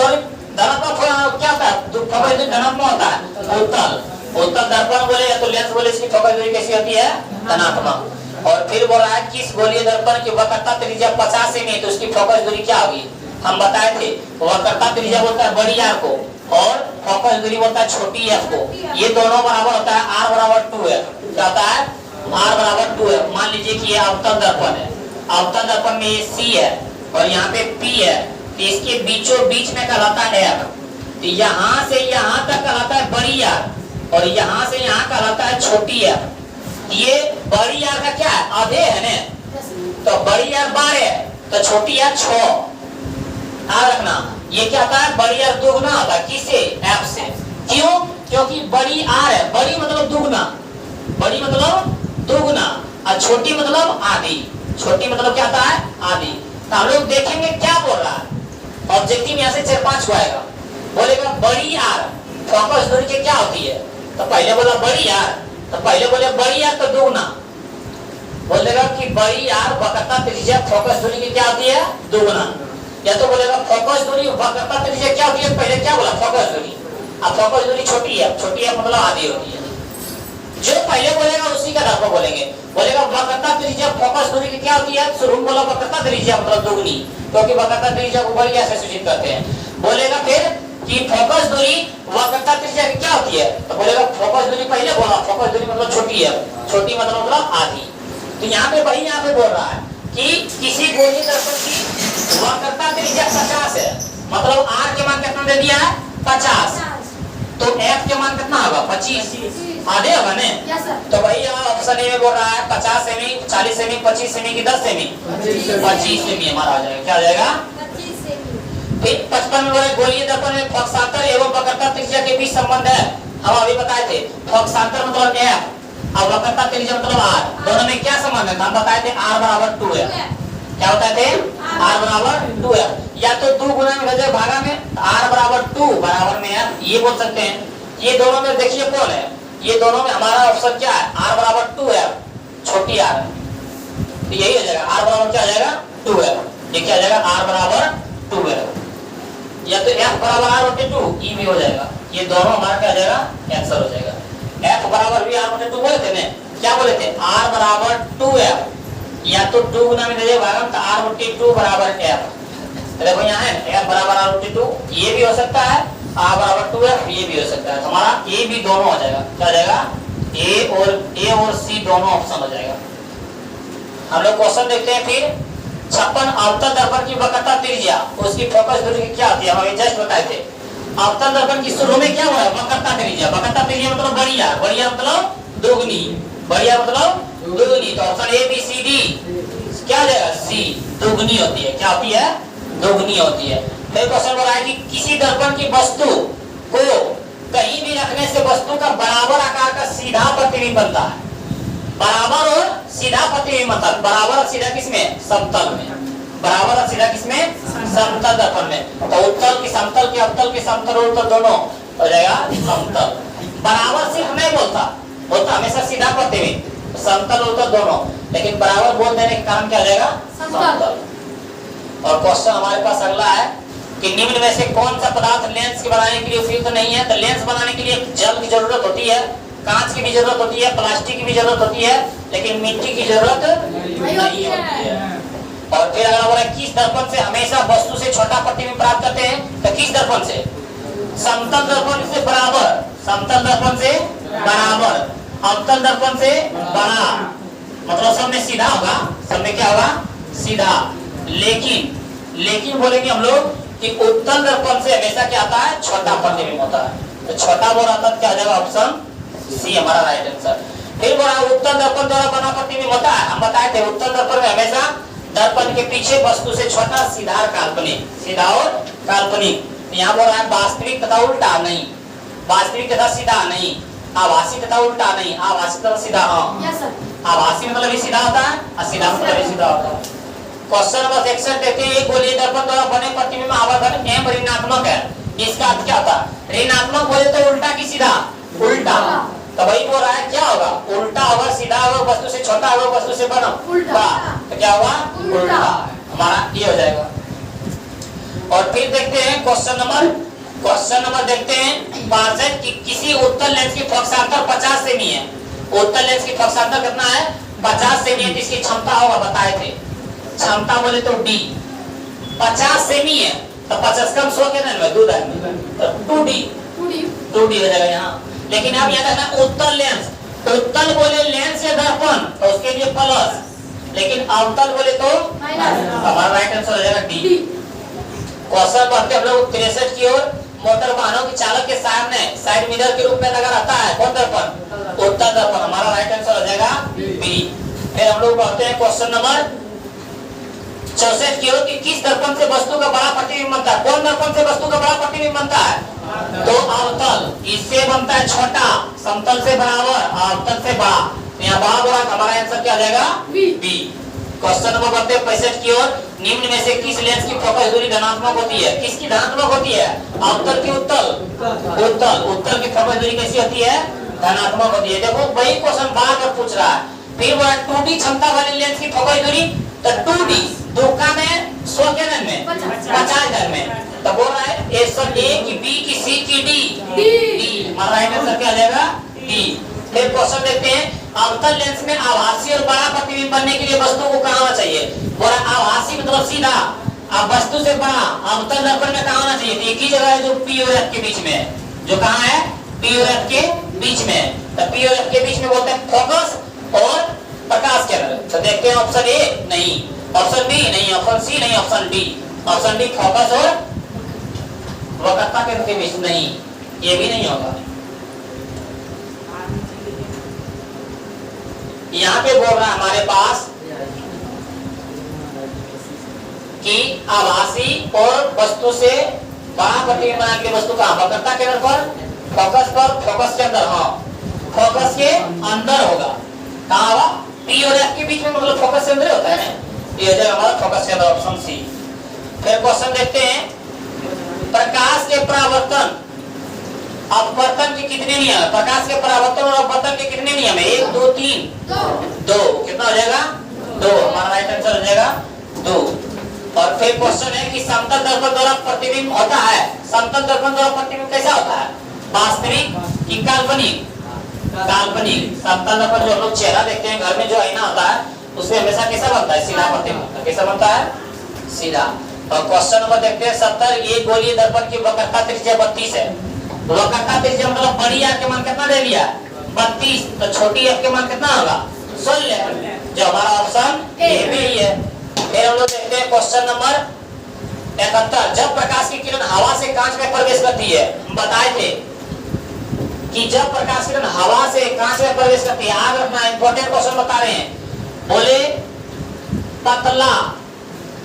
धनात्मक क्या होता है? फोकस दूरी धनात्मक होता है उत्तल। उत्तल दर्पण बोले या तो लेंस बोले, इसकी फोकस दूरी कैसी होती है? धनात्मक। और फिर बोल रहा है किस गोलीय दर्पण की वक्रता त्रिज्या 50 सेमी तो उसकी फोकस दूरी क्या होगी? हम बताए थे वक्रता त्रिज्या बोलता है बड़ी आर को और फोकस दूरी बोलता है छोटी एफ को। ये दोनों बराबर होता है आर बराबर 2f। क्या होता है? आर बराबर 2f। मान लीजिए कि ये अवतल दर्पण है। अवतल दर्पण में ये सी है और यहाँ पे पी है, तो इसके बीचों बीच में कहलाता है एफ। तो यहाँ से यहाँ तक कहलाता है बड़ी आर और यहाँ से यहाँ कहलाता है छोटी आर। ये बड़ी आर का क्या है? आधे है ना, तो बड़ी आर 12 है तो छोटी आर 6। याद रखना ये क्या होता है? बड़ी आर दुगना होता है किसे? एफ से। क्यों? क्योंकि बड़ी आर है, बड़ी मतलब दुगना, बड़ी मतलब दुगना और छोटी मतलब आधी। छोटी मतलब क्या होता है? आधी। तो हम लोग देखेंगे क्या बोल रहा है। ऑब्जेक्टिव यहाँ से 4-5 को आएगा। बोलेगा बड़ी आर फोकस दूरी की क्या होती है? तो पहले बोला बड़ी आर, तो पहले बोले बड़ी आर तो दुगना। बोलेगा कि बड़ी आर वक्रता त्रिज्या फोकस दूरी की क्या होती है? दुगना। या तो बोलेगा फोकस दूरी वक्रता त्रिज्या क्या होती है? पहले क्या बोला? फोकस दूरी। अब फोकस दूरी छोटी है, छोटी है मतलब आधी होती है। जो पहले बोलेगा उसी का दर्पण बोलेंगे। बोलेगा वक्रता त्रिज्या फोकस दूरी की क्या होती है? शुरू में बोला वक्रता त्रिज्या मतलब दुगनी, क्योंकि वक्रता त्रिज्या को बड़ी आर से सूचित करते हैं। बोलेगा फिर कि फोकस दूरी वक्रता त्रिज्या की क्या होती है? तो बोलेगा फोकस दूरी पहले बोला फोकस दूरी मतलब छोटी है, छोटी मतलब आधी। तो यहाँ पे वही यहाँ पे बोल रहा है कि किसी गोलीय दर्पण की वक्रता त्रिज्या 50 है, मतलब आर के मान कितना दे दिया है? 50। तो एफ के मान कितना होगा? 25। आधे होगा ने? तो वही यहाँ ऑप्शन ए में बोल रहा है 50 सेमी, 40 सेमी, 25 सेमी की 10 सेमी? 25 सेमी हमारा आ जाएगा। क्या आ जाएगा? 25 सेमी। फिर 55 में बोले गोलीय दर्पण में पक्षांतर एवं वक्रता त्रिज्या के बीच संबंध है। हम अभी बताए थे पक्षांतर मतलब एफ और वक्रता त्रिज्या मतलब आर, दोनों में क्या संबंध है? हम बताए थे आर बराबर 2f। क्या होता है? आर बराबर 2f। या तो 2 गुना में गजे भागा में आर बराबर 2 बराबर में f, ये बोल सकते हैं। ये दोनों में देखिए कौन है? ये दोनों में हमारा ऑप्शन क्या है? आर बराबर 2f छोटी आर। तो यही हो जाएगा आर बराबर क्या हो जाएगा? 2f। ये क्या हो जाएगा? आर बराबर 2f। या तो f बराबर r बटे 2 ये भी हो जाएगा। ये दोनों हमारा क्या हो जाएगा? आंसर हो जाएगा। f बराबर भी r बटे 2 बोले थे ना? क्या बोले थे? r बराबर 2f। या तो 2 गुना में दे भागम तो r बटे 2 बराबर f। देखो यहाँ है f बराबर r बटे 2, ये भी हो सकता है, r बराबर 2f ये भी हो सकता है। हमारा a भी दोनों हो जाएगा। क्या हो जाएगा? a और c दोनों ऑप्शन हो जाएगा। हम लोग क्वेश्चन देखते हैं फिर 56 अवतल दर्पण की वक्रता त्रिज्या उसकी फोकस दूरी की क्या होती है? हम अभी जस्ट बताए थे। अवतल दर्पण की शुरू में क्या हुआ है? वक्रता त्रिज्या। वक्रता त्रिज्या मतलब बड़ी आर, बड़ी आर मतलब दुगनी, बड़ी आर मतलब दुगनी। तो option A B C D क्या हो जाएगा? सी दुगनी होती है। क्या होती है? दुगनी होती है। फिर क्वेश्चन बोला है कि किसी दर्पण की वस्तु को कहीं भी रखने से वस्तु का बराबर आकार का सीधा प्रतिबिंब बनता है। बराबर और सीधा प्रतिबिंब मतलब बराबर और सीधा किसमें? समतल में। बराबर और सीधा किसमें? समतल दर्पण में। तो उत्तल की समतल की अवतल की समतल और उत्तल दोनों हो जाएगा समतल। बराबर सिर्फ नहीं बोलता, बोलता हमेशा सीधा प्रतिबिंब, समतल उत्तल दोनों, लेकिन बराबर बोल देने के कारण क्या हो जाएगा? समतल। और क्वेश्चन हमारे पास अगला है कि निम्न में से कौन सा पदार्थ लेंस के बनाने के लिए उपयुक्त नहीं है? तो लेंस बनाने के लिए जल की जरूरत होती है, कांच की भी जरूरत होती है, प्लास्टिक की भी जरूरत होती है, लेकिन मिट्टी की जरूरत नहीं होती है। और फिर अगर बोला किस दर्पण से हमेशा वस्तु से छोटा प्रतिबिंब प्राप्त करते हैं? तो किस दर्पण से? समतल दर्पण से बराबर, समतल दर्पण से बराबर, अवतल दर्पण से बड़ा। मतलब सब में सीधा होगा, सब में क्या होगा, सीधा। लेकिन बोलेंगे हम लोग कि उत्तल दर्पण से हमेशा क्या आता है, छोटा प्रतिबिंब होता है। तो छोटा बोल आता है, क्या हो जाएगा, ऑप्शन सी हमारा राइट आंसर। फिर बोला उत्तल दर्पण द्वारा बना प्रतिबिंब होता है, हम बताए थे उत्तल दर्पण में हमेशा दर्पण के पीछे वस्तु से छोटा, सीधा और काल्पनिक, सीधा और काल्पनिक। यहाँ बोल रहा है वास्तविक तथा उल्टा नहीं, वास्तविक तथा सीधा नहीं, आभासी तथा उल्टा नहीं, आभासी तथा सीधा। हाँ, यस सर। आभासी मतलब भी सीधा होता है और सीधा मतलब भी सीधा होता है। क्वेश्चन नंबर 61 देखते हैं, एक गोलीय दर्पण द्वारा बने प्रतिबिंब आवर्धन एम ऋणात्मक है, इसका अर्थ क्या होता है, ऋणात्मक बोले तो उल्टा की सीधा, उल्टा। तो वही बोल रहा है क्या होगा, उल्टा होगा, सीधा होगा, वस्तु से छोटा होगा, वस्तु से बड़ा, तो क्या होगा, उल्टा। हमारा ये हो जाएगा। और फिर देखते हैं क्वेश्चन नंबर देखते हैं 62 कि किसी उत्तल लेंस की फोकसांतर 50 सेमी है, उत्तल लेंस की फोकसांतर कितना है, 50 सेमी है, इसकी क्षमता होगा, बताए थे क्षमता बोले तो डी, 50 सेमी है तो 50 कम 100 के में 2 तो 2D हो जाएगा यहाँ। लेकिन अब याद रखना उत्तल लेंस, उत्तल बोले लेंस या दर्पण तो उसके लिए प्लस, लेकिन अवतल बोले तो हमारा राइट आंसर हो जाएगा डी। क्वेश्चन बढ़ते हम लोग 63 की ओर, मोटर वाहनों के चालक के सामने साइड मिरर के रूप में लगा रहता है कौन दर्पण, उत्तल दर्पण, हमारा राइट आंसर हो जाएगा बी। फिर हम लोग बढ़ते हैं क्वेश्चन नंबर 64 की ओर, कि किस दर्पण से वस्तु का बड़ा प्रतिबिंब बनता है, कौन दर्पण से वस्तु का बड़ा प्रतिबिंब बनता है, तो अवतल, इससे बनता है छोटा, समतल से बराबर, अवतल से बड़ा। यहाँ बड़ा बोला, हमारा आंसर क्या आ जाएगा, बी। क्वेश्चन नंबर बढ़ते हैं 65 की ओर, निम्न में से किस लेंस की फोकस दूरी धनात्मक होती है, किसकी धनात्मक होती है, अवतल की उत्तल, उत्तल की फोकस दूरी कैसी होती है, धनात्मक होती है। देखो वही क्वेश्चन बार बार पूछ रहा है। फिर बोला 2D क्षमता वाले लेंस की फोकस दूरी, तो 2D धोखा में 100 के में 50 में, तो बोल रहा है ए सब ए की बी की सी की डी, हमारा राइट आंसर क्या आ जाएगा, डी। फिर क्वेश्चन देखते हैं, अवतल लेंस में आभासी और बड़ा प्रतिबिंब बनने के लिए वस्तु को कहाँ होना चाहिए, बोला आभासी मतलब सीधा, अब वस्तु से बड़ा, अवतल दर्पण में कहाँ होना चाहिए, एक ही जगह है जो पी और एफ के बीच में, जो कहाँ है, पी और एफ के बीच में, तो पी और एफ के बीच में बोलते हैं फोकस और प्रकाश केंद्र। तो देखते हैं ऑप्शन ए नहीं, ऑप्शन बी नहीं, ऑप्शन सी नहीं, option D, option D focus और वक्रता केंद्र के बीच नहीं, ये भी नहीं होगा। यहाँ पे बोल रहा है हमारे पास कि आभासी और वस्तु से बड़ा प्रतिबिंब बनाने के वस्तु का वक्रता केंद्र पर, फोकस के अंदर, हाँ फोकस के अंदर होगा, कहाँ होगा, पी और एफ के बीच में, मतलब फोकस के अंदर होता है ना, ये हो जाएगा हमारा फोकस के अंदर, ऑप्शन सी। फिर क्वेश्चन देखते हैं, प्रकाश के परावर्तन अपवर्तन के कितने नियम है, प्रकाश के परावर्तन और अपवर्तन के कितने नियम है, 1 2 3 2, कितना हो जाएगा, 2, हमारा राइट आंसर हो जाएगा 2। और फिर क्वेश्चन है कि समतल दर्पण द्वारा प्रतिबिंब होता है, समतल दर्पण द्वारा प्रतिबिंब कैसा होता है, वास्तविक कि काल्पनिक, समतल दर्पण जो हम लोग चेहरा देखते हैं घर में, जो आईना होता है उसमें हमेशा कैसा बनता है, सीधा प्रतिबिंब, कैसा बनता है, सीधा। और क्वेश्चन नंबर देखते हैं 70, ये गोलीय दर्पण की वक्रता त्रिज्या 32 है, वक्रता त्रिज्या मतलब बड़ी आंख के मान कितना दे दिया, 32, तो छोटी आंख के मान कितना होगा, 16, जो हमारा ऑप्शन ए भी है। फिर हम लोग देखते हैं क्वेश्चन नंबर 71, जब प्रकाश की किरण हवा से कांच में प्रवेश करती है, हम बताए थे कि जब प्रकाश की किरण हवा से कांच में प्रवेश करती है, आगे अपना इंपॉर्टेंट क्वेश्चन बता रहे हैं, बोले पतला,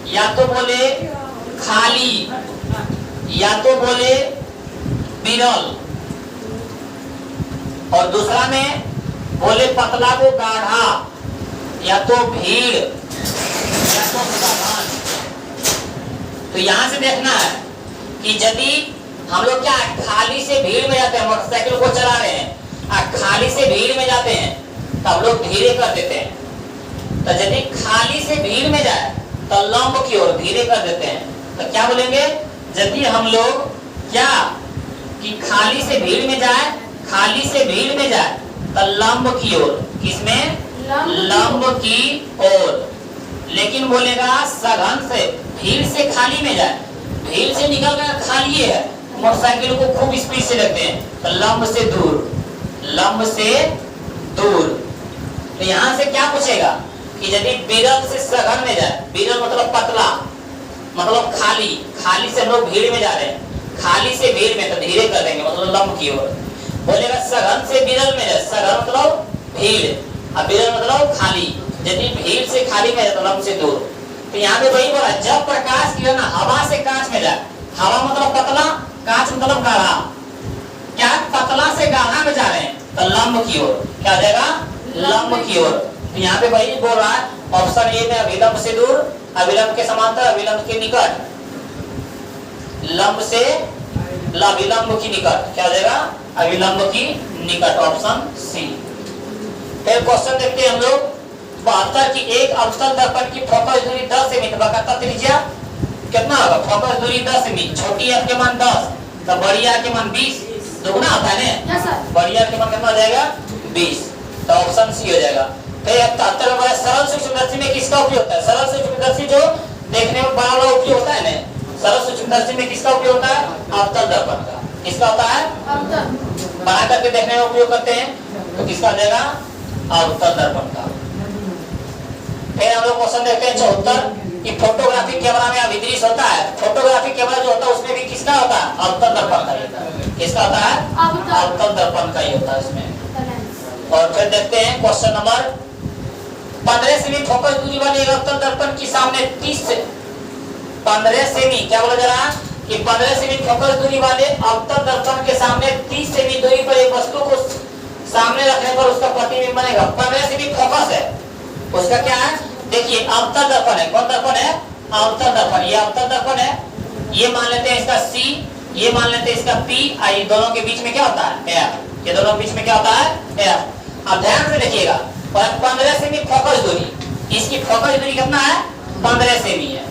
या तो बोले खाली, या तो बोले बिरल, और दूसरा में बोले पतला को गाढ़ा, या तो भीड़, या तो साधारण। तो यहां से देखना है कि यदि हम लोग क्या खाली से भीड़ में जाते हैं, मोटरसाइकिल को चला रहे हैं, खाली से भीड़ में जाते हैं तो हम लोग धीरे कर देते हैं, तो यदि खाली से भीड़ में जाए तो लंब की ओर धीरे कर देते हैं। तो क्या बोलेंगे, यदि हम लोग क्या कि खाली से भीड़ में जाए, खाली से भीड़ में जाए तो लंब की ओर, किसमें, लंब की ओर। लेकिन बोलेगा सघन से, भीड़ से खाली में जाए, भीड़ से निकल कर खाली है, मोटरसाइकिल को खूब स्पीड से लगते हैं, तो लंब से दूर, लंब से दूर। तो यहाँ से क्या पूछेगा कि यदि विरल से सघन में जाए, विरल मतलब पतला, मतलब खाली, खाली से हम लोग भीड़ में जा रहे हैं, खाली से भीड़ में तो धीरे कर देंगे मतलब लंब की ओर। बोलेगा सघन से विरल में जाए, सघन मतलब भीड़, अब विरल मतलब खाली, यदि भीड़ से खाली में जाए तो लंब से दूर। तो यहाँ पे वही बोला जब प्रकाश किरण हवा से कांच में जाए, हवा मतलब पतला, कांच मतलब गाढ़ा, क्या पतला से गाढ़ा में जा रहे हैं तो लंब की ओर, क्या हो जाएगा लंब की ओर। तो यहाँ पे वही बोल रहा है ऑप्शन ए में अभिलंब से दूर, अभिलंब के समांतर, अभिलंब के निकट, लंब से अभिलंब की निकट, क्या हो जाएगा अभिलंब की निकट, ऑप्शन सी। फिर क्वेश्चन देखते हैं हम लोग 72 की एक अवतल दर्पण की फोकस दूरी 10 सेमी, बकाता त्रिज्या कितना होगा, फोकस दूरी 10 सेमी, छोटी एफ के मान 10 तो बड़ी आर के मान 20, दोगुना होता है ना, यस सर। बड़ी आर के मान कितना हो जाएगा 20, तो ऑप्शन सी हो जाएगा। फिर 77 नंबर सरल सूक्ष्मदर्शी में किसका उपयोग होता है, सरल सूक्ष्मदर्शी जो देखने में बड़ा वाला उपयोग होता है ना, सरल सूक्ष्मदर्शी में किसका उपयोग होता है, अवतल दर्पण का, किसका होता है अवतल, बना करके देखने में उपयोग करते हैं, तो किसका हो जाएगा अवतल दर्पण का। फिर हम लोग क्वेश्चन देखते हैं 74 कि फोटोग्राफी कैमरा में अभिदृश्य होता है, फोटोग्राफी कैमरा जो होता है उसमें भी किसका होता है अवतल दर्पण का ही होता है, किसका होता है अवतल दर्पण का ही होता है इसमें। और फिर देखते हैं क्वेश्चन नंबर 15 सेमी फोकस दूरी वाले एक अवतल दर्पण की सामने 30 से 15 सेमी, क्या बोला जा रहा है कि 15 सेमी फोकस दूरी वाले अवतल दर्पण के सामने 30 सेमी दूरी पर एक वस्तु को सामने रखने पर उसका प्रतिबिंब बनेगा। 15 सेमी फोकस है, उसका क्या है देखिए अवतल दर्पण है, कौन दर्पण है अवतल दर्पण, ये अवतल दर्पण है, ये मान लेते हैं इसका C, ये मान लेते हैं इसका P, ये दोनों के बीच में क्या होता है F, ये दोनों के बीच में क्या होता है F। अब ध्यान से देखिएगा 15 सेमी फोकस दूरी, इसकी फोकस दूरी कितना है 15 सेमी है,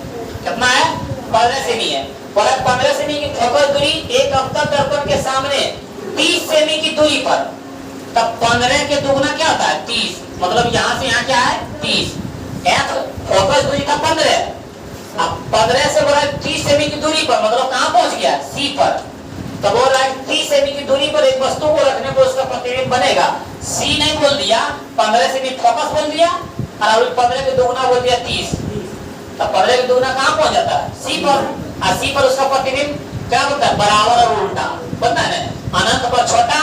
कितना है 15 सेमी है, और 15 सेमी की फोकस दूरी एक अवतल दर्पण के सामने 30 सेमी की दूरी पर, तब 15 के दुगना क्या होता है 30, मतलब यहाँ से यहाँ क्या है 30, F फोकस दूरी का 15, अब 15 से बोला 30 सेमी की दूरी पर, मतलब कहाँ पहुंच गया C पर, तो बोल रहा है 30 सेमी की दूरी पर एक वस्तु को रखने पर उसका प्रतिबिंब बनेगा। C नहीं बोल दिया, 15 सेमी फोकस बोल दिया, और 15 के दुगना बोल दिया 30, तो 15 के दुगना कहाँ पहुंच जाता है C पर, और C पर उसका प्रतिबिंब क्या बनता है बराबर और उल्टा बनता है ना, अनंत पर छोटा,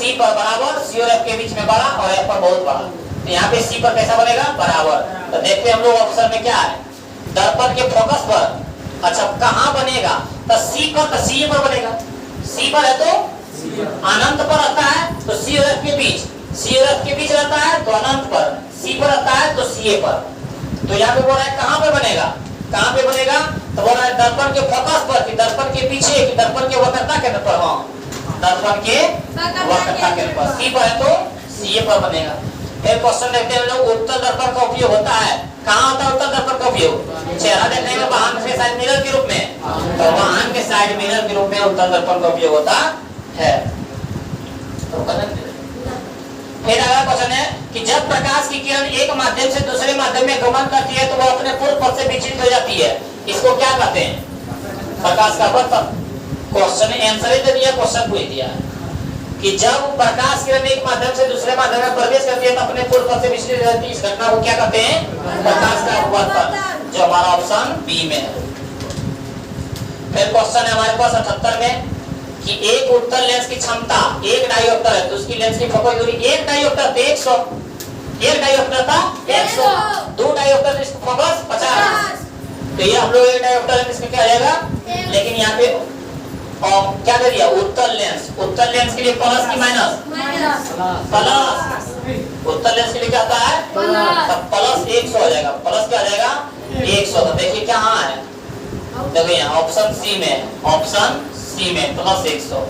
C पर बराबर, C और F के बीच में बड़ा और F पर बहुत बड़ा, तो यहाँ पे C पर कैसा बनेगा बराबर। तो देखते हैं हम लोग ऑप्शन में क्या है, दर्पण के फोकस पर, अच्छा कहाँ बनेगा तो C पर, तो C पर बनेगा, C पर है तो अनंत पर रहता है तो C और F के बीच, C और F के बीच रहता है तो अनंत पर, C पर रहता है तो CA पर, तो यहाँ पे बोल रहा है कहाँ पे बनेगा, कहाँ पे बनेगा तो बोल रहा है दर्पण के फोकस पर कि दर्पण के पीछे कि दर्पण के वक्रता केंद्र पर, हाँ दर्पण के वक्रता केंद्र पर, C पर है तो CA पर बनेगा। फिर क्वेश्चन देखते हैं लोग उत्तल दर्पण का उपयोग होता है, कहाँ होता है उत्तल दर्पण का उपयोग, चेहरा देखने में वाहन के साइड मिरर के रूप में, तो वाहन के साइड मिरर के रूप में उत्तल दर्पण का उपयोग होता है। फिर अगला क्वेश्चन है कि जब प्रकाश की किरण एक माध्यम से दूसरे माध्यम में गमन करती है तो वह अपने पूर्व पथ से विचलित हो जाती है, इसको क्या कहते हैं, प्रकाश का पथ। क्वेश्चन आंसर ही दे दिया, क्वेश्चन पूछ दिया कि जब प्रकाश किरण एक माध्यम से दूसरे माध्यम में प्रवेश करती है तो अपने पूर्व पथ से विचलित हो जाती है, इस घटना को क्या कहते हैं प्रकाश का अपवर्तन, जो हमारा ऑप्शन बी में है। फिर क्वेश्चन है हमारे पास 78 में कि एक उत्तल लेंस की क्षमता, एक डायोप्टर है तो उसकी लेंस की फोकस दूरी, एक डायोप्टर तो 100, एक डायोप्टर था 100, दो डायोप्टर तो इसकी फोकस 50, तो ये हम लोग एक डायोप्टर है इसमें क्या आ जाएगा, लेकिन यहाँ पे और क्या दे दिया उत्तल लेंस, उत्तल लेंस के लिए प्लस की माइनस, प्लस, उत्तल लेंस के लिए क्या आता है तब प्लस 100 हो जाएगा, प्लस क्या आ जाएगा 100, तो देखिए क्या है, देखो यहाँ ऑप्शन सी में, ऑप्शन सी में प्लस 100।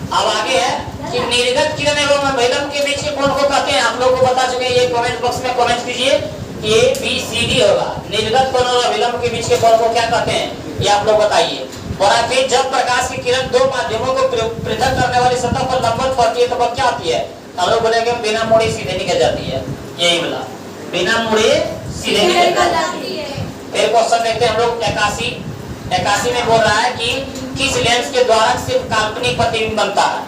अब आगे है कि निर्गत किरण एवं अभिलंब के बीच के कोण को कहते हैं, आप लोग को बता चुके हैं, ये कमेंट बॉक्स में कमेंट कीजिए कि ए बी सी डी होगा, निर्गत कोण और अभिलंब के बीच के कोण को क्या कहते हैं ये आप लोग बताइए। और फिर जब प्रकाश की किरण दो माध्यमों को पृथक करने वाली सतह पर लंबवत पड़ती है तो वह क्या होती है, हम लोग बोलेंगे बिना मुड़े सीधे निकल जाती है, यही बोला बिना मुड़े सीधे निकल जाती है। फिर क्वेश्चन देखते हैं हम लोग 81 में बोल रहा है कि किस लेंस के द्वारा सिर्फ काल्पनिक प्रतिबिंब बनता है,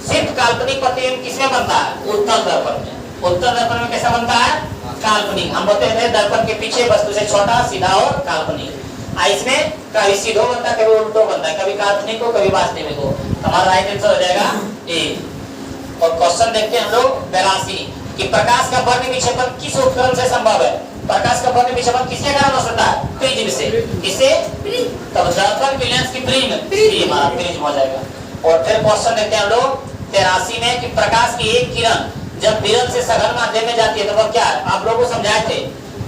सिर्फ काल्पनिक प्रतिबिंब किसमें बनता है उत्तल दर्पण में, उत्तल दर्पण में कैसे बनता है? काल्पनिक। हम बोलते हैं दर्पण के पीछे वस्तु से छोटा, सीधा और काल्पनिक। इसमें कभी सीधो बनता है, कभी उल्टो बनता है, कभी काल्पनिक हो, कभी वास्तविक हो। हमारा राइट आंसर हो जाएगा ए। और क्वेश्चन देखते हैं हम लोग 82 कि प्रकाश का वर्ग विक्षेपण किस उपकरण से संभव है? प्रकाश का वर्ग विक्षेपण किसके कारण हो सकता है? प्रिज्म से। किससे? तब दर्पण की लेंस की प्रिज्म, ये हमारा प्रिज्म हो जाएगा। और फिर क्वेश्चन देखते हैं हम लोग 83 में कि प्रकाश की एक किरण जब विरल से सघन माध्यम में जाती है तो वह क्या है? आप लोगों को समझाए थे,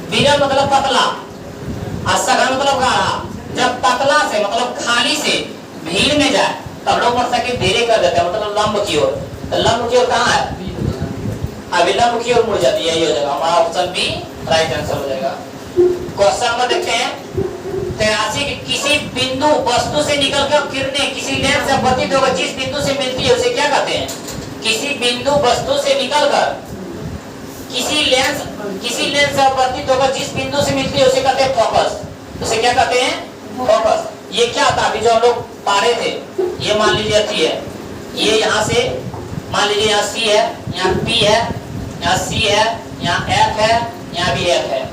विरल मतलब पतला और सघन मतलब गाढ़ा। जब पतला से मतलब खाली से भीड़ में जाए तब लोग मोटरसाइकिल धीरे कर देते हैं, मतलब लंब की ओर। तो लंब की ओर कहाँ है? अविलंब की ओर मुड़ जाती है। ये हो जाएगा हमारा ऑप्शन बी राइट आंसर हो जाएगा। क्वेश्चन नंबर देखते हैं 83 कि किसी बिंदु वस्तु से निकलकर किरणें किसी लेंस से अपवर्तित होकर जिस बिंदु से मिलती है उसे क्या कहते हैं? किसी बिंदु वस्तु से निकलकर किसी लेंस से अपवर्तित होकर जिस बिंदु से मिलती है उसे कहते हैं फोकस। उसे क्या कहते हैं? फोकस। ये क्या था अभी जो हम लोग पा रहे थे? ये मान लीजिए अच्छी है, ये यहाँ से मान लीजिए यहाँ सी है, यहाँ पी है, यहाँ सी है, यहाँ एफ है, यहाँ भी एफ है।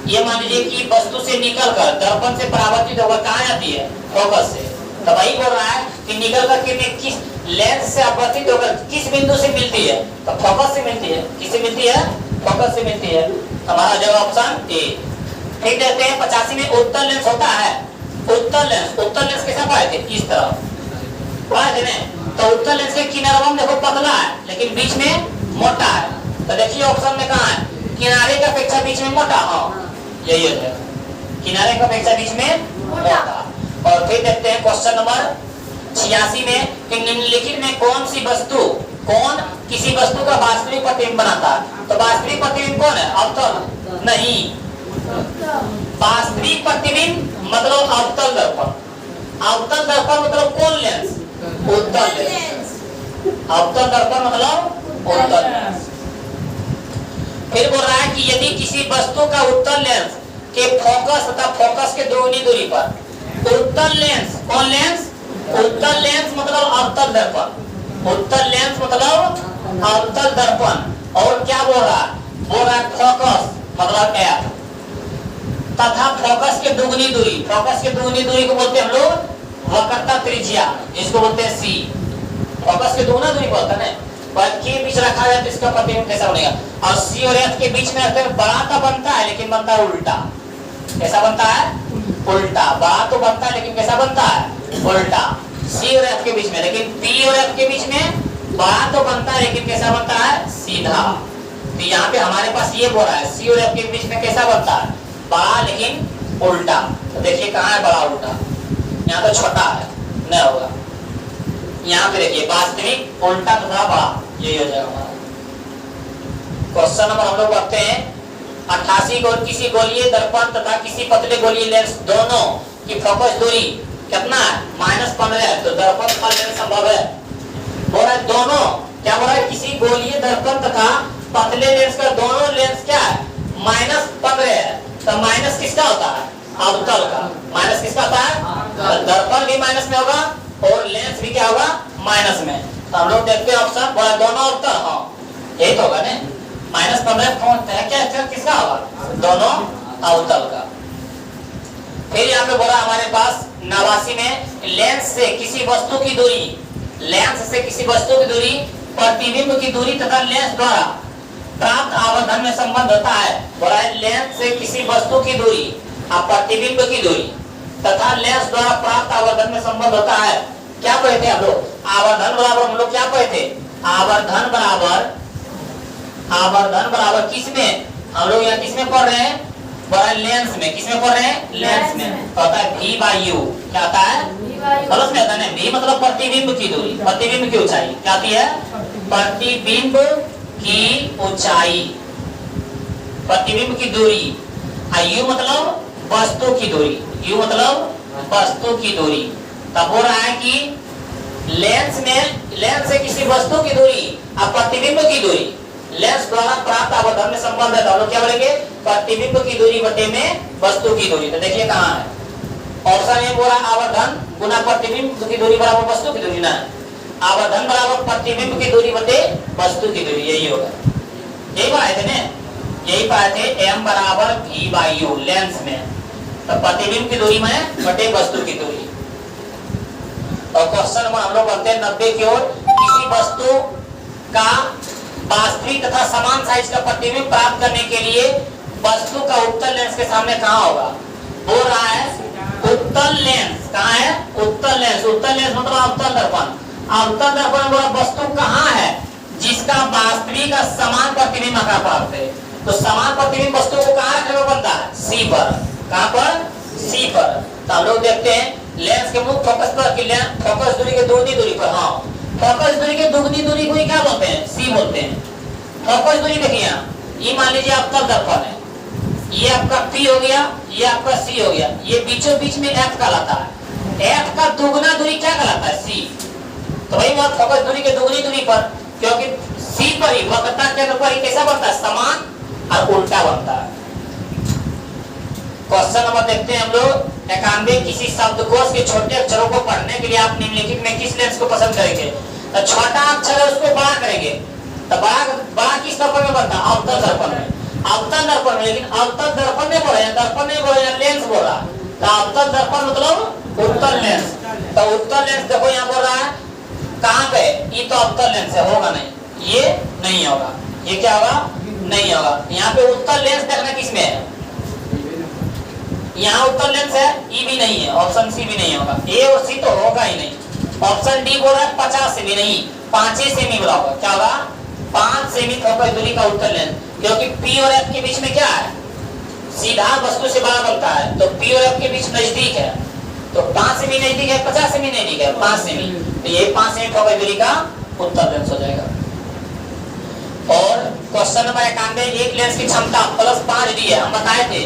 ये मान लीजिए कि वस्तु से निकलकर दर्पण से परावर्तित होकर कहाँ जाती है? फोकस से। तो वही बोल रहा है कि निकलकर किरणें किस लेंस से अपवर्तित होकर किस बिंदु से मिलती है? तो फोकस से मिलती है। किससे मिलती है? फोकस से मिलती है। हमारा जवाब ऑप्शन ए। ठीक देखते हैं 85 में उत्तल लेंस होता है। उत्तल लेंस कैसा पाए थे? इस तरह पाए थे ना। तो उत्तल लेंस के किनारा देखो पतला है लेकिन बीच में मोटा है। तो देखिए ऑप्शन में कहाँ है? किनारे की अपेक्षा बीच में मोटा। हाँ यही हो जाएगा, किनारे की अपेक्षा बीच में मोटा। और फिर देखते हैं क्वेश्चन नंबर 86 में कि निम्नलिखित में कौन किसी वस्तु का वास्तविक प्रतिबिंब बनाता है? तो वास्तविक प्रतिबिंब कौन है? अवतल नहीं, वास्तविक प्रतिबिंब मतलब अवतल दर्पण। अवतल दर्पण मतलब कौन लेंस? उत्तल लेंस। अवतल दर्पण मतलब उत्तल लेंस। फिर बोल रहा है कि यदि किसी वस्तु का उत्तल लेंस के फोकस तथा फोकस के दोगुनी दूरी पर उत्तल लेंस, कौन लेंस? उत्तल लेंस मतलब अवतल दर्पण। उत्तल लेंस मतलब अवतल दर्पण। और क्या बोल रहा है? बोल रहा है फोकस मतलब एफ तथा फोकस के दोगुनी दूरी। फोकस के दोगुनी दूरी को बोलते हैं हम लोग वक्रता त्रिज्या, जिसको बोलते हैं सी। फोकस के दोगुना दूरी बोलते हैं ना, पर के बीच रखा जाए तो इसका प्रतिबिंब कैसा बनेगा? और सी और एफ के बीच में अगर बड़ा तो बनता है लेकिन बनता है उल्टा। कैसा बनता है? उल्टा। बड़ा तो बनता है लेकिन कैसा बनता है? उल्टा। सी और एफ के बीच में, लेकिन पी और एफ के बीच में बड़ा तो बनता है लेकिन कैसा बनता है? सीधा। तो यहाँ पे हमारे पास ये बोल रहा है सी और एफ के बीच में कैसा बनता है? बड़ा लेकिन उल्टा। तो देखिए कहाँ है बड़ा उल्टा? यहाँ तो छोटा है, नहीं होगा। यहाँ पे देखिए वास्तविक उल्टा तथा बड़ा, यही हो जाएगा हमारा। क्वेश्चन नंबर हम लोग करते हैं 88 को किसी गोलीय दर्पण तथा किसी पतले गोलीय लेंस दोनों की फोकस दूरी कितना है? -15 है। तो दर्पण तथा लेंस संभव है। बोल रहा है दोनों, क्या बोल रहा है? किसी गोलीय दर्पण तथा पतले लेंस का दोनों लेंस क्या है? -15 है। तो माइनस किसका होता है? अवतल का। माइनस किसका होता है? दर्पण भी माइनस में होगा और लेंस भी क्या होगा? माइनस में। तो हम लोग देखते हैं ऑप्शन, बोला दोनों अवतल। हाँ यही तो होगा ना, -15 कौन है? क्या किसका होगा? दोनों अवतल का। फिर यहाँ पे बोला हमारे पास 89 में लेंस से किसी वस्तु की दूरी, लेंस से किसी वस्तु की दूरी प्रतिबिंब की दूरी तथा लेंस द्वारा प्राप्त आवर्धन में संबंध होता है। बोला है लेंस से किसी वस्तु की दूरी और प्रतिबिंब की दूरी तथा लेंस द्वारा प्राप्त आवर्धन में संबंध होता है। क्या पढ़े थे हम लोग? आवर्धन बराबर हम लोग क्या पढ़े थे? आवर्धन बराबर किसमें? हम लोग यहाँ किसमें पढ़ रहे हैं? बोला लेंस में। किसमें पढ़ रहे हैं? लेंस में। तो होता है v/u। क्या आता है? प्लस में आता है ना। v मतलब प्रतिबिंब की दूरी, प्रतिबिंब की ऊंचाई। क्या आती है? प्रतिबिंब की ऊंचाई, प्रतिबिंब की दूरी। u मतलब वस्तु की दूरी, u मतलब वस्तु की दूरी। तब हो रहा है कि लेंस से किसी वस्तु की दूरी और प्रतिबिंब की दूरी लेंस द्वारा प्राप्त आवर्धन में संबंध है। तो हम लोग क्या बोलेंगे? प्रतिबिंब की दूरी बटे में वस्तु की दूरी। तो देखिए कहाँ है ऑप्शन ए बोला आवर्धन गुना प्रतिबिंब की दूरी बराबर वस्तु की दूरी। ना, आवर्धन बराबर प्रतिबिंब की दूरी बटे वस्तु की दूरी, यही होगा। यही बनाए थे ना। यही पाए थे m बराबर v बाई u लेंस में, तो प्रतिबिंब की दूरी में बटे वस्तु की दूरी। और क्वेश्चन नंबर हम लोग बनते हैं 90 की ओर। किसी वस्तु का वास्तविक तथा समान साइज का प्रतिबिंब प्राप्त करने के लिए वस्तु का उत्तल लेंस के सामने कहाँ होगा? बोल रहा है उत्तल लेंस। कहाँ है? उत्तल लेंस। उत्तल लेंस मतलब अवतल दर्पण। अवतल दर्पण में वस्तु कहाँ है जिसका वास्तविक का समान प्रतिबिंब आकार प्राप्त है? तो समान प्रतिबिंब वस्तु को कहाँ रखने को बनता है? C पर। कहाँ पर? C पर। तो हम लोग देखते हैं लेंस के मुख्य फोकस पर कि फोकस दूरी के दोगुनी दूरी पर, हाँ फोकस दूरी के दोगुनी दूरी को ही क्या बोलते हैं? C बोलते हैं। फोकस दूरी देखिए यहाँ, ये मान लीजिए अवतल दर्पण है, ये आपका P हो गया, ये आपका C हो गया, ये बीचों बीच में F कहलाता है। F का दुगना दूरी क्या कहलाता है? C। तो वही बात फोकस दूरी के दोगुनी दूरी पर, क्योंकि C पर ही वक्रता केंद्र पर ही कैसा बनता है? समान और उल्टा बनता है। क्वेश्चन नंबर देखते हैं हम लोग 91। किसी शब्दकोश के छोटे अक्षरों को पढ़ने के लिए आप निम्नलिखित में किस लेंस को पसंद करेंगे? तो छोटा अक्षर है उसको बड़ा करेंगे, तो बड़ा किस दर्पण में बनता है? अवतल दर्पण में। अवतल दर्पण में, लेकिन अवतल दर्पण नहीं बोल रहे हैं, दर्पण नहीं बोल रहे हैं, लेंस बोल रहा है। तो अवतल दर्पण मतलब उत्तल लेंस। तो उत्तल लेंस देखो यहाँ बोल रहा है कहाँ पे? ये तो अवतल लेंस है, होगा नहीं, ये नहीं होगा। ये क्या होगा? नहीं होगा। यहाँ पे उत्तल लेंस देखना किसमें है? यहाँ उत्तल लेंस है, ई भी नहीं है, ऑप्शन सी भी नहीं होगा। ए और सी तो होगा ही नहीं। ऑप्शन डी बोल रहा है 50 सेमी, नहीं 5 सेमी बोला होगा। क्या होगा? 5 सेमी फोकस दूरी का उत्तल लेंस, क्योंकि P और F के बीच में क्या है? सीधा वस्तु से बड़ा बनता है, तो P और F के बीच नजदीक है, तो 5 सेमी नजदीक है, 50 सेमी नजदीक है, 5 सेमी। तो ये 5 सेमी फोकस दूरी का उत्तल लेंस हो जाएगा। और क्वेश्चन नंबर 91। एक लेंस की क्षमता +5D है, हम बताए थे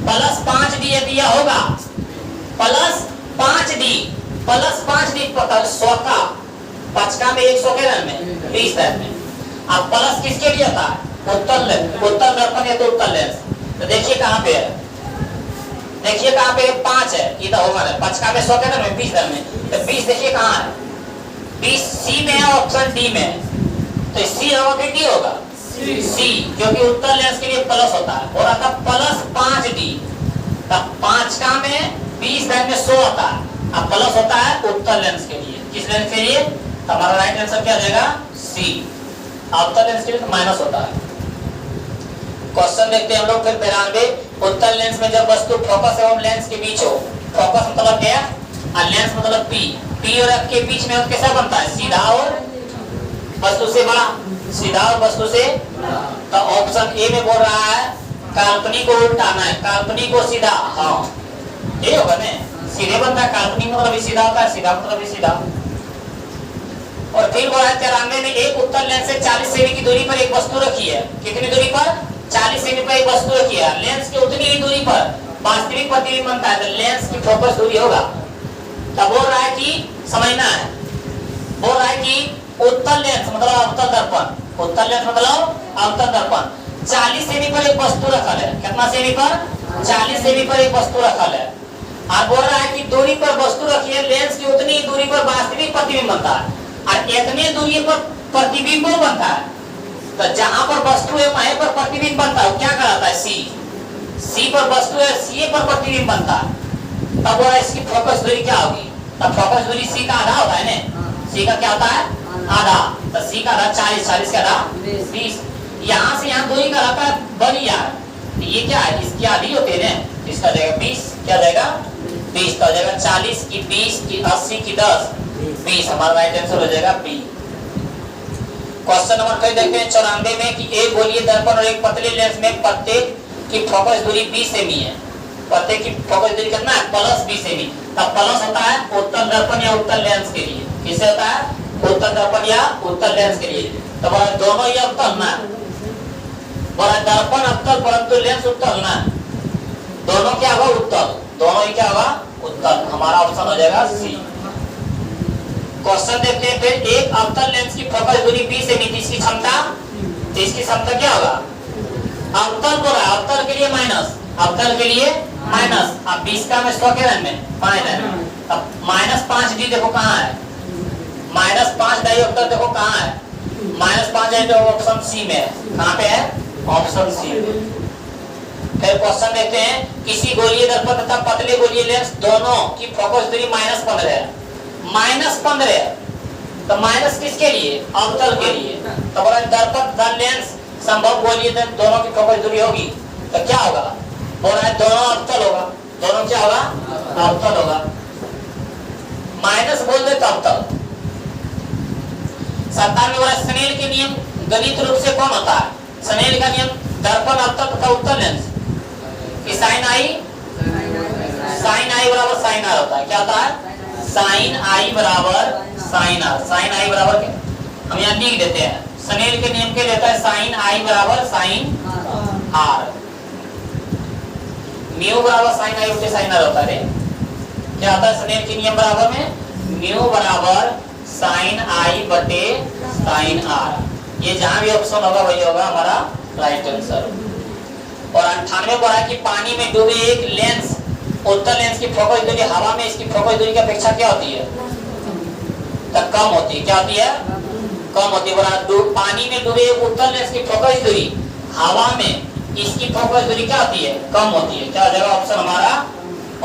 +5D यदि यह होगा +5D पता 100 का 5 का में 100 के रन में 20 रन में। अब प्लस किसके लिए होता है? उत्तल लेंस, उत्तल दर्पण या तो उत्तल लेंस। तो देखिए कहाँ पे है, देखिए कहाँ पे 5 है, ये तो होगा ना 5 का में 100 के रन में 20 रन में, तो 20 देखिए कहाँ है? 20 C में है, ऑप्शन डी में है। तो C होगा कि D होगा? C, क्योंकि उत्तल लेंस के लिए प्लस होता है। और आता +5D, तब 5 का में 20 में 100 होता है, अब प्लस होता है उत्तल लेंस के लिए। किस लेंस के लिए? हमारा राइट आंसर क्या आ जाएगा? C। अवतल लेंस के लिए तो माइनस होता है। क्वेश्चन देखते हैं हम लोग फिर 92। उत्तल लेंस में जब वस्तु फोकस एवं लेंस के बीच हो, फोकस मतलब क्या और लेंस मतलब P और F के बीच में कैसा बनता है? सीधा और वस्तु से बड़ा, सीधा और वस्तु से। तो ऑप्शन ए में बोल रहा है काल्पनिक को उल्टाना है, काल्पनिक को सीधा, हाँ ये होगा ना, सीधे बनता है, काल्पनिक मतलब भी सीधा होता है, सीधा मतलब भी सीधा। और फिर बोला 93 में एक उत्तल लेंस से 40 सेमी की दूरी पर एक वस्तु रखी है। कितनी दूरी पर? 40 सेमी पर एक वस्तु रखी है। लेंस की उतनी ही दूरी पर वास्तविक प्रतिबिंब बनता है, तो लेंस की फोकस दूरी होगा। तब बोल रहा है कि समझना है, बोल रहा है कि उत्तल लेंस मतलब अवतल दर्पण, उत्तल लेंस मतलब अवतल दर्पण 40 सेमी पर एक वस्तु रखल है। कितना सेमी पर? 40 सेमी पर एक वस्तु रखल है। और बोल रहा है कि दूरी पर वस्तु रखी है, लेंस की उतनी ही दूरी पर वास्तविक प्रतिबिंब बनता है और इतने दूरी पर प्रतिबिंब बनता है। तो जहां पर वस्तु है वहीं पर प्रतिबिंब बनता है, क्या कहलाता है? C पर वस्तु है, C पर प्रतिबिंब बनता है। तब बोला इसकी फोकस दूरी क्या होगी? तब फोकस दूरी C का आधा होता है ना, C का क्या होता है? आधा। तो C का आधा 40, 40 का आधा 20। यहाँ से यहाँ दूरी का रहता है बड़ी यार, ये क्या है? इसकी आधी होती है ना, इसका जाएगा 20, क्या जाएगा? 20 तो जाएगा 40 की 20 की 80 की 10 20, हमारा राइट आंसर हो जाएगा बी। क्वेश्चन नंबर 3 देखते हैं 94 में कि एक गोलीय दर्पण और एक पतले लेंस में प्रत्येक की फोकस दूरी 20 सेमी है। प्रत्येक की फोकस दूरी कितना है? +20 सेमी। तब प्लस होता है उत्तल दर्पण या उत्तल लेंस के लिए। किससे होता है? उत्तल दर्पण या उत्तल लेंस के लिए। तो बोला दोनों ही अवतल ना, बोला दर्पण अवतल परंतु लेंस उत्तल ना, दोनों क्या होगा? उत्तल, दोनों ही क्या होगा? उत्तल। हमारा ऑप्शन हो जाएगा सी। क्वेश्चन देखते हैं फिर एक अवतल लेंस की फोकस दूरी 20 सेमी, इसकी क्षमता, तो इसकी क्षमता क्या होगा? अवतल बोल रहा है, अवतल के लिए माइनस, अवतल के लिए माइनस। अब 20 का में 100 के रन में 5 है, अब -5D देखो कहाँ है? -5 डाई अवतल देखो कहाँ है? -5 है तो ऑप्शन सी में है। कहाँ पे है? Option C. फिर क्वेश्चन देखते हैं, किसी गोलीय दर्पण तथा पतले गोलीय लेंस दोनों की फोकस दूरी -15 है। -15 तो माइनस किसके लिए? अवतल के लिए। तो बोला दर्पण तथा लेंस संभव गोलीय लेंस दोनों की फोकस दूरी होगी तो क्या होगा? बोल रहा है दोनों अवतल होगा। दोनों क्या होगा? अवतल होगा। माइनस बोल दे तो अवतल। 97 वाला स्नेल के नियम गणित रूप से कौन होता है? स्नेल का नियम दर्पण अवतल तथा उत्तल लेंस कि साइन आई बराबर साइन आर होता है। क्या होता है? साइन आई बराबर साइन आर। साइन आई बराबर क्या हम यहाँ लिख देते हैं, स्नेल के नियम के लेता है साइन आई बराबर साइन आर। म्यू बराबर साइन आई बटे साइन आर होता है। क्या आता है स्नेल के नियम बराबर में? म्यू बराबर साइन आई बटे साइन आर। ये जहां भी ऑप्शन होगा वही होगा हमारा राइट आंसर। और 98 बोला कि पानी में डूबे एक लेंस उत्तल लेंस की फोकस दूरी हवा में इसकी फोकस दूरी की अपेक्षा क्या होती है? तो कम होती है। क्या होती है? कम होती है। बोला पानी में डूबे एक उत्तल लेंस की फोकस दूरी हवा में इसकी फोकस दूरी क्या होती है? कम होती है। क्या हो जाएगा ऑप्शन हमारा?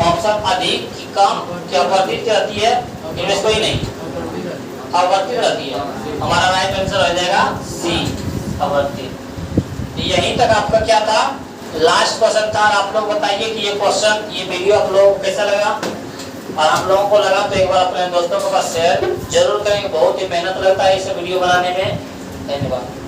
ऑप्शन अधिक की कम की अपवर्तित क्या होती है? इनमें कोई नहीं, अपवर्तित रहती है। हमारा राइट आंसर हो जाएगा सी, अपवर्तित। यहीं तक आपका क्या था? लास्ट क्वेश्चन था। आप लोग बताइए कि ये क्वेश्चन, ये वीडियो आप लोगों को कैसा लगा? और आप लोगों को लगा तो एक बार अपने दोस्तों के पास शेयर जरूर करेंगे। बहुत ही मेहनत लगता है इसे वीडियो बनाने में। धन्यवाद।